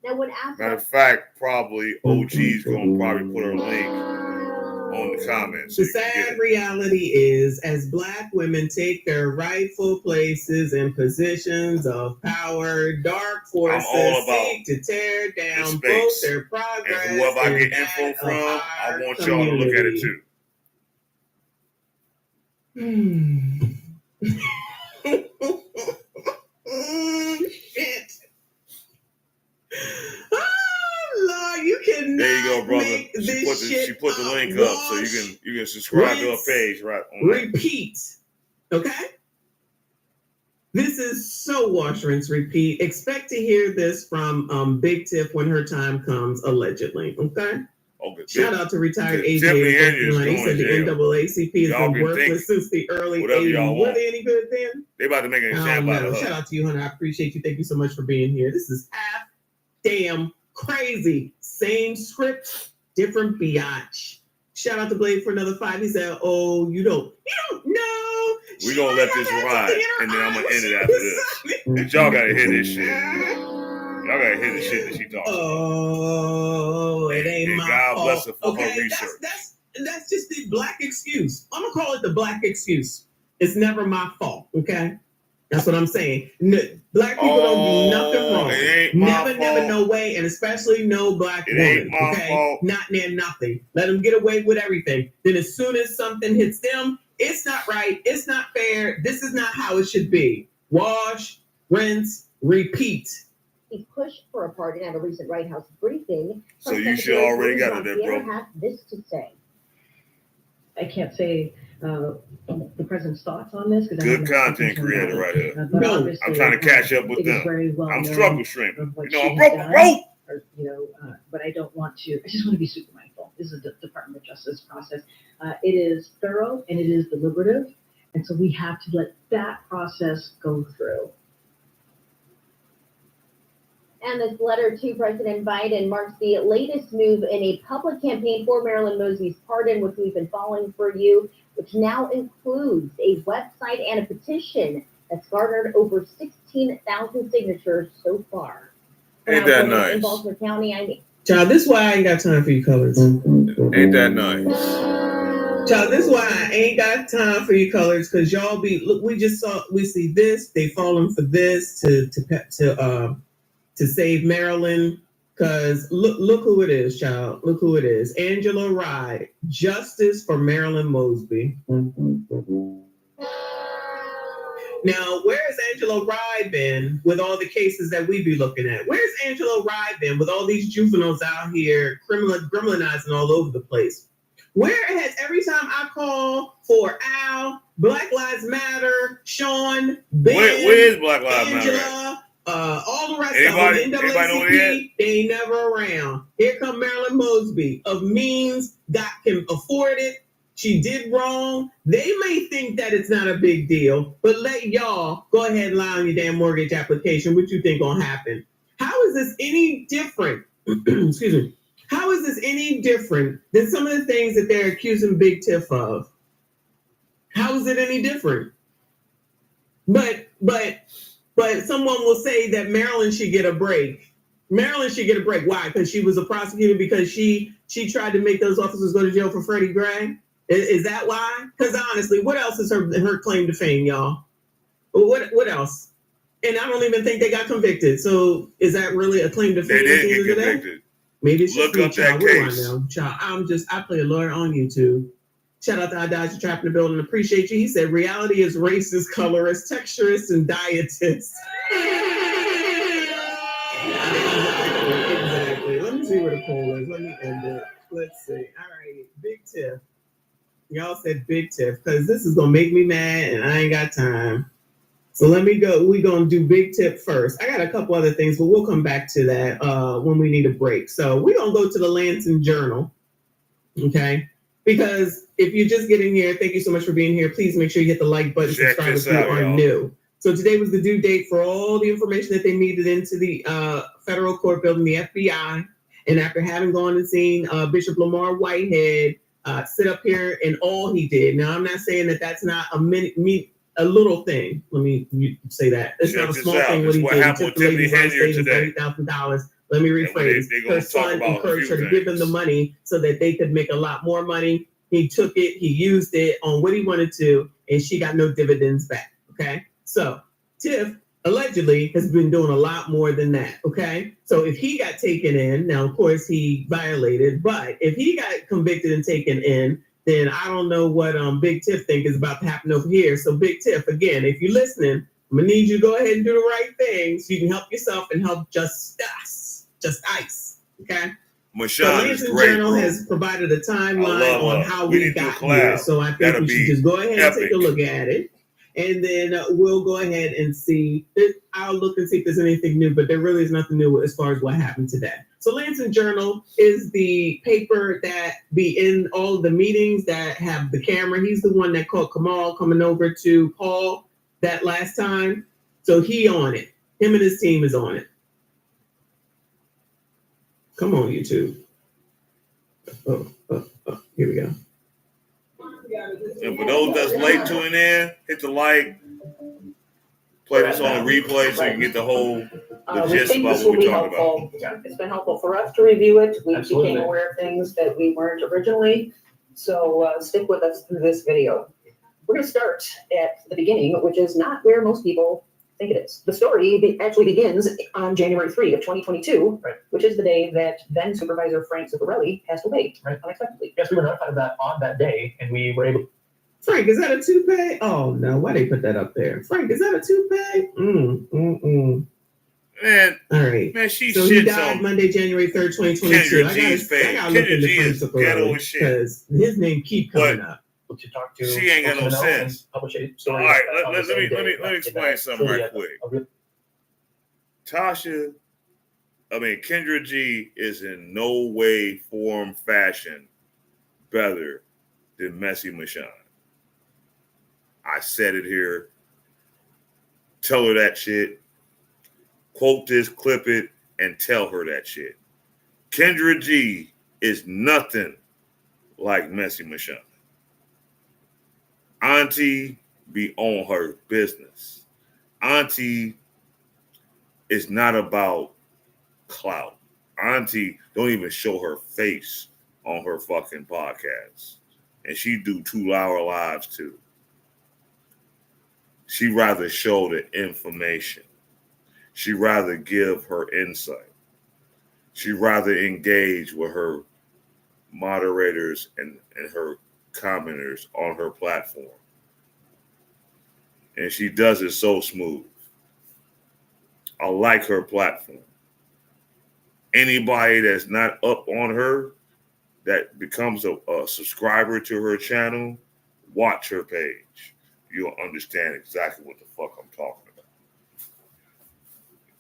Speaker 14: Now, when asked,
Speaker 1: Matter of fact, probably OG's gonna probably put her link on the comments. So
Speaker 16: the sad reality is, as Black women take their rightful places and positions of power, dark forces seek to tear down both their progress
Speaker 1: and whoever I
Speaker 16: and
Speaker 1: get
Speaker 16: that
Speaker 1: info
Speaker 16: of
Speaker 1: from, I
Speaker 16: our
Speaker 1: want y'all to look at it
Speaker 16: community. Shit. Oh, Lord, you cannot.
Speaker 1: There you go, brother.
Speaker 16: Make
Speaker 1: She
Speaker 16: this
Speaker 1: put the
Speaker 16: shit
Speaker 1: link
Speaker 16: up.
Speaker 1: up so you can subscribe to her page right on that.
Speaker 16: Repeat. Okay? This is so wash, rinse, repeat. Expect to hear this from Big Tiff when her time comes, allegedly. Okay? Shout out to retired AJ. He said the NAACP has been worthless since the early 80s. Were they any good then?
Speaker 1: They about to make an example out of her.
Speaker 16: Shout out to you, honey. I appreciate you. Thank you so much for being here. This is half damn crazy. Same script, different biatch. Shout out to Blade for another 5. He said, "Oh, you don't know."
Speaker 1: We're gonna let this ride, and then I'm gonna end it after this. And y'all gotta hear this shit. Y'all gotta hear the shit that she talking about.
Speaker 16: Oh, it ain't
Speaker 1: and
Speaker 16: my
Speaker 1: God
Speaker 16: fault.
Speaker 1: bless her for her research.
Speaker 16: That's just the Black excuse. I'm gonna call it the Black excuse. It's never my fault. Okay, that's what I'm saying. Black people don't do nothing wrong.
Speaker 1: It ain't my
Speaker 16: Never, no way, and especially no Black woman.
Speaker 1: Ain't my fault.
Speaker 16: Not near nothing. Let them get away with everything. Then as soon as something hits them, it's not right. It's not fair. This is not how it should be. Wash, rinse, repeat.
Speaker 14: He pushed for a pardon at a recent White House briefing.
Speaker 1: So you should already got it there, bro.
Speaker 14: Had this to say.
Speaker 18: I can't say the president's thoughts on this because
Speaker 1: good content creator right here.
Speaker 18: No,
Speaker 1: I'm trying to catch up with them.
Speaker 18: Well
Speaker 1: I'm struggle streaming. I'm
Speaker 18: broke. But I don't want to. I just want to be super mindful. This is the Department of Justice process. It is thorough and it is deliberative, and so we have to let that process go through.
Speaker 14: And this letter to President Biden marks the latest move in a public campaign for Marilyn Mosby's pardon, which we've been following for you, which now includes a website and a petition that's garnered over 16,000 signatures so far.
Speaker 1: Ain't that nice?
Speaker 14: In Baltimore County,
Speaker 16: Child, this is why I ain't got time for you colors.
Speaker 1: Ain't that nice?
Speaker 16: Child, this is why I ain't got time for you colors, because y'all look, we see this, they falling for this to save Maryland, because look who it is, child. Look who it is. Angela Rye, Justice for Marilyn Mosby. Now, where's Angela Rye been with all the cases that we be looking at? Where's Angela Rye been with all these juveniles out here criminalizing all over the place? Where has every time I call for Al, Black Lives Matter, Sean, Ben,
Speaker 1: where is Black Lives
Speaker 16: Angela,
Speaker 1: Matter?
Speaker 16: All the rest
Speaker 1: Anybody,
Speaker 16: of them,
Speaker 1: anybody know where they
Speaker 16: NAACP, they ain't never around. Here come Marilyn Mosby, of means, can afford it. She did wrong. They may think that it's not a big deal, but let y'all go ahead and lie on your damn mortgage application. What you think gonna happen? How is this any different? Excuse me. How is this any different than some of the things that they're accusing Big Tiff of? How is it any different? But someone will say that Marilyn should get a break. Marilyn should get a break. Why? Because she was a prosecutor, because she tried to make those officers go to jail for Freddie Gray? Is that why? Because honestly, what else is her claim to fame, y'all? What else? And I don't even think they got convicted. So is that really a claim to fame?
Speaker 1: They did get convicted.
Speaker 16: Maybe it's just
Speaker 1: Look
Speaker 16: me,
Speaker 1: up
Speaker 16: child.
Speaker 1: that
Speaker 16: Where
Speaker 1: case.
Speaker 16: am I now? Child, I play a lawyer on YouTube. Shout out to our Dodger Trap in the building. Appreciate you. He said, reality is racist, colorist, texturist, and dietist. Exactly. Let me see where the poll is. Let me end it. Let's see. All right. Big Tiff. Y'all said Big Tiff, because this is going to make me mad, and I ain't got time. So let me go. We're going to do Big Tip first. I got a couple other things, but we'll come back to that when we need a break. So we're going to go to the Lansing Journal, okay? Because if you're just getting here, thank you so much for being here. Please make sure you hit the like button, subscribe if you are new. So today was the due date for all the information that they needed into the federal court building, the FBI. And after having gone and seen Bishop Lamar Whitehead sit up here and all he did. Now, I'm not saying that that's not a little thing. Let me say that. It's
Speaker 1: Check
Speaker 16: not a
Speaker 1: this
Speaker 16: small
Speaker 1: out.
Speaker 16: thing
Speaker 1: This
Speaker 16: what
Speaker 1: is
Speaker 16: he
Speaker 1: what
Speaker 16: did. He
Speaker 1: happened
Speaker 16: took
Speaker 1: with
Speaker 16: the lady's
Speaker 1: Tiffany
Speaker 16: life
Speaker 1: Henyard
Speaker 16: savings,
Speaker 1: today.
Speaker 16: $30,000. Let me
Speaker 1: And
Speaker 16: rephrase.
Speaker 1: they're
Speaker 16: Her
Speaker 1: going to talk
Speaker 16: son
Speaker 1: about a
Speaker 16: encouraged
Speaker 1: few
Speaker 16: her to give him the
Speaker 1: things.
Speaker 16: money so that they could make a lot more money. He took it, he used it on what he wanted to, and she got no dividends back. Okay. So Tiff allegedly has been doing a lot more than that. Okay. So if he got taken in, now of course he violated, but if he got convicted and taken in, then I don't know what Big Tiff think is about to happen over here. So Big Tiff, again, if you're listening, I'm gonna need you to go ahead and do the right thing so you can help yourself and help just ice. Okay. So
Speaker 1: Mashawn is
Speaker 16: Lansing
Speaker 1: great,
Speaker 16: Journal
Speaker 1: bro.
Speaker 16: has provided a
Speaker 1: I
Speaker 16: timeline
Speaker 1: love
Speaker 16: on
Speaker 1: her.
Speaker 16: how
Speaker 1: We
Speaker 16: we
Speaker 1: need to do a
Speaker 16: got here.
Speaker 1: collab.
Speaker 16: So I think
Speaker 1: That'll
Speaker 16: we should
Speaker 1: be
Speaker 16: just go ahead and take a
Speaker 1: epic.
Speaker 16: look at it. And then we'll go ahead and see. I'll look and see if there's anything new, but there really is nothing new as far as what happened today. So Lansing Journal is the paper that be in all of the meetings that have the camera. He's the one that caught Kamal coming over to Paul that last time. So he on it. Him and his team is on it. Come on, YouTube. Oh, here we go.
Speaker 1: And for those that's late tuning in, hit the like, play this on a replay so you can get the whole the
Speaker 18: We
Speaker 1: gist
Speaker 18: think
Speaker 1: about
Speaker 18: this
Speaker 1: what
Speaker 18: will
Speaker 1: we're
Speaker 18: be
Speaker 1: talking
Speaker 18: helpful.
Speaker 1: about.
Speaker 18: It's been helpful for us to review it. We
Speaker 10: Absolutely.
Speaker 18: became aware of things that we weren't originally. So stick with us through this video. We're going to start at the beginning, which is not where most people think it is. The story actually begins on January 3 of 2022, which is the day that then Supervisor Frank Zuccarelli passed away unexpectedly.
Speaker 19: Yes, we were notified of that on that day, and we were able.
Speaker 16: Frank, is that a toupee? Oh no, why they put that up there? Frank, is that a toupee?
Speaker 1: Man,
Speaker 16: all right.
Speaker 1: Man, she
Speaker 16: so he
Speaker 1: shits
Speaker 16: died
Speaker 1: on
Speaker 16: Monday, January 3rd, 2022.
Speaker 1: Kendra G's page.
Speaker 16: I gotta look
Speaker 1: Kendra
Speaker 16: into
Speaker 1: G
Speaker 16: Frank
Speaker 1: is ghetto
Speaker 16: Zuccarelli
Speaker 1: as shit.
Speaker 16: because his name keep coming
Speaker 1: But
Speaker 16: up.
Speaker 19: To talk to
Speaker 1: she ain't got no
Speaker 19: folks in the know and
Speaker 1: sense.
Speaker 19: publish a
Speaker 1: All
Speaker 19: story
Speaker 1: right,
Speaker 19: on the
Speaker 1: let
Speaker 19: same day.
Speaker 1: me explain something right quick. Kendra G is in no way, form, fashion better than Messy Michonne. I said it here. Tell her that shit. Quote this, clip it, and tell her that shit. Kendra G is nothing like Messy Michonne. Auntie be on her business. Auntie is not about clout. Auntie don't even show her face on her fucking podcast. And she do 2-hour lives too. She rather show the information. She rather give her insight. She rather engage with her moderators and her commenters on her platform. And she does it so smooth. I like her platform. Anybody that's not up on her, that becomes a subscriber to her channel, watch her page. You'll understand exactly what the fuck I'm talking about.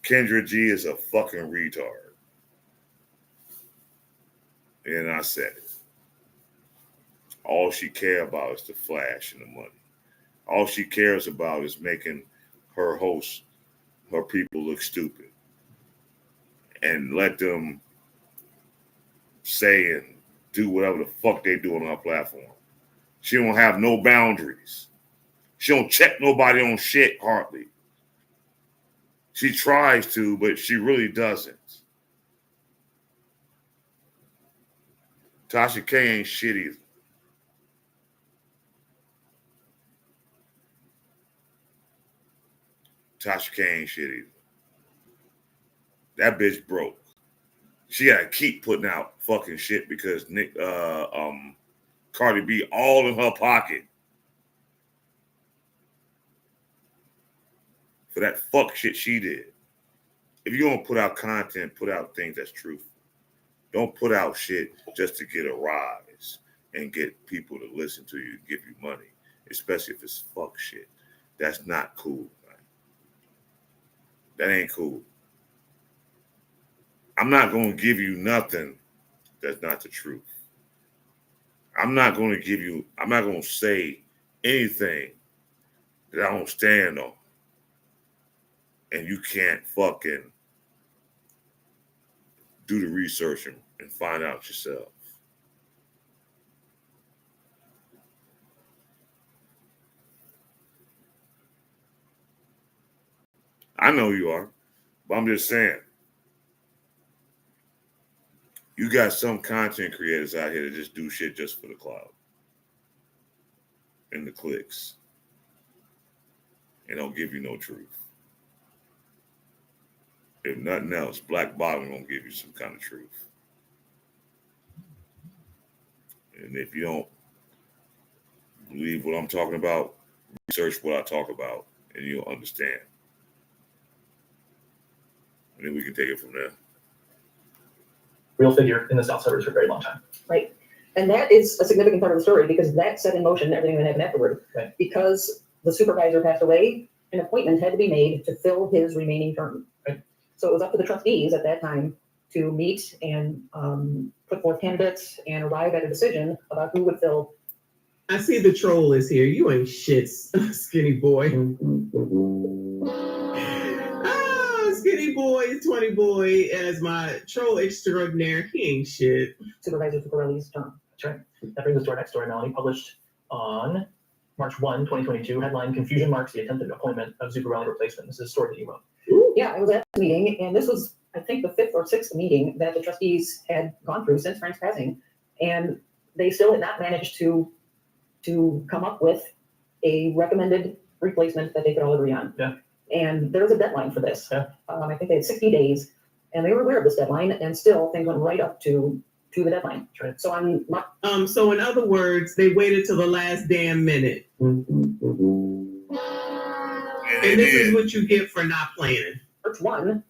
Speaker 1: Kendra G is a fucking retard. And I said it. All she cares about is the flash and the money. All she cares about is making her hosts, her people look stupid. And let them say and do whatever the fuck they do on her platform. She don't have no boundaries. She don't check nobody on shit hardly. She tries to, but she really doesn't. Tasha K ain't shit either. Tasha K ain't shit either. That bitch broke. She gotta keep putting out fucking shit because Cardi B all in her pocket for that fuck shit she did. If you're gonna put out content, put out things that's truthful. Don't put out shit just to get a rise and get people to listen to you, give you money, especially if it's fuck shit. That's not cool, man. That ain't cool. I'm not gonna give you nothing that's not the truth. I'm not gonna say anything that I don't stand on. And you can't fucking do the research and find out yourself. I know you are. But I'm just saying. You got some content creators out here that just do shit just for the clout and the clicks. And don't give you no truth. If nothing else, Black Bottom gonna give you some kind of truth. And if you don't believe what I'm talking about, research what I talk about, and you'll understand. And then we can take it from there.
Speaker 19: Real figure in the South Suburbs for a very long time.
Speaker 20: Right. And that is a significant part of the story because that set in motion everything that happened afterward.
Speaker 19: Right.
Speaker 20: Because the supervisor passed away, an appointment had to be made to fill his remaining term.
Speaker 19: Right.
Speaker 20: So it was up to the trustees at that time to meet and put forth candidates and arrive at a decision about who would fill.
Speaker 16: I see the troll is here. You ain't shit, skinny boy. Skinny boy, 20 boy, as my troll extraordinaire. He ain't shit.
Speaker 20: Supervisor Zuccarelli's term.
Speaker 19: That's right. That brings us to our next story, Melanie, published on March 1, 2022. Headline: Confusion marks the attempted appointment of Zuccarelli replacement. This is a story that you wrote.
Speaker 20: Yeah, I was at the meeting, and this was, I think, the 5th or 6th meeting that the trustees had gone through since Frank's passing, and they still had not managed to come up with a recommended replacement that they could all agree on.
Speaker 19: Yeah.
Speaker 20: And there was a deadline for this.
Speaker 19: Yeah.
Speaker 20: I think they had 60 days, and they were aware of this deadline, and still things went right up to the deadline.
Speaker 19: Right.
Speaker 20: So
Speaker 16: so in other words, they waited till the last damn minute. And this is what you get for not planning.
Speaker 20: March 1,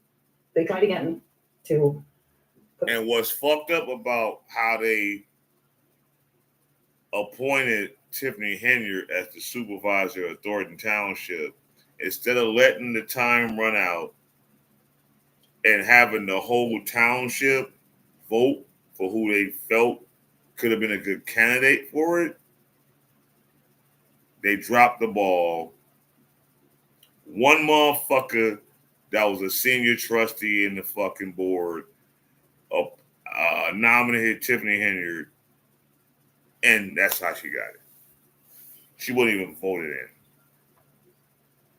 Speaker 20: they tried again to.
Speaker 1: And what's fucked up about how they appointed Tiffany Henyard as the supervisor of Thornton Township, instead of letting the time run out and having the whole township vote for who they felt could have been a good candidate for it, they dropped the ball. One motherfucker that was a senior trustee in the fucking board nominated Tiffany Henyard, and that's how she got it. She wasn't even voted in.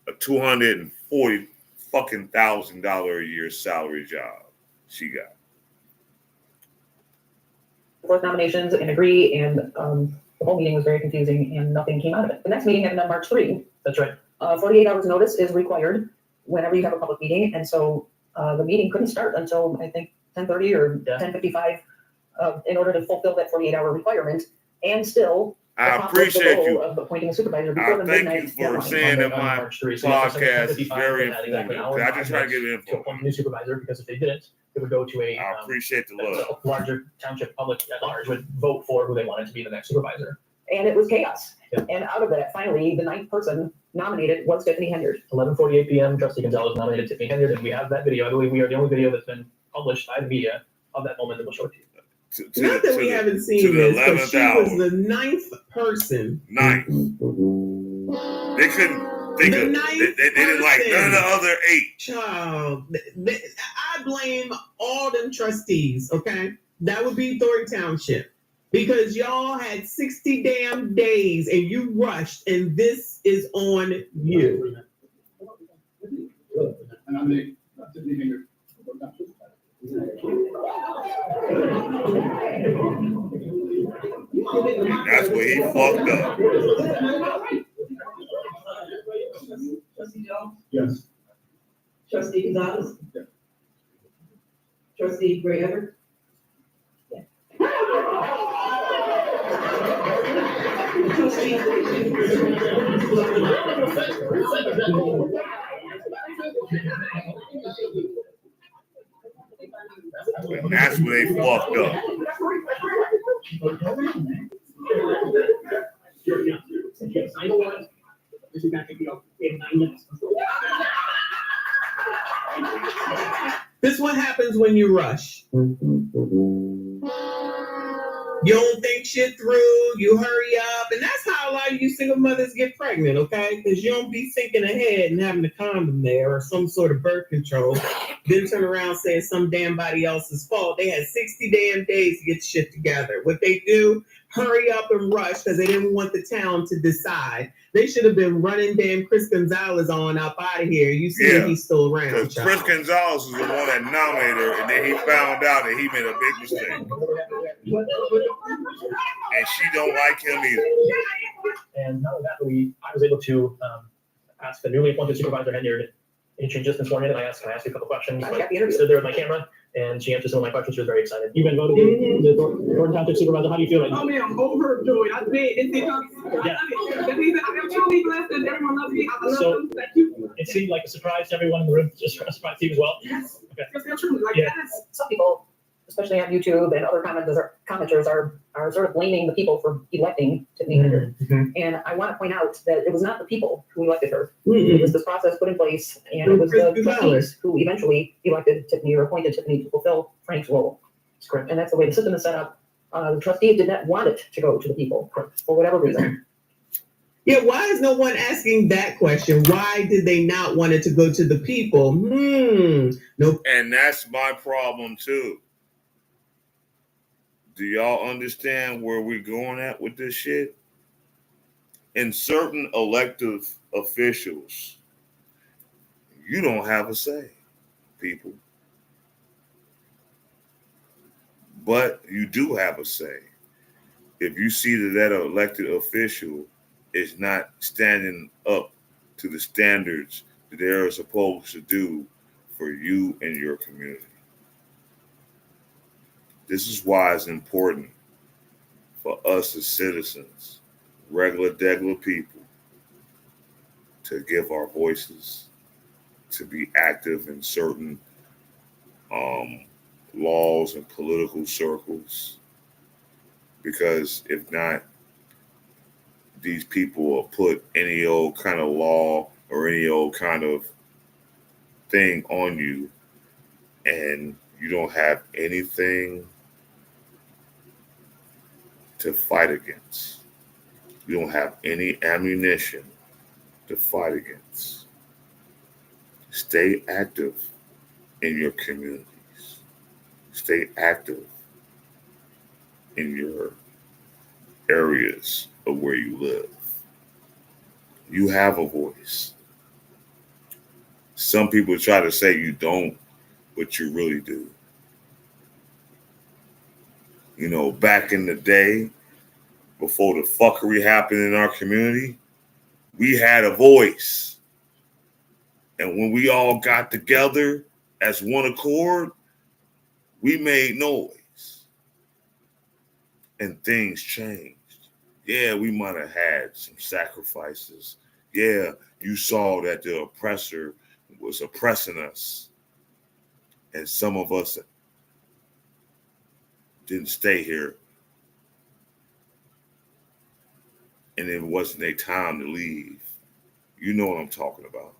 Speaker 1: A $240,000 a year salary job she got.
Speaker 20: Both nominations and agree, and the whole meeting was very confusing, and nothing came out of it. The next meeting happened on March 3.
Speaker 19: That's right.
Speaker 20: 48 hours notice is required whenever you have a public meeting, and so the meeting couldn't start until I think 10:30 or 10:55 in order to fulfill that 48-hour requirement, and still.
Speaker 1: I appreciate you.
Speaker 20: Of appointing a supervisor before the
Speaker 1: thank
Speaker 20: midnight
Speaker 1: you for
Speaker 20: deadline.
Speaker 1: saying that my podcast is very informative. I just try to get info.
Speaker 19: To appoint a new supervisor, because if they didn't, it would go to a
Speaker 1: I appreciate the love.
Speaker 19: a larger township public at large would vote for who they wanted to be the next supervisor.
Speaker 20: And it was chaos. Yeah. And out of that, finally, the 9th person nominated was Tiffany Henyard.
Speaker 19: 11:48 p.m. Trustee Gonzalez nominated Tiffany Henyard, and we have that video. I believe we are the only video that's been published by the media of that moment that we'll show it to you.
Speaker 16: Not that we haven't seen this, but she was the 9th person.
Speaker 1: 9th. They couldn't. They didn't like none of the other 8.
Speaker 16: Child, I blame all them trustees. Okay, that would be Thornton Township, because y'all had 60 damn days and you rushed, and this is on you.
Speaker 1: That's where he fucked up.
Speaker 3: Trustee Jones?
Speaker 13: Yes.
Speaker 3: Trustee Gonzalez?
Speaker 13: Yeah.
Speaker 3: Trustee Gray Everett?
Speaker 1: And that's where they fucked up.
Speaker 16: This is what happens when you rush. You don't think shit through, you hurry up, and that's how a lot of you single mothers get pregnant, okay? Because you don't be thinking ahead and having a condom there or some sort of birth control. then turn around saying some damn body else's fault. They had 60 damn days to get shit together. What they do, hurry up and rush because they didn't want the town to decide. They should have been running damn Chris Gonzalez on up out of here. You see that he's still around.
Speaker 1: Because Chris Gonzalez was the one that nominated her, and then he found out that he made a big mistake. And she don't like him either.
Speaker 19: And not only that, I was able to ask the newly appointed supervisor, Henyard, and she just informed me that can I ask you a couple questions? I stood there with my camera, and she answered some of my questions. She was very excited. You've been voted the Thornton Township supervisor. How do you feel right now?
Speaker 21: Oh man, I'm overjoyed. I did. That means that I'm truly blessed and everyone loves me. I love them. Thank you.
Speaker 19: It seemed like a surprise to everyone in the room. Just a surprise to you as well.
Speaker 21: Yes.
Speaker 19: Okay.
Speaker 21: Yes, truly. Like,
Speaker 19: Yeah.
Speaker 21: yes.
Speaker 20: Some people, especially on YouTube and other commenters are sort of blaming the people for electing Tiffany Henyard. And I want to point out that it was not the people who elected her. It was this process put in place, and it was the trustees who eventually elected Tiffany or appointed Tiffany to fulfill Frank's role.
Speaker 19: That's correct.
Speaker 20: And that's the way the system is set up. The trustees did not want it to go to the people for whatever reason.
Speaker 16: Yeah, why is no one asking that question? Why did they not want it to go to the people? No.
Speaker 1: And that's my problem too. Do y'all understand where we're going at with this shit? In certain elective officials, you don't have a say, people. But you do have a say. If you see that elected official is not standing up to the standards that they're supposed to do for you and your community. This is why it's important for us as citizens, regular degular people, to give our voices, to be active in certain laws and political circles. Because if not, these people will put any old kind of law or any old kind of thing on you, and you don't have anything to fight against. You don't have any ammunition to fight against. Stay active in your communities. Stay active in your areas of where you live. You have a voice. Some people try to say you don't, but you really do. You know, back in the day, before the fuckery happened in our community, we had a voice. And when we all got together as one accord, we made noise. And things changed. Yeah, we might have had some sacrifices. Yeah, you saw that the oppressor was oppressing us. And some of us didn't stay here. And it wasn't a time to leave. You know what I'm talking about.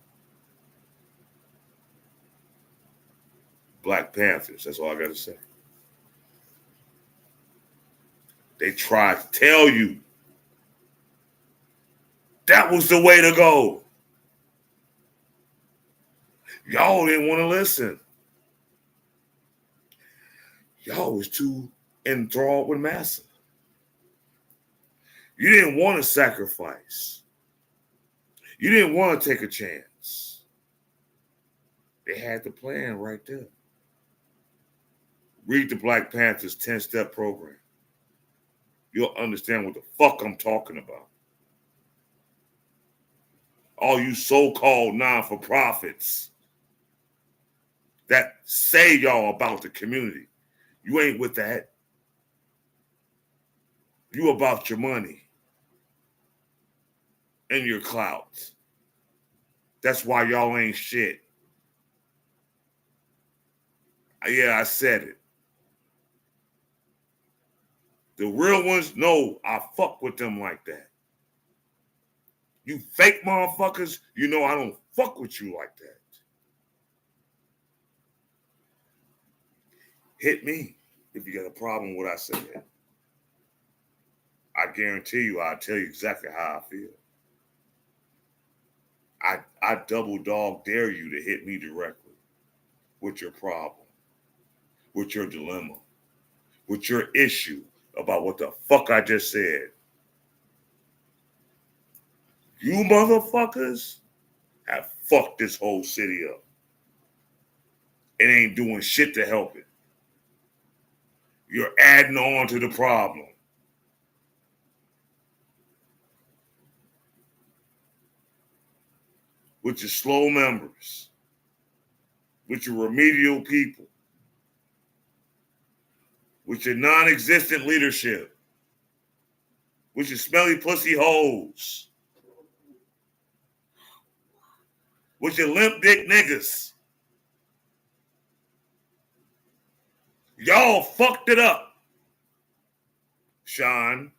Speaker 1: Black Panthers, that's all I got to say. They tried to tell you that was the way to go. Y'all didn't want to listen. Y'all was too enthralled with massa. You didn't want to sacrifice. You didn't want to take a chance. They had the plan right there. Read the Black Panthers 10-step program. You'll understand what the fuck I'm talking about. All you so-called non-for-profits that say y'all about the community. You ain't with that. You about your money and your clout. That's why y'all ain't shit. Yeah, I said it. The real ones, no, I fuck with them like that. You fake motherfuckers, you know I don't fuck with you like that. Hit me if you got a problem with what I said. I guarantee you I'll tell you exactly how I feel. I double dog dare you to hit me directly. with your problem, with your dilemma, with your issue about what the fuck I just said. You motherfuckers have fucked this whole city up. It ain't doing shit to help it. You're adding on to the problem. With your slow members, with your remedial people, with your non-existent leadership, with your smelly pussy hoes, with your limp dick niggas. Y'all fucked it up, Sean.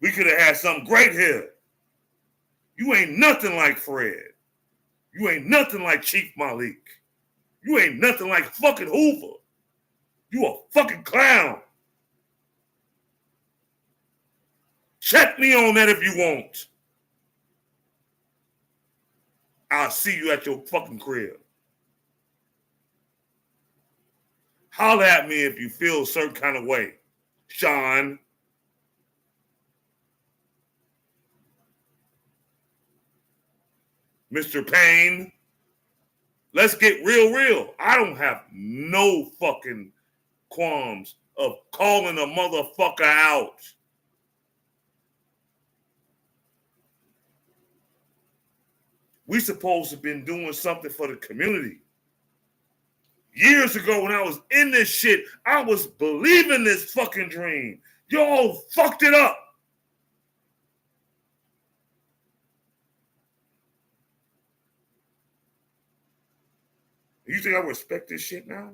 Speaker 1: We could have had something great here. You ain't nothing like Fred. You ain't nothing like Chief Malik. You ain't nothing like fucking Hoover. You a fucking clown. Check me on that if you want. I'll see you at your fucking crib. Holler at me if you feel a certain kind of way, Sean. Mr. Payne, let's get real. I don't have no fucking qualms of calling a motherfucker out. We supposed to have been doing something for the community. Years ago when I was in this shit, I was believing this fucking dream. Y'all fucked it up. You think I respect this shit now?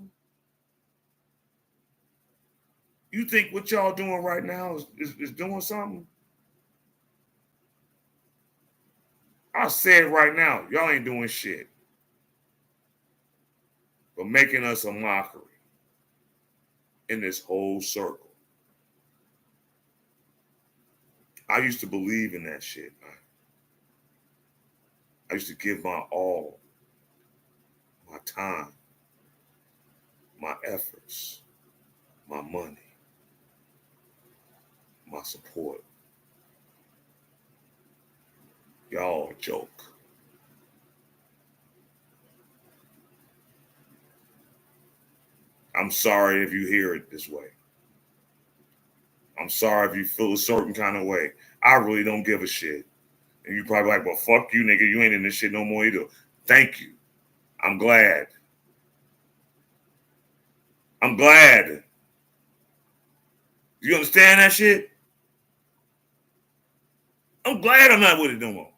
Speaker 1: You think what y'all doing right now is doing something? I'll say it right now. Y'all ain't doing shit. But making us a mockery in this whole circle. I used to believe in that shit, man. I used to give my all, my time, my efforts, my money, my support. Y'all a joke. I'm sorry if you hear it this way. I'm sorry if you feel a certain kind of way. I really don't give a shit. And you probably like, well, fuck you, nigga. You ain't in this shit no more either. Thank you. I'm glad. I'm glad. You understand that shit? I'm glad I'm not with it no more.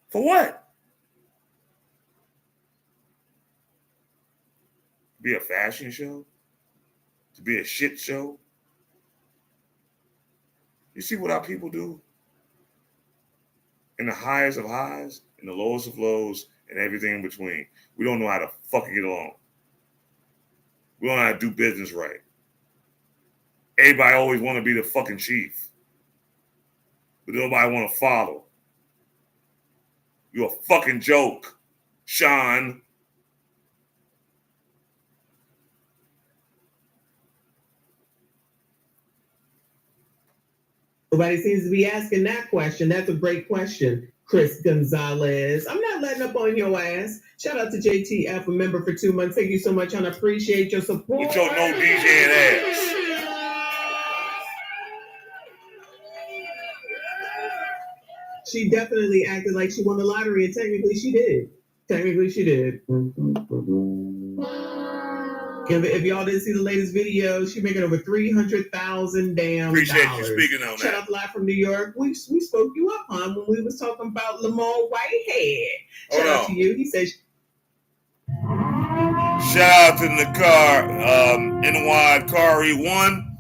Speaker 1: For what? Be a fashion show? To be a shit show? You see what our people do? In the highest of highs, in the lowest of lows, and everything in between. We don't know how to fucking get along. We don't know how to do business right. Everybody always want to be the fucking chief. But nobody want to follow. You're a fucking joke, Sean.
Speaker 16: Nobody seems to be asking that question. That's a great question, Chris Gonzalez. I'm not letting up on your ass. Shout out to JTF, a member for 2 months. Thank you so much, and I appreciate your support.
Speaker 1: With your no DJing ass.
Speaker 16: She definitely acted like she won the lottery, and technically she did. If y'all didn't see the latest video, she's making over $300,000 damn.
Speaker 1: Appreciate you speaking on
Speaker 16: Shout
Speaker 1: that.
Speaker 16: out live from New York. We spoke you up, hon, when we was talking about Lamar Whitehead. Shout out to you. He says.
Speaker 1: Shout out to Nakar, NY Kari 1.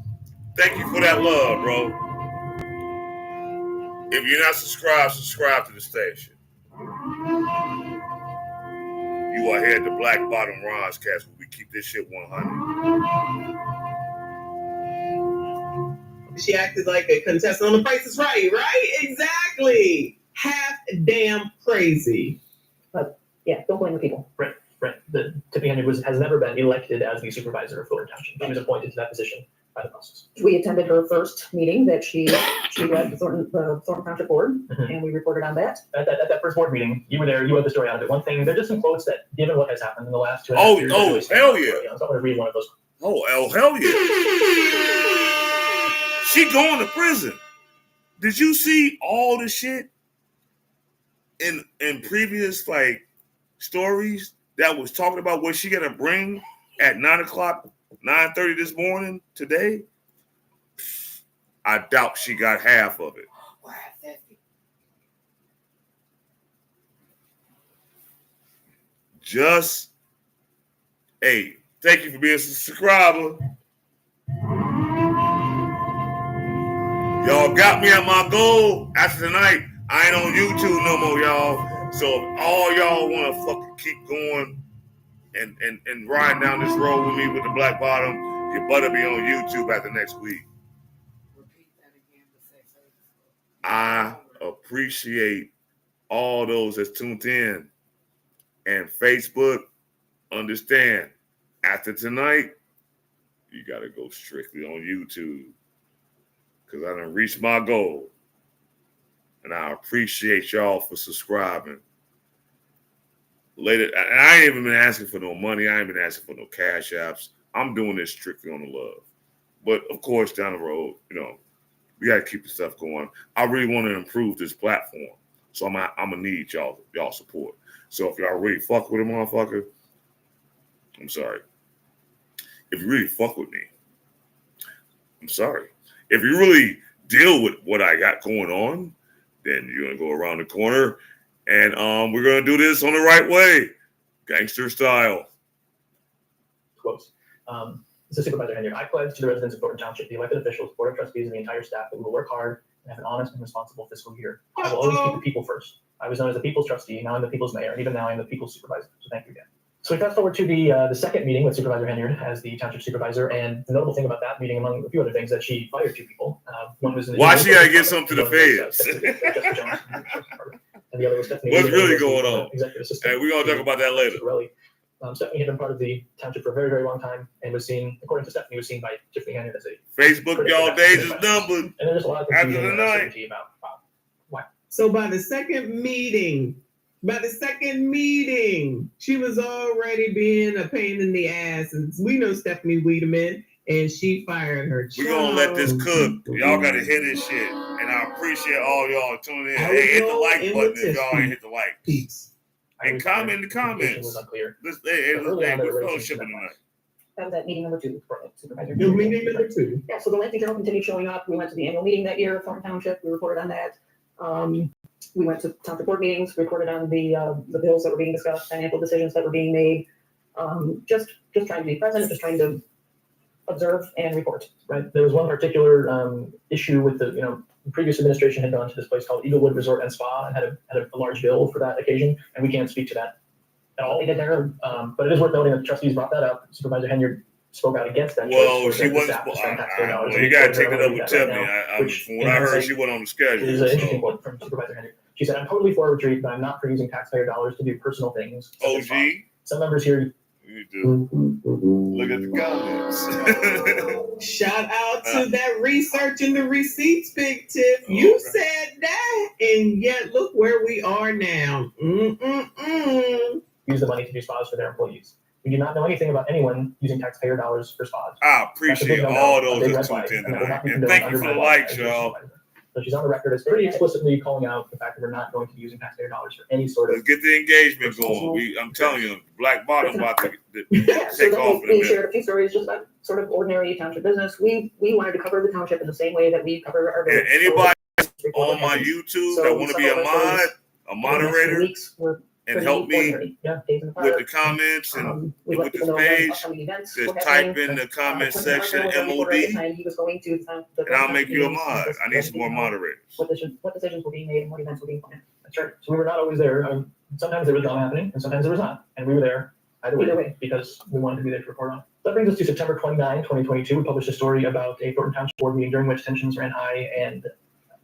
Speaker 1: Thank you for that love, bro. If you're not subscribed, subscribe to the station. You are here at the Black Bottom Roscast where we keep this shit 100.
Speaker 16: She acted like a contestant on The Price is Right, right? Exactly. Half damn crazy.
Speaker 20: But yeah, don't blame the people.
Speaker 19: Right. Tiffany Henyard has never been elected as the supervisor of Thornton Township. She was appointed to that position by the process.
Speaker 20: We attended her first meeting that she led the Thornton Township Board,
Speaker 19: Mhm.
Speaker 20: and we reported on that.
Speaker 19: At that first board meeting, you were there. You wrote the story out of it. One thing, there's just some quotes that, given what has happened in the last 2.5 years, really stand
Speaker 1: hell
Speaker 19: out.
Speaker 1: yeah.
Speaker 19: So I'm going to read one of those.
Speaker 1: Hell yeah. She going to prison. Did you see all the shit in previous like stories that was talking about what she gonna bring at 9:30 this morning today? I doubt she got half of it. Just, hey, thank you for being a subscriber. Y'all got me at my goal. After tonight, I ain't on YouTube no more, y'all. So if all y'all want to fucking keep going and riding down this road with me with the black bottom, you better be on YouTube after next week. I appreciate all those that's tuned in. And Facebook, understand, after tonight, you got to go strictly on YouTube. Because I done reached my goal. And I appreciate y'all for subscribing. Later, and I ain't even been asking for no money. I ain't been asking for no cash apps. I'm doing this strictly on the love. But of course, down the road, we got to keep the stuff going. I really want to improve this platform. So I'm gonna need y'all support. So if y'all really fuck with a motherfucker, I'm sorry. If you really fuck with me, I'm sorry. If you really deal with what I got going on, then you're gonna go around the corner and we're gonna do this on the right way. Gangster style.
Speaker 19: Quotes. This is Supervisor Henyard. I pledge to the residents of Thornton Township, the elected officials, board of trustees, and the entire staff that we will work hard and have an honest and responsible fiscal year. I will always keep the people first. I was known as the people's trustee, now I'm the people's mayor, and even now I'm the people's supervisor. So thank you again. So we fast forward to the second meeting with Supervisor Henyard as the township supervisor, and the notable thing about that meeting, among a few other things, that she fired 2 people. One was
Speaker 1: why she gotta get something to the feds?
Speaker 19: And the other was Stephanie.
Speaker 1: What's really going on?
Speaker 19: Executive assistant.
Speaker 1: And we're gonna talk about that later.
Speaker 19: Stephanie had been part of the township for a very, very long time and was seen, according to Stephanie, was seen by Tiffany Henyard as a
Speaker 1: Facebook, y'all days is numbered.
Speaker 19: And there's a lot of confusion and uncertainty about why.
Speaker 16: So by the second meeting, she was already being a pain in the ass. And we know Stephanie Wiedemann, and she fired her.
Speaker 1: We're going to let this cook. Y'all got to hit this shit. And I appreciate all y'all tuning in. Hey, hit the like button if y'all ain't hit the like.
Speaker 16: Peace.
Speaker 1: And comment in the comments. We're fellowshipping tonight.
Speaker 20: That was at meeting number 2, Supervisor.
Speaker 16: Your meeting number 2.
Speaker 20: Yeah, so the Lansing Journal continued showing up. We went to the annual meeting that year, Thornton Township. We reported on that. We went to township board meetings, reported on the bills that were being discussed, financial decisions that were being made. Just trying to be present, just trying to observe and report.
Speaker 19: Right. There was one particular issue with the previous administration had gone to this place called Eaglewood Resort and Spa and had a large bill for that occasion, and we can't speak to that at all. But it is worth noting that the trustees brought that up. Supervisor Henyard spoke out against that.
Speaker 1: Well, she wasn't. Well, you got to take that up with Tiffany. From what I heard, she went on the schedule.
Speaker 19: It is an interesting quote from Supervisor Henyard. She said, "I'm totally for a retreat, but I'm not for using taxpayer dollars to do personal things."
Speaker 1: OG.
Speaker 19: Some members here.
Speaker 1: You do. Look at the comments.
Speaker 16: Shout out to that research and the receipts, Big Tiff. You said that, and yet look where we are now.
Speaker 19: Use the money to do spas for their employees. We do not know anything about anyone using taxpayer dollars for spas.
Speaker 1: I appreciate all those that tuned in tonight. And thank you for the likes, y'all.
Speaker 19: So she's on the record as pretty explicitly calling out the fact that we're not going to be using taxpayer dollars for any sort of.
Speaker 1: Let's get the engagement going. I'm telling you, Black Bottom about to
Speaker 20: Yeah,
Speaker 1: take
Speaker 20: so
Speaker 1: off in a
Speaker 20: we
Speaker 1: minute.
Speaker 20: shared a few stories just about sort of ordinary township business. We wanted to cover the township in the same way that we cover our
Speaker 1: And
Speaker 20: village.
Speaker 1: anybody on my YouTube that want to be a moderator, and help me with the comments and with this page, just type in the comment section MOD, and I'll make you a mod. I need some more moderators.
Speaker 20: What decisions were being made and what events were being planned.
Speaker 19: That's right. So we were not always there. Sometimes there was drama happening, and sometimes there was not. And we were there either way because we wanted to be there to report on. That brings us to September 29, 2022. We published a story about a Thornton Township board meeting during which tensions ran high, and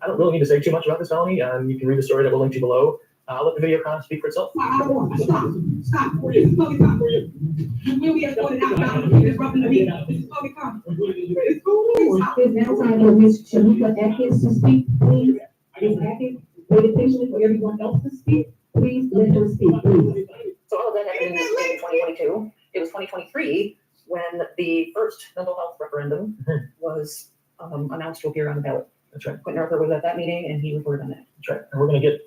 Speaker 19: I don't really need to say too much about this, Melanie. You can read the story that we'll link to below. I'll let the video kind of speak for itself.
Speaker 21: Stop for you. We'll be escorted out now. Disrupting the meeting. This is public comment. It's cool.
Speaker 3: Now time for Ms. Shamika Atkins to speak, please. Ms. Atkins, wait patiently for everyone else to speak. Please let her speak, please.
Speaker 20: So all of that happened in 2022. It was 2023 when the first mental health referendum was announced to appear on the ballot.
Speaker 19: That's right.
Speaker 20: Quentin Arthur was at that meeting and he reported on that.
Speaker 19: That's right. And we're going to get,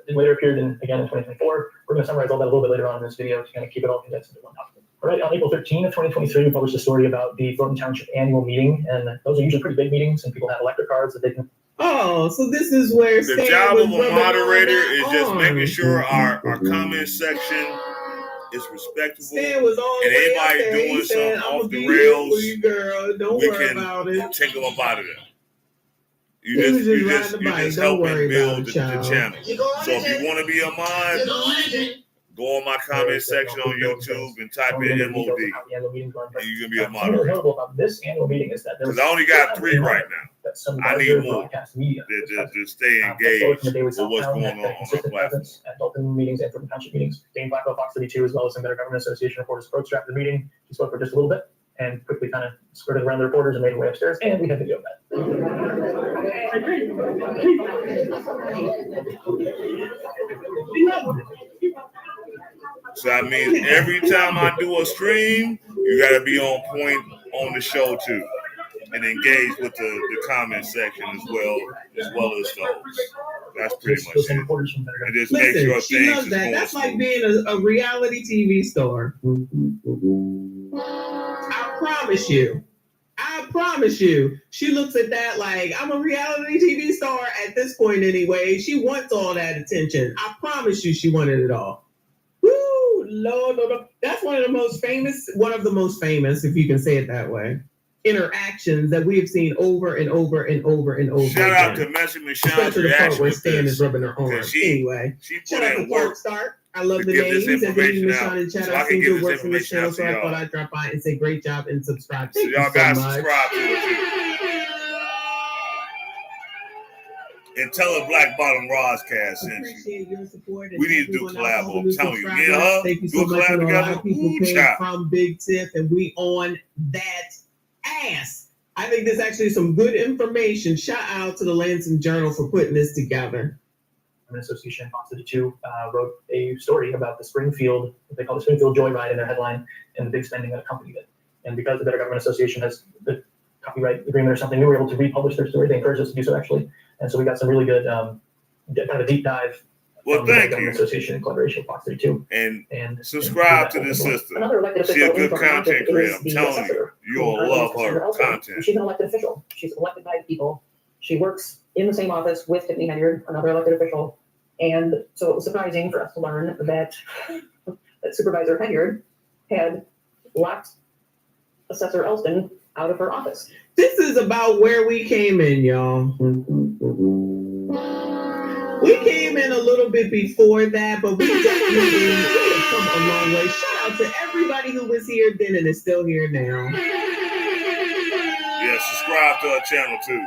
Speaker 19: it later appeared again in 2024. We're going to summarize all that a little bit later on in this video to kind of keep it all condensed into one document. All right, on April 13 of 2023, we published a story about the Thornton Township annual meeting, and those are usually pretty big meetings, and people have electric cards that they can.
Speaker 16: Oh, so this is where
Speaker 1: the job of a moderator is just making sure our comment section is respectable.
Speaker 16: Stan was all
Speaker 1: and
Speaker 16: the way up
Speaker 1: anybody
Speaker 16: there.
Speaker 1: doing
Speaker 16: He said,
Speaker 1: something
Speaker 16: "I'ma
Speaker 1: off
Speaker 16: be
Speaker 1: the
Speaker 16: here
Speaker 1: rails,
Speaker 16: for you, girl. Don't
Speaker 1: we
Speaker 16: worry
Speaker 1: can
Speaker 16: about it."
Speaker 1: take them up out of there.
Speaker 16: He was just
Speaker 1: You
Speaker 16: riding
Speaker 1: just
Speaker 16: the bike. Don't
Speaker 1: helping
Speaker 16: worry
Speaker 1: build
Speaker 16: about
Speaker 1: the
Speaker 16: it, child.
Speaker 1: channel. So if you want to be a mod, go on my comment section on YouTube and type in MOD, and you can be a moderator.
Speaker 19: Notable about this annual meeting is that
Speaker 1: Because I only got 3 right now. I need more to stay engaged with what's going on our platform.
Speaker 19: At Dalton meetings and Thornton Township meetings. Dane Blackwell, Fox 32, as well as some Better Government Association reporters approached after the meeting. She spoke for just a little bit and quickly kind of skirted around the reporters and made her way upstairs, and we had video of that.
Speaker 1: So that means every time I do a stream, you got to be on point on the show too, and engage with the comment section as well as those. That's pretty much it. And just make sure
Speaker 16: she
Speaker 1: things
Speaker 16: loves
Speaker 1: is
Speaker 16: that.
Speaker 1: going
Speaker 16: That's like
Speaker 1: smooth.
Speaker 16: being a reality TV star. I promise you. She looks at that like, I'm a reality TV star at this point anyway. She wants all that attention. I promise you she wanted it all. Woo, Lord. That's one of the most famous, if you can say it that way, interactions that we have seen over and over and over and over.
Speaker 1: Shout out
Speaker 16: again.
Speaker 1: to Messi Michelle's
Speaker 16: Especially the part
Speaker 1: reaction
Speaker 16: where
Speaker 1: with
Speaker 16: Stan
Speaker 1: this.
Speaker 16: is rubbing her arm. Anyway,
Speaker 1: She put
Speaker 16: shout out to
Speaker 1: in work.
Speaker 16: Start. I love
Speaker 1: to
Speaker 16: the
Speaker 1: give
Speaker 16: name.
Speaker 1: this
Speaker 16: He said, "Thank you,
Speaker 1: information
Speaker 16: Michelle
Speaker 1: out,
Speaker 16: and chat.
Speaker 1: so I
Speaker 16: I've
Speaker 1: can
Speaker 16: seen
Speaker 1: give
Speaker 16: good
Speaker 1: this
Speaker 16: work from this
Speaker 1: information
Speaker 16: channel,
Speaker 1: out
Speaker 16: so
Speaker 1: to
Speaker 16: I
Speaker 1: y'all.
Speaker 16: thought I'd drop by and say great job and subscribe."
Speaker 1: So
Speaker 16: Thank
Speaker 1: y'all
Speaker 16: you
Speaker 1: gotta
Speaker 16: so much.
Speaker 1: subscribe to it too. And tell her Black Bottom Roscast sent you.
Speaker 16: Appreciate your support.
Speaker 1: We need to do collab. I'm telling you, me and
Speaker 16: subscribers.
Speaker 1: her
Speaker 16: Thank you
Speaker 1: do
Speaker 16: so
Speaker 1: a
Speaker 16: much.
Speaker 1: collab
Speaker 16: A lot
Speaker 1: together.
Speaker 16: of people
Speaker 1: Ooh,
Speaker 16: came
Speaker 1: child.
Speaker 16: from Big Tip, and we on that ass. I think this actually is some good information. Shout out to the Lansing Journal for putting this together.
Speaker 19: An association, Fox 32, wrote a story about the Springfield, what they call the Springfield Joyride in their headline, and the big spending that accompanied it. And because the Better Government Association has the copyright agreement or something, we were able to republish their story. They encouraged us to do so, actually. And so we got some really good kind of a deep dive
Speaker 1: Well,
Speaker 19: from the
Speaker 1: thank
Speaker 19: Government
Speaker 1: you.
Speaker 19: Association in collaboration with Fox 32.
Speaker 1: And subscribe to this sister.
Speaker 20: Another elected
Speaker 1: She
Speaker 20: official
Speaker 1: a good
Speaker 20: in Thornton
Speaker 1: content
Speaker 20: Township
Speaker 1: creator.
Speaker 20: is
Speaker 1: I'm
Speaker 20: the
Speaker 1: telling you,
Speaker 20: assessor.
Speaker 1: you'll love her content.
Speaker 20: She's an elected official. She's elected by the people. She works in the same office with Tiffany Henyard, another elected official. And so it was surprising for us to learn that Supervisor Henyard had locked Assessor Elston out of her office.
Speaker 16: This is about where we came in, y'all. We came in a little bit before that, but we definitely have come a long way. Shout out to everybody who was here then and is still here now.
Speaker 1: Yeah, subscribe to her channel too.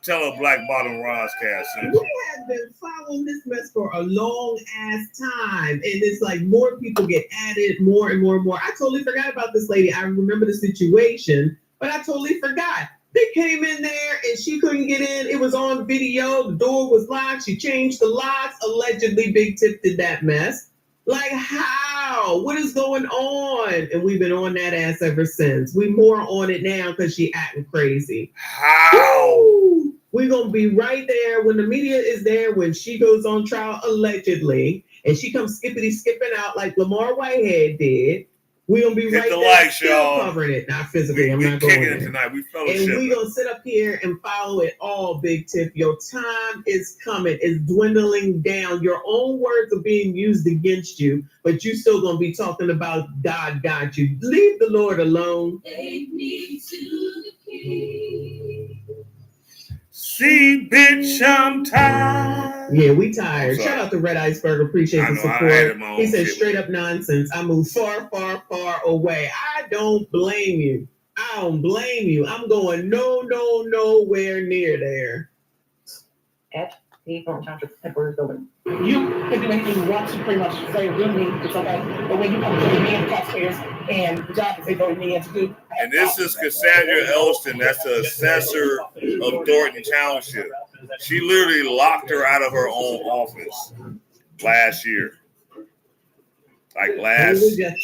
Speaker 1: Tell her Black Bottom Roscast sent you.
Speaker 16: We have been following this mess for a long ass time, and it's like more people get added, more and more and more. I totally forgot about this lady. I remember the situation, but I totally forgot. They came in there and she couldn't get in. It was on video. The door was locked. She changed the locks. Allegedly, Big Tip did that mess. Like, how? What is going on? And we've been on that ass ever since. We more on it now because she acting crazy.
Speaker 1: How?
Speaker 16: We're going to be right there when the media is there, when she goes on trial, allegedly, and she comes skipping out like Lamar Whitehead did. We're going to be
Speaker 1: Hit
Speaker 16: right
Speaker 1: the
Speaker 16: there
Speaker 1: likes,
Speaker 16: still
Speaker 1: y'all.
Speaker 16: covering it. Not physically, I'm
Speaker 1: We
Speaker 16: not going
Speaker 1: kicking it
Speaker 16: there.
Speaker 1: tonight. We
Speaker 16: And
Speaker 1: fellowship.
Speaker 16: we're going to sit up here and follow it all, Big Tip. Your time is coming. It's dwindling down. Your own words are being used against you, but you still going to be talking about God got you. Leave the Lord alone.
Speaker 21: Take me to the king.
Speaker 1: See, bitch, I'm tired.
Speaker 16: Yeah, we tired.
Speaker 1: I'm sorry.
Speaker 16: Shout out to Red Iceberg. Appreciate
Speaker 1: I
Speaker 16: the
Speaker 1: know, I added
Speaker 16: support.
Speaker 1: my own
Speaker 16: He said
Speaker 1: shit.
Speaker 16: straight up nonsense. I moved far, far, far away. I don't blame you. I don't blame you. I'm going nowhere near there.
Speaker 20: At the Thornton Township headquarters building. You can do anything you want to pretty much say we need, it's okay. But when you come to me and the taxpayers and the job that they voted me in to do.
Speaker 1: And this is Cassandra Elston. That's the assessor of Thornton Township. She literally locked her out of her own office last year. Like last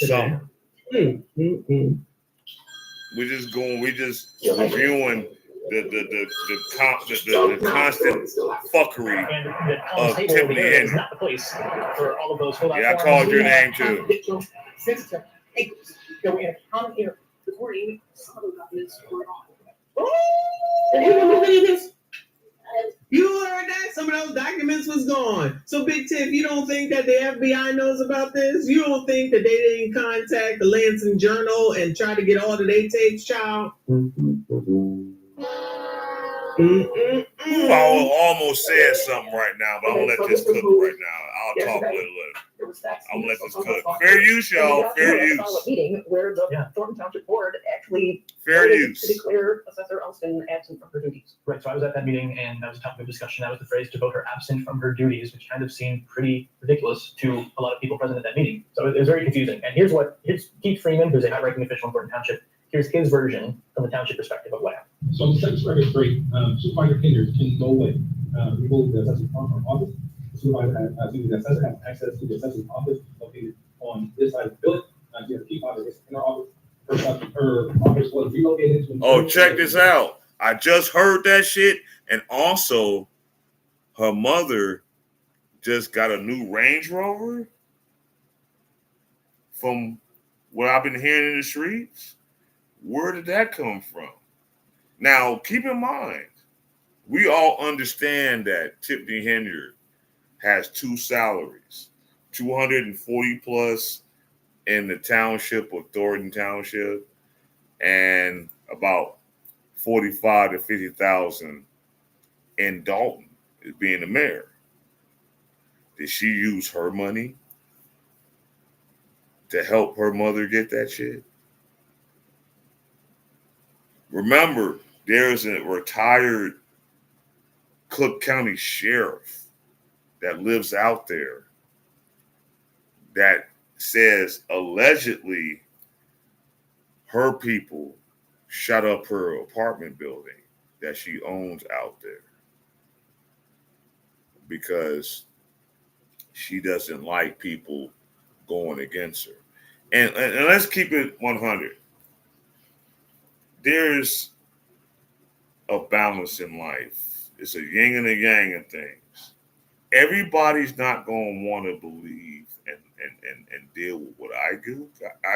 Speaker 1: summer. We just reviewing the constant fuckery of Tiffany
Speaker 19: is
Speaker 1: Henyard.
Speaker 19: not the place for all of those.
Speaker 1: Yeah, I called your name too.
Speaker 20: Sensitive acres that were in a common area recording some of those documents were on.
Speaker 16: You heard that? Some of those documents was gone. So Big Tiff, you don't think that the FBI knows about this? You don't think that they didn't contact the Lansing Journal and try to get all of their tapes, child?
Speaker 1: I almost said something right now, but I'm gonna let this cook right now. I'll talk later. I'm gonna let this cook. Fair use, y'all. Fair use.
Speaker 20: Meeting where the Thornton Township Board actually
Speaker 1: Fair use.
Speaker 20: to declare Assessor Elston absent from her duties.
Speaker 19: Right, so I was at that meeting and that was a topic of discussion. That was the phrase to vote her absent from her duties, which kind of seemed pretty ridiculous to a lot of people present at that meeting. So it was very confusing. And here's Keith Freeman, who's a high-ranking official in Thornton Township. Here's his version from the township perspective of what happened.
Speaker 2: So the second strike is great. Supervisor Henyard can go away. Remove the assessor's office. The assessor has access to the assessor's office located on this side of the building. She has a key fob in her office. Her office was relocated to.
Speaker 1: Oh, check this out. I just heard that shit. And also, her mother just got a new Range Rover from what I've been hearing in the streets. Where did that come from? Now, keep in mind, we all understand that Tiffany Henyard has two salaries, 240 plus in the township of Thornton Township and about 45 to 50,000 in Dalton as being the mayor. Did she use her money to help her mother get that shit? Remember, there's a retired Cook County sheriff that lives out there that says allegedly her people shut up her apartment building that she owns out there because she doesn't like people going against her. And let's keep it 100. There's a balance in life. It's a yin and a yang of things. Everybody's not going to want to believe and deal with what I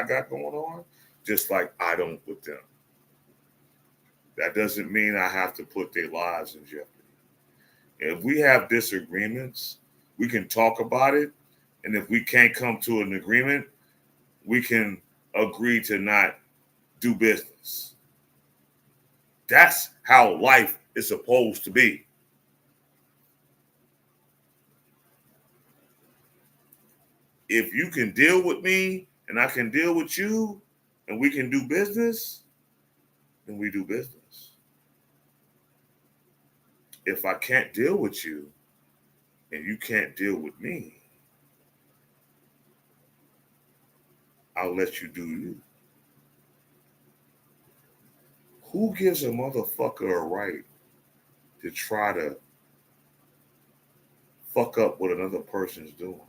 Speaker 1: got going on, just like I don't with them. That doesn't mean I have to put their lives in jeopardy. If we have disagreements, we can talk about it. And if we can't come to an agreement, we can agree to not do business. That's how life is supposed to be. If you can deal with me and I can deal with you and we can do business, then we do business. If I can't deal with you and you can't deal with me, I'll let you do you. Who gives a motherfucker a right to try to fuck up what another person's doing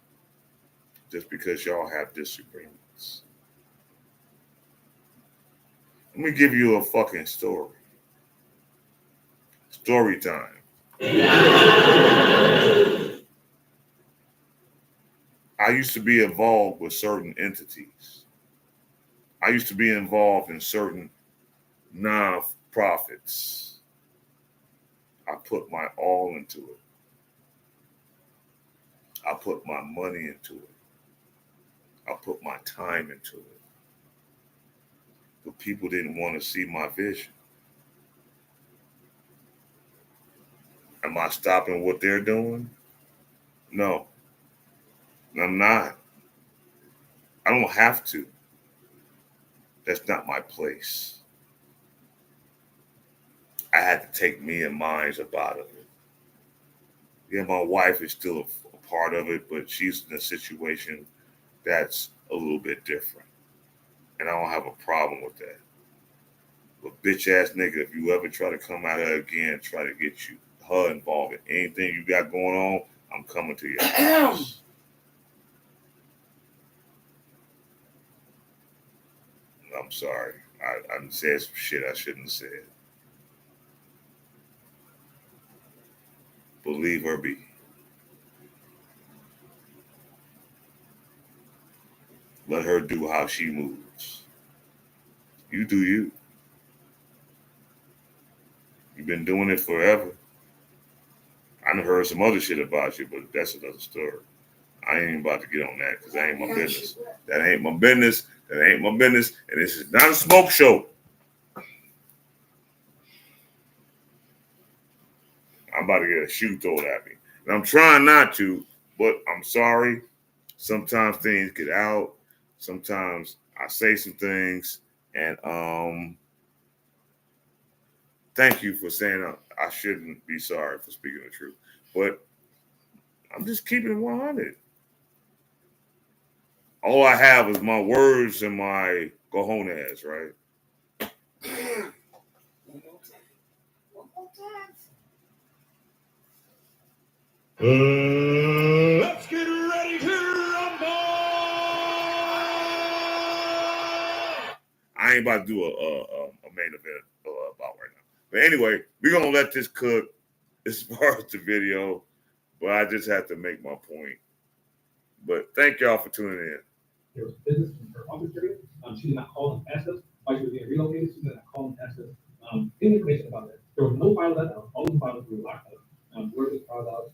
Speaker 1: just because y'all have disagreements? Let me give you a fucking story. Story time. I used to be involved with certain entities. I used to be involved in certain non-profits. I put my all into it. I put my money into it. I put my time into it. But people didn't want to see my vision. Am I stopping what they're doing? No, I'm not. I don't have to. That's not my place. I had to take me and mine about it. Yeah, my wife is still a part of it, but she's in a situation that's a little bit different. And I don't have a problem with that. But bitch ass nigga, if you ever try to come out here again, try to get her involved in anything you got going on, I'm coming to your house. I'm sorry. I said some shit I shouldn't have said. But leave her be. Let her do how she moves. You do you. You've been doing it forever. I done heard some other shit about you, but that's another story. I ain't even about to get on that because that ain't my business. That ain't my business. That ain't my business. And this is not a smoke show. I'm about to get a shoe thrown at me. And I'm trying not to, but I'm sorry. Sometimes things get out. Sometimes I say some things. And thank you for saying I shouldn't be sorry for speaking the truth. But I'm just keeping it 100. All I have is my words and my cojones, right? One more time.
Speaker 17: Let's get ready to rumble.
Speaker 1: I ain't about to do a main event about right now. But anyway, we're going to let this cook as far as the video. But I just have to make my point. But thank y'all for tuning in.
Speaker 2: There was business in her office area. She did not call and ask us why she was being relocated. She did not call and ask us any information about that. There was no file left out. All the files were locked up. Where this file out,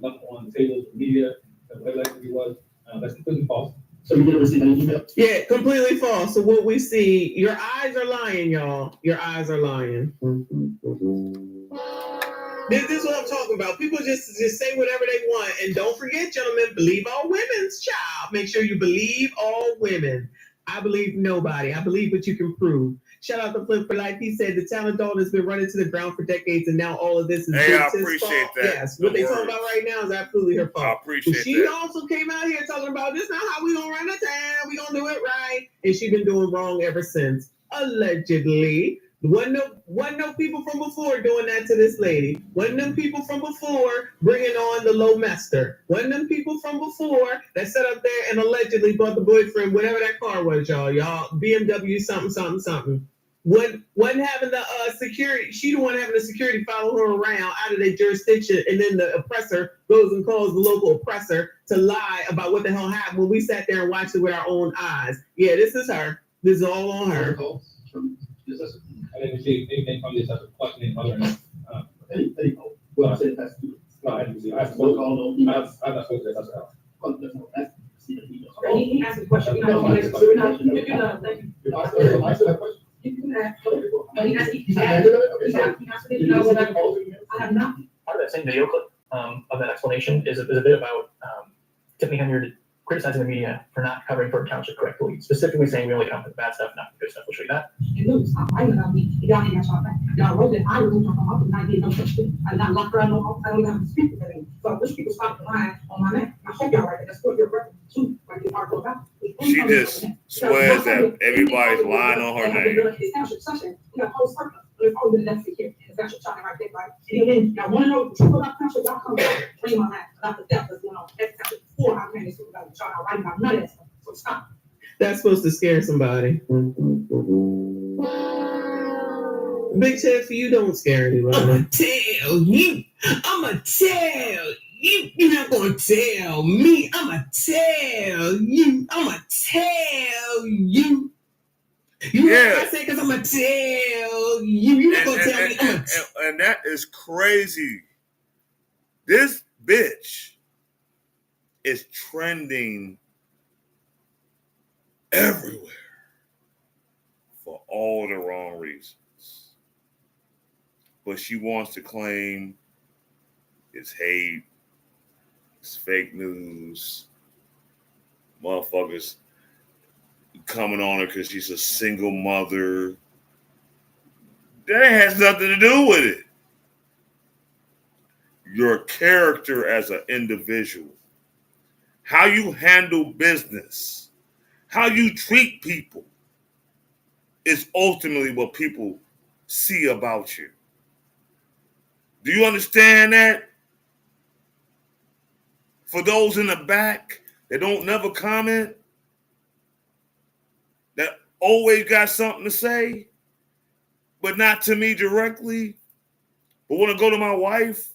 Speaker 2: left on the tables, the media, whatever that was. That's completely false. So you didn't receive any email?
Speaker 16: Yeah, completely false. So what we see, your eyes are lying, y'all. Your eyes are lying. This is what I'm talking about. People just say whatever they want. And don't forget, gentlemen, believe all women's child. Make sure you believe all women. I believe nobody. I believe what you can prove. Shout out to Flip for Life. He said the talent dog has been running to the ground for decades, and now all of this is
Speaker 1: Hey, I
Speaker 16: his
Speaker 1: appreciate
Speaker 16: fault.
Speaker 1: that.
Speaker 16: Yes, what they talking about right now is absolutely her fault.
Speaker 1: I appreciate
Speaker 16: But she also came out here talking about this not how we gonna run the town. We gonna do it right, and she been doing wrong ever since. Allegedly. Wasn't no people from before doing that to this lady. Wasn't them people from before bringing on the low master. Wasn't them people from before that sat up there and allegedly bought the boyfriend, whatever that car was, y'all BMW something. Wasn't having the security. She the one having the security follow her around out of their jurisdiction, and then the oppressor goes and calls the local oppressor to lie about what the hell happened when we sat there and watched it with our own eyes. Yeah, this is her. This is all on her.
Speaker 2: I didn't receive anything from this as a questioning other than well, I said that's no, I didn't receive. I have no call, no. I've not spoken to that.
Speaker 21: Okay, he asked a question. We're not going to answer. We're not. You're not. Thank you.
Speaker 2: You answered that question.
Speaker 21: You can ask. No, he asked. He asked. You know what? I have not.
Speaker 19: Part of that same video clip of that explanation is a bit about Tiffany Henyard criticizing the media for not covering Thornton Township correctly, specifically saying we only cover the bad stuff, not the good stuff. We'll show you that.
Speaker 21: And look, stop writing about me. Y'all ain't got y'all back. Y'all wrote that I removed her from office and I did no such thing. I did not lock her out of no office. I don't even have to speak with her anymore. So I wish people stop lying on my name. I hope y'all write that. That's what your record too. Like the article about.
Speaker 1: She just swears that everybody's lying on her name.
Speaker 21: It's township session. We got a whole circle. There's always been a deficit here. It's township talking right there, right? And then y'all want to know the truth about township, y'all come back. Bring my mind about the death that's going on. That's township before I ran this about y'all not writing about none of that stuff. So stop.
Speaker 16: That's supposed to scare somebody. Big Ted, for you don't scare anybody.
Speaker 17: I'ma tell you. I'ma tell you. You're not gonna tell me. I'ma tell you. I'ma tell you. You know what I say? Because I'ma tell you. You're not gonna tell me.
Speaker 1: And that is crazy. This bitch is trending everywhere for all the wrong reasons. But she wants to claim it's hate, It's fake news. Motherfuckers coming on her because she's a single mother. That has nothing to do with it. Your character as an individual, how you handle business, how you treat people is ultimately what people see about you. Do you understand that? For those in the back that don't never comment, that always got something to say, but not to me directly, but want to go to my wife,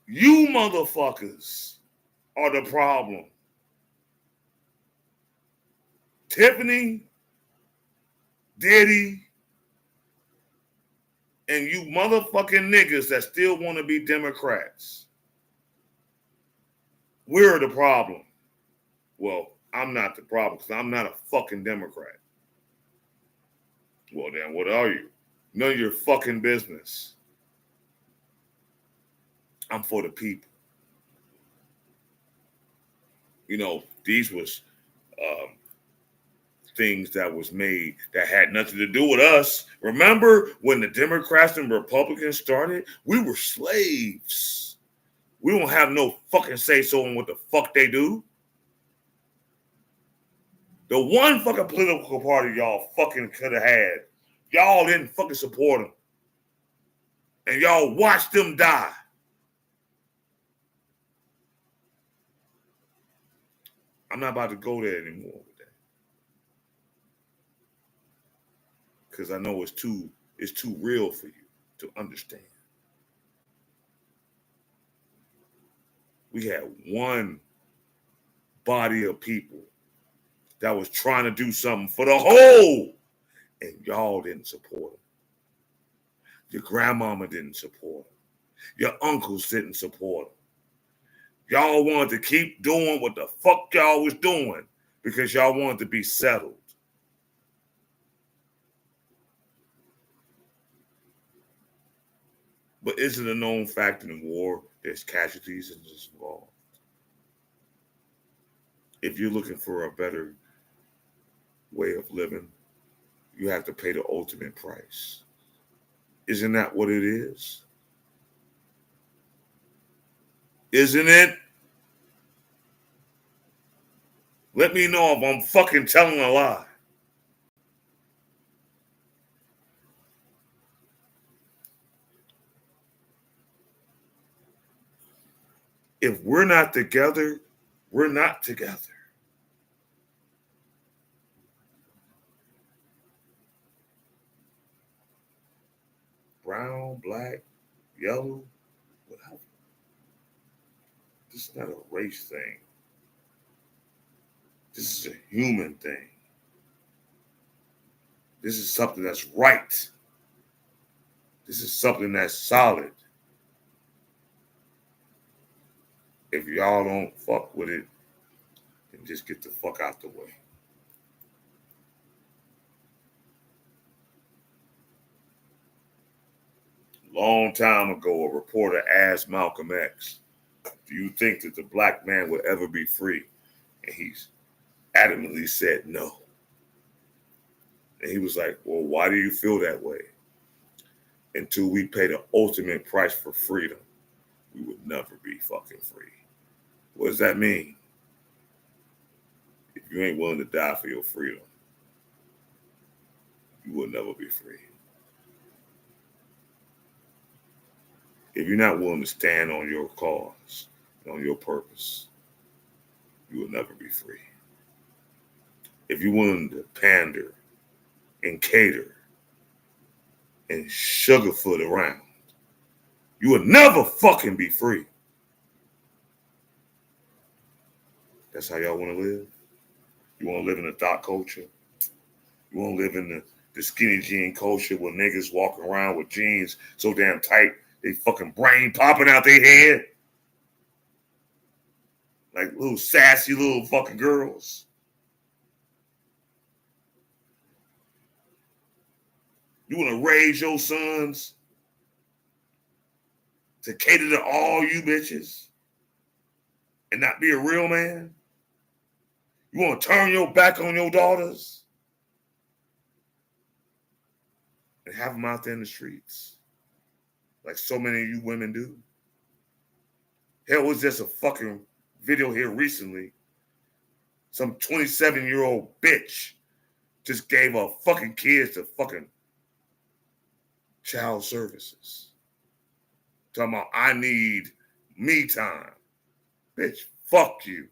Speaker 1: you motherfuckers are the problem. Tiffany, Diddy, and you motherfucking niggas that still want to be Democrats. We're the problem. Well, I'm not the problem because I'm not a fucking Democrat. Well, then what are you? None of your fucking business. I'm for the people. You know, these was things that was made that had nothing to do with us. Remember when the Democrats and Republicans started? We were slaves. We don't have no fucking say-so on what the fuck they do. The one fucking political party y'all fucking could have had, y'all didn't fucking support them. And y'all watched them die. I'm not about to go there anymore with that. Because I know it's too real for you to understand. We had one body of people that was trying to do something for the whole, and y'all didn't support them. Your grandmama didn't support them. Your uncles didn't support them. Y'all wanted to keep doing what the fuck y'all was doing because y'all wanted to be settled. But is it a known fact in war? There's casualties involved. If you're looking for a better way of living, you have to pay the ultimate price. Isn't that what it is? Isn't it? Let me know if I'm fucking telling a lie. If we're not together, we're not together. Brown, black, yellow, whatever. This is not a race thing. This is a human thing. This is something that's right. This is something that's solid. If y'all don't fuck with it, then just get the fuck out the way. Long time ago, a reporter asked Malcolm X, do you think that the black man would ever be free? And he's adamantly said no. And he was like, well, why do you feel that way? Until we pay the ultimate price for freedom, we would never be fucking free. What does that mean? If you ain't willing to die for your freedom, you will never be free. If you're not willing to stand on your cause, on your purpose, you will never be free. If you're willing to pander and cater and sugarfoot around, you will never fucking be free. That's how y'all want to live? You want to live in a thought culture? You want to live in the skinny jean culture where niggas walk around with jeans so damn tight, they fucking brain popping out their head? Like little sassy little fucking girls. You want to raise your sons to cater to all you bitches and not be a real man? You want to turn your back on your daughters and have them out there in the streets like so many of you women do? Hell, it was just a fucking video here recently. Some 27-year-old bitch just gave her fucking kids to fucking child services. Talking about, I need me time. Bitch, fuck you.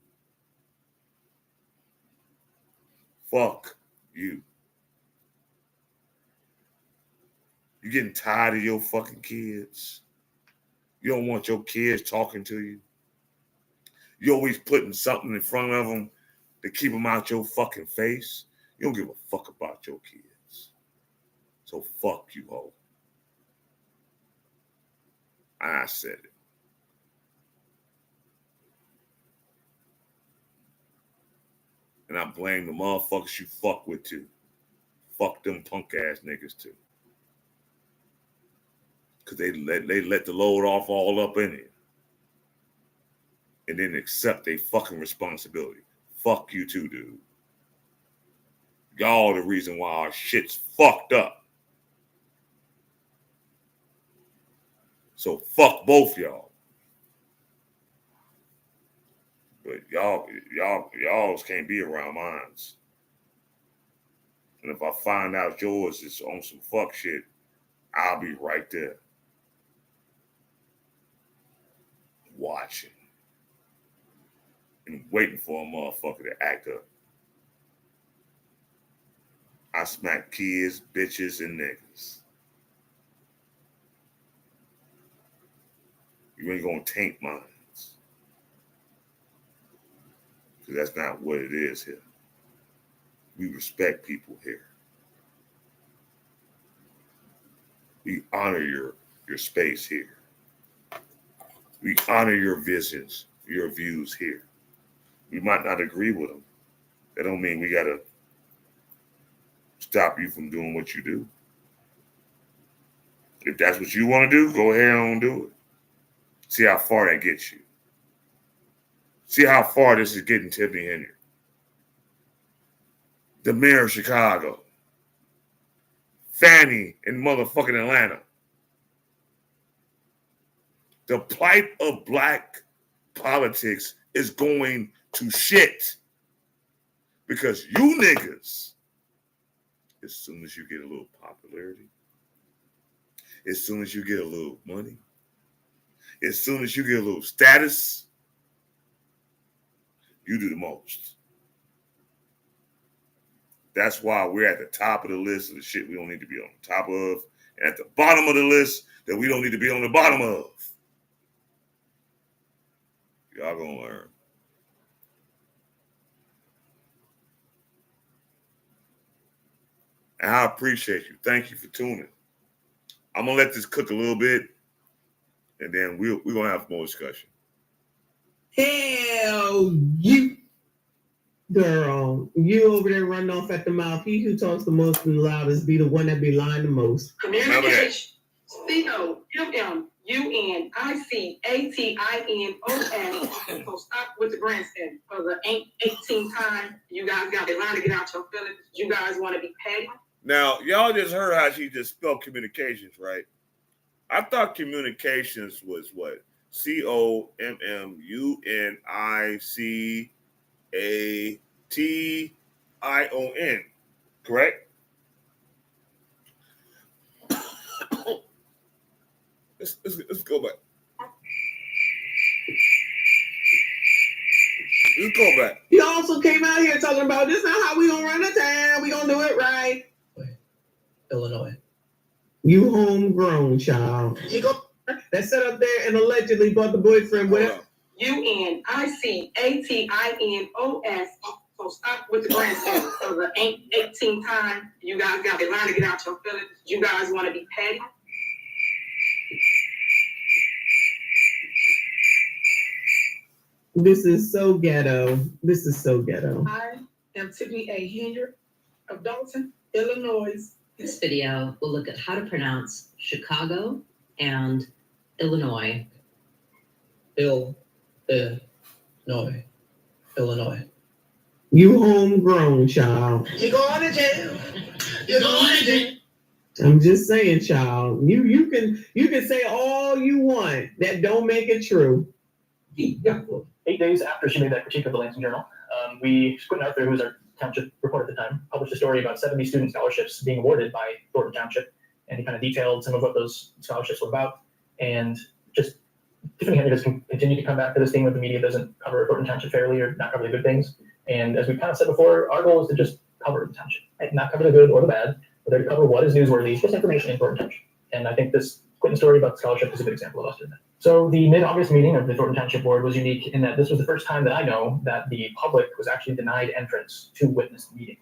Speaker 1: Fuck you. You getting tired of your fucking kids? You don't want your kids talking to you? You always putting something in front of them to keep them out your fucking face? You don't give a fuck about your kids. So fuck you, ho. I said it. And I blame the motherfuckers you fuck with too. Fuck them punk ass niggas too. Cause they let the load off all up in it. And then accept their fucking responsibility. Fuck you too, dude. Y'all the reason why our shit's fucked up. So fuck both y'all. But y'all can't be around mines. And if I find out yours is on some fuck shit, I'll be right there. Watching. And waiting for a motherfucker to act up. I smack kids, bitches, and niggas. You ain't gonna taint minds. Because that's not what it is here. We respect people here. We honor your space here. We honor your visions, your views here. We might not agree with them. That don't mean we gotta stop you from doing what you do. If that's what you want to do, go ahead and do it. See how far that gets you. See how far this is getting Tiffany Henyard. The mayor of Chicago. Fannie in motherfucking Atlanta. The plight of black politics is going to shit. Because you niggas, as soon as you get a little popularity, as soon as you get a little money, as soon as you get a little status, you do the most. That's why we're at the top of the list of the shit we don't need to be on the top of, and at the bottom of the list that we don't need to be on the bottom of. Y'all gonna learn. And I appreciate you. Thank you for tuning. I'm gonna let this cook a little bit, and then we're gonna have more discussion.
Speaker 16: Hell, you, girl, you over there running off at the mouth. He who talks the most and the loudest be the one that be lying the most.
Speaker 21: Communication. COMMUNICATINOS. So stop with the grandstand. For the 18th time, you guys got a line to get out your feelings. You guys want to be petty.
Speaker 1: Now, y'all just heard how she just spelled communications, right? I thought communications was what? COMMUNICATION, correct? Let's go back. Let's go back.
Speaker 16: He also came out here talking about this not how we gonna run the town. We gonna do it right.
Speaker 17: Illinois.
Speaker 16: You homegrown, child. You go that sat up there and allegedly bought the boyfriend with
Speaker 21: UNICATINOS. So stop with the grandstand. For the 18th time, you guys got a line to get out your feelings. You guys want to be petty.
Speaker 16: This is so ghetto. This is so ghetto.
Speaker 21: I am Tiffany A. Henyard of Dalton, Illinois.
Speaker 5: This video will look at how to pronounce Chicago and Illinois. Illinois.
Speaker 16: You homegrown, child.
Speaker 17: You're going to jail. You're going to jail.
Speaker 16: I'm just saying, child. You can say all you want. That don't make it true.
Speaker 19: 8 days after she made that critique of the Lansing Journal, Quentin Arthur, who was our township reporter at the time, published a story about 70 student scholarships being awarded by Thornton Township, and he kind of detailed some of what those scholarships were about. And just Tiffany Henyard has continued to come back to this thing that the media doesn't cover Thornton Township fairly or not cover the good things. And as we kind of said before, our goal is to just cover the township, right? Not cover the good or the bad, but there to cover what is newsworthy, just information in Thornton Township. And I think this Quentin story about the scholarship is a good example of us doing that. So the mid-August meeting of the Thornton Township Board was unique in that this was the first time that I know that the public was actually denied entrance to witness the meeting.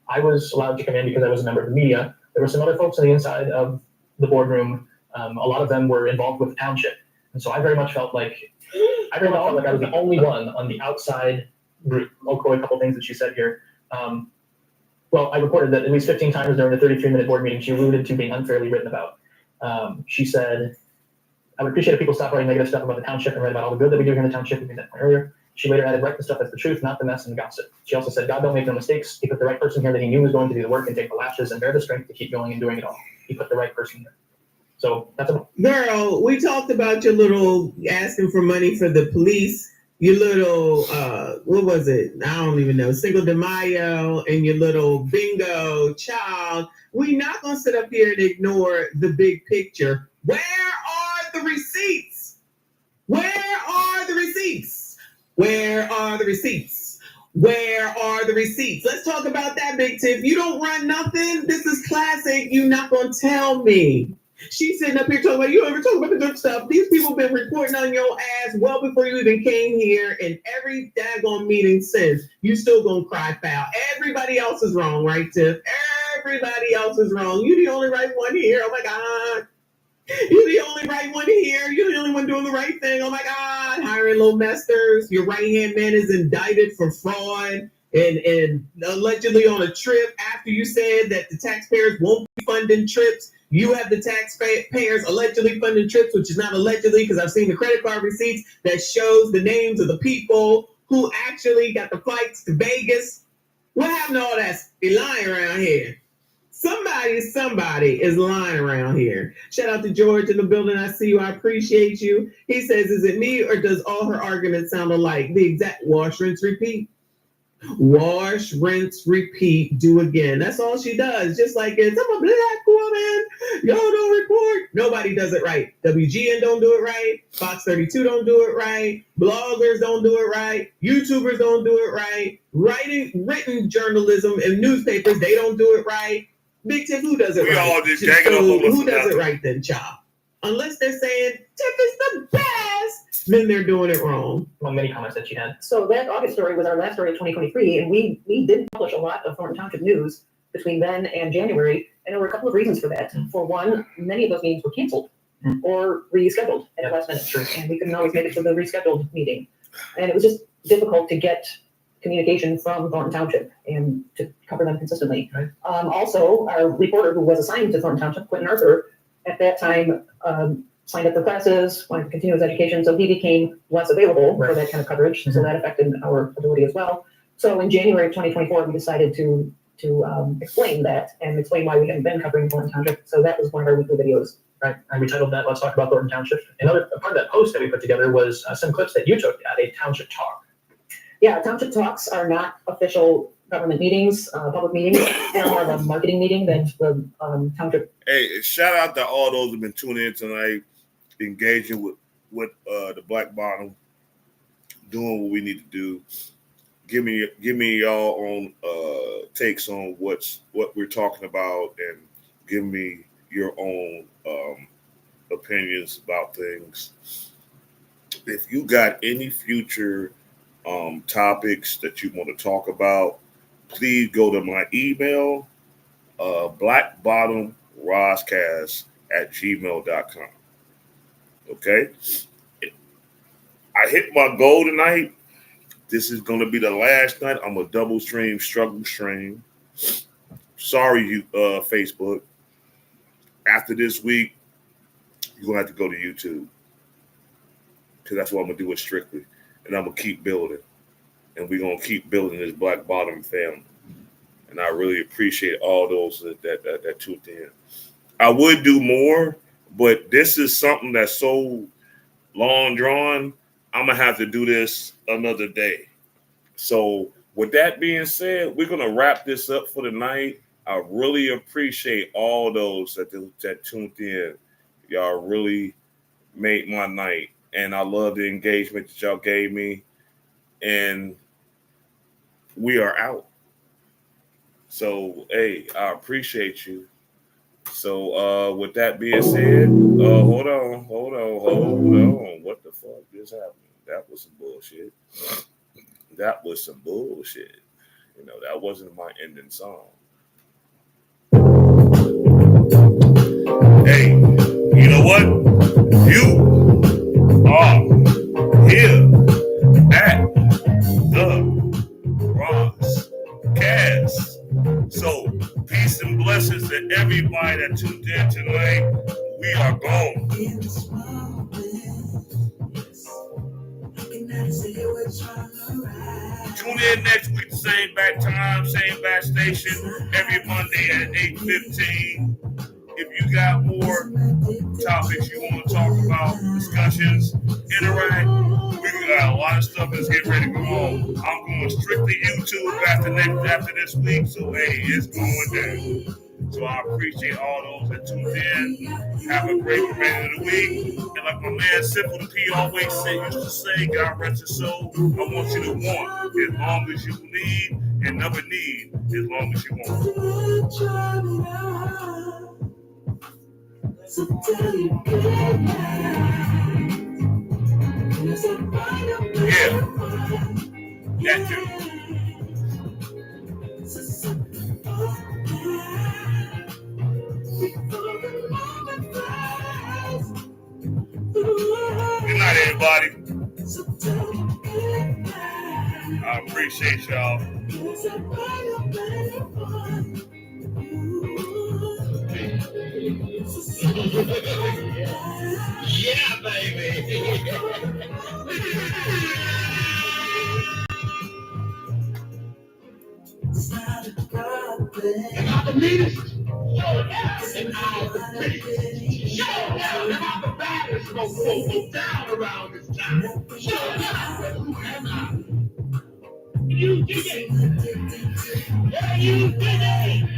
Speaker 19: I was allowed to come in because I was a member of the media. There were some other folks on the inside of the boardroom. A lot of them were involved with the township. And so I very much felt like I was the only one on the outside group. I'll quote a couple things that she said here. Well, I reported that at least 15 times during the 33-minute board meeting, she alluded to being unfairly written about. She said, I would appreciate if people stop writing negative stuff about the township and write about all the good that we do here in the township. We made that point earlier. She later added, write the stuff that's the truth, not the mess and the gossip. She also said, God don't make no mistakes. He put the right person here that he knew was going to do the work and take the lashes and bear the strength to keep going and doing it all. He put the right person here. So that's a
Speaker 16: Girl, we talked about your little asking for money for the police, your little, what was it? I don't even know, Cinco de Mayo, and your little bingo child. We're not going to sit up here and ignore the big picture. Where are the receipts? Where are the receipts? Where are the receipts? Where are the receipts? Let's talk about that, Big Tiff. You don't run nothing. This is classic. You're not going to tell me. She's sitting up here talking about, you ever talk about the good stuff? These people been reporting on your ass well before you even came here, and every daggone meeting since. You still gonna cry foul. Everybody else is wrong, right, Tiff? Everybody else is wrong. You the only right one here. Oh my God. You're the only right one here. You're the only one doing the right thing. Oh my God. Hiring low masters. Your right-hand man is indicted for fraud and allegedly on a trip after you said that the taxpayers won't be funding trips. You have the taxpayers allegedly funding trips, which is not allegedly because I've seen the credit card receipts that shows the names of the people who actually got the flights to Vegas. What happened to all that? Be lying around here. Somebody is lying around here. Shout out to George in the building. I see you. I appreciate you. He says, is it me or does all her arguments sound alike? The exact wash, rinse, repeat. Wash, rinse, repeat, do again. That's all she does. Just like it's, I'm a black woman. Y'all don't report. Nobody does it right. WGN don't do it right. Fox 32 don't do it right. Bloggers don't do it right. YouTubers don't do it right. Written journalism and newspapers, they don't do it right. Big Tiff, who does it
Speaker 1: We
Speaker 16: right?
Speaker 1: all just gagging up on
Speaker 16: Who
Speaker 1: us
Speaker 16: does
Speaker 1: now.
Speaker 16: it right then, child? Unless they're saying Tiff is the best, then they're doing it wrong.
Speaker 19: among many comments that she had.
Speaker 20: So that August story was our last story of 2023, and we did publish a lot of Thornton Township news between then and January, and there were a couple of reasons for that. For one, many of those meetings were canceled or rescheduled at the last minute, and we couldn't always make it to the rescheduled meeting. And it was just difficult to get communication from Thornton Township and to cover them consistently.
Speaker 19: Right.
Speaker 20: Also, our reporter who was assigned to Thornton Township, Quentin Arthur, at that time signed up for classes, wanted to continue his education, so he became less available for that kind of coverage, so that affected our ability as well. So in January of 2024, we decided to explain that and explain why we hadn't been covering Thornton Township. So that was one of our weekly videos.
Speaker 19: Right, and we titled that, Let's Talk About Thornton Township. Another part of that post that we put together was some clips that you took at a township talk.
Speaker 20: Yeah, township talks are not official government meetings, public meetings. They're more of a marketing meeting than the township.
Speaker 1: Hey, shout out to all those who've been tuning in tonight, engaging with the Black Bottom, doing what we need to do. Give me y'all own takes on what we're talking about, and give me your own opinions about things. If you got any future topics that you want to talk about, please go to my email, blackbottomroscast@gmail.com. Okay? I hit my goal tonight. This is going to be the last night. I'm a double stream, struggle stream. Sorry, you Facebook. After this week, you're going to have to go to YouTube. because that's what I'm gonna do it strictly, and I'm gonna keep building, and we're gonna keep building this Black Bottom family. And I really appreciate all those that tuned in. I would do more, but this is something that's so long drawn. I'm gonna have to do this another day. So with that being said, we're gonna wrap this up for the night. I really appreciate all those that tuned in. Y'all really made my night, and I love the engagement that y'all gave me. And we are out. So hey, I appreciate you. So with that being said, hold on. What the fuck just happened? That was some bullshit. You know, that wasn't my ending song. Hey, you know what? You are here at the Ross Cast. So peace and blessings to everybody that tuned in tonight. We are gone. Tune in next week, same back time, same back station, every Monday at 8:15. If you got more topics you want to talk about, discussions, interact, we got a lot of stuff that's getting ready to go on. I'm going strictly YouTube after this week, so hey, it's going down. So I appreciate all those that tuned in. Have a great remainder of the week. And like my man Simple the P always used to say, God rest his soul. I want you to want as long as you need, and never need as long as you want. So tell you yeah, that too. Good night, everybody. I appreciate y'all.
Speaker 10: Yeah, baby.
Speaker 17: And I'm the meanest. And I'm the prettiest. Show down. And I'm the baddest. Go down around this town. Show down. Who am I? You did it. Yeah, you did it.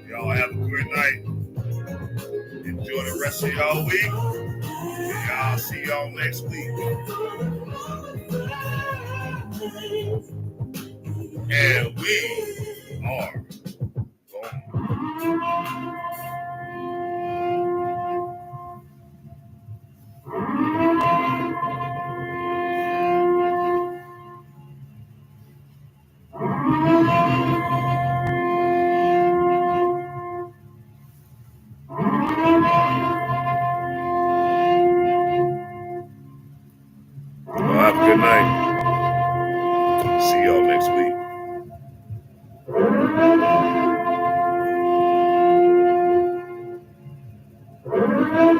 Speaker 1: Y'all have a good night. Enjoy the rest of y'all week. And I'll see y'all next week. And we are Well, have a good night. See y'all next week.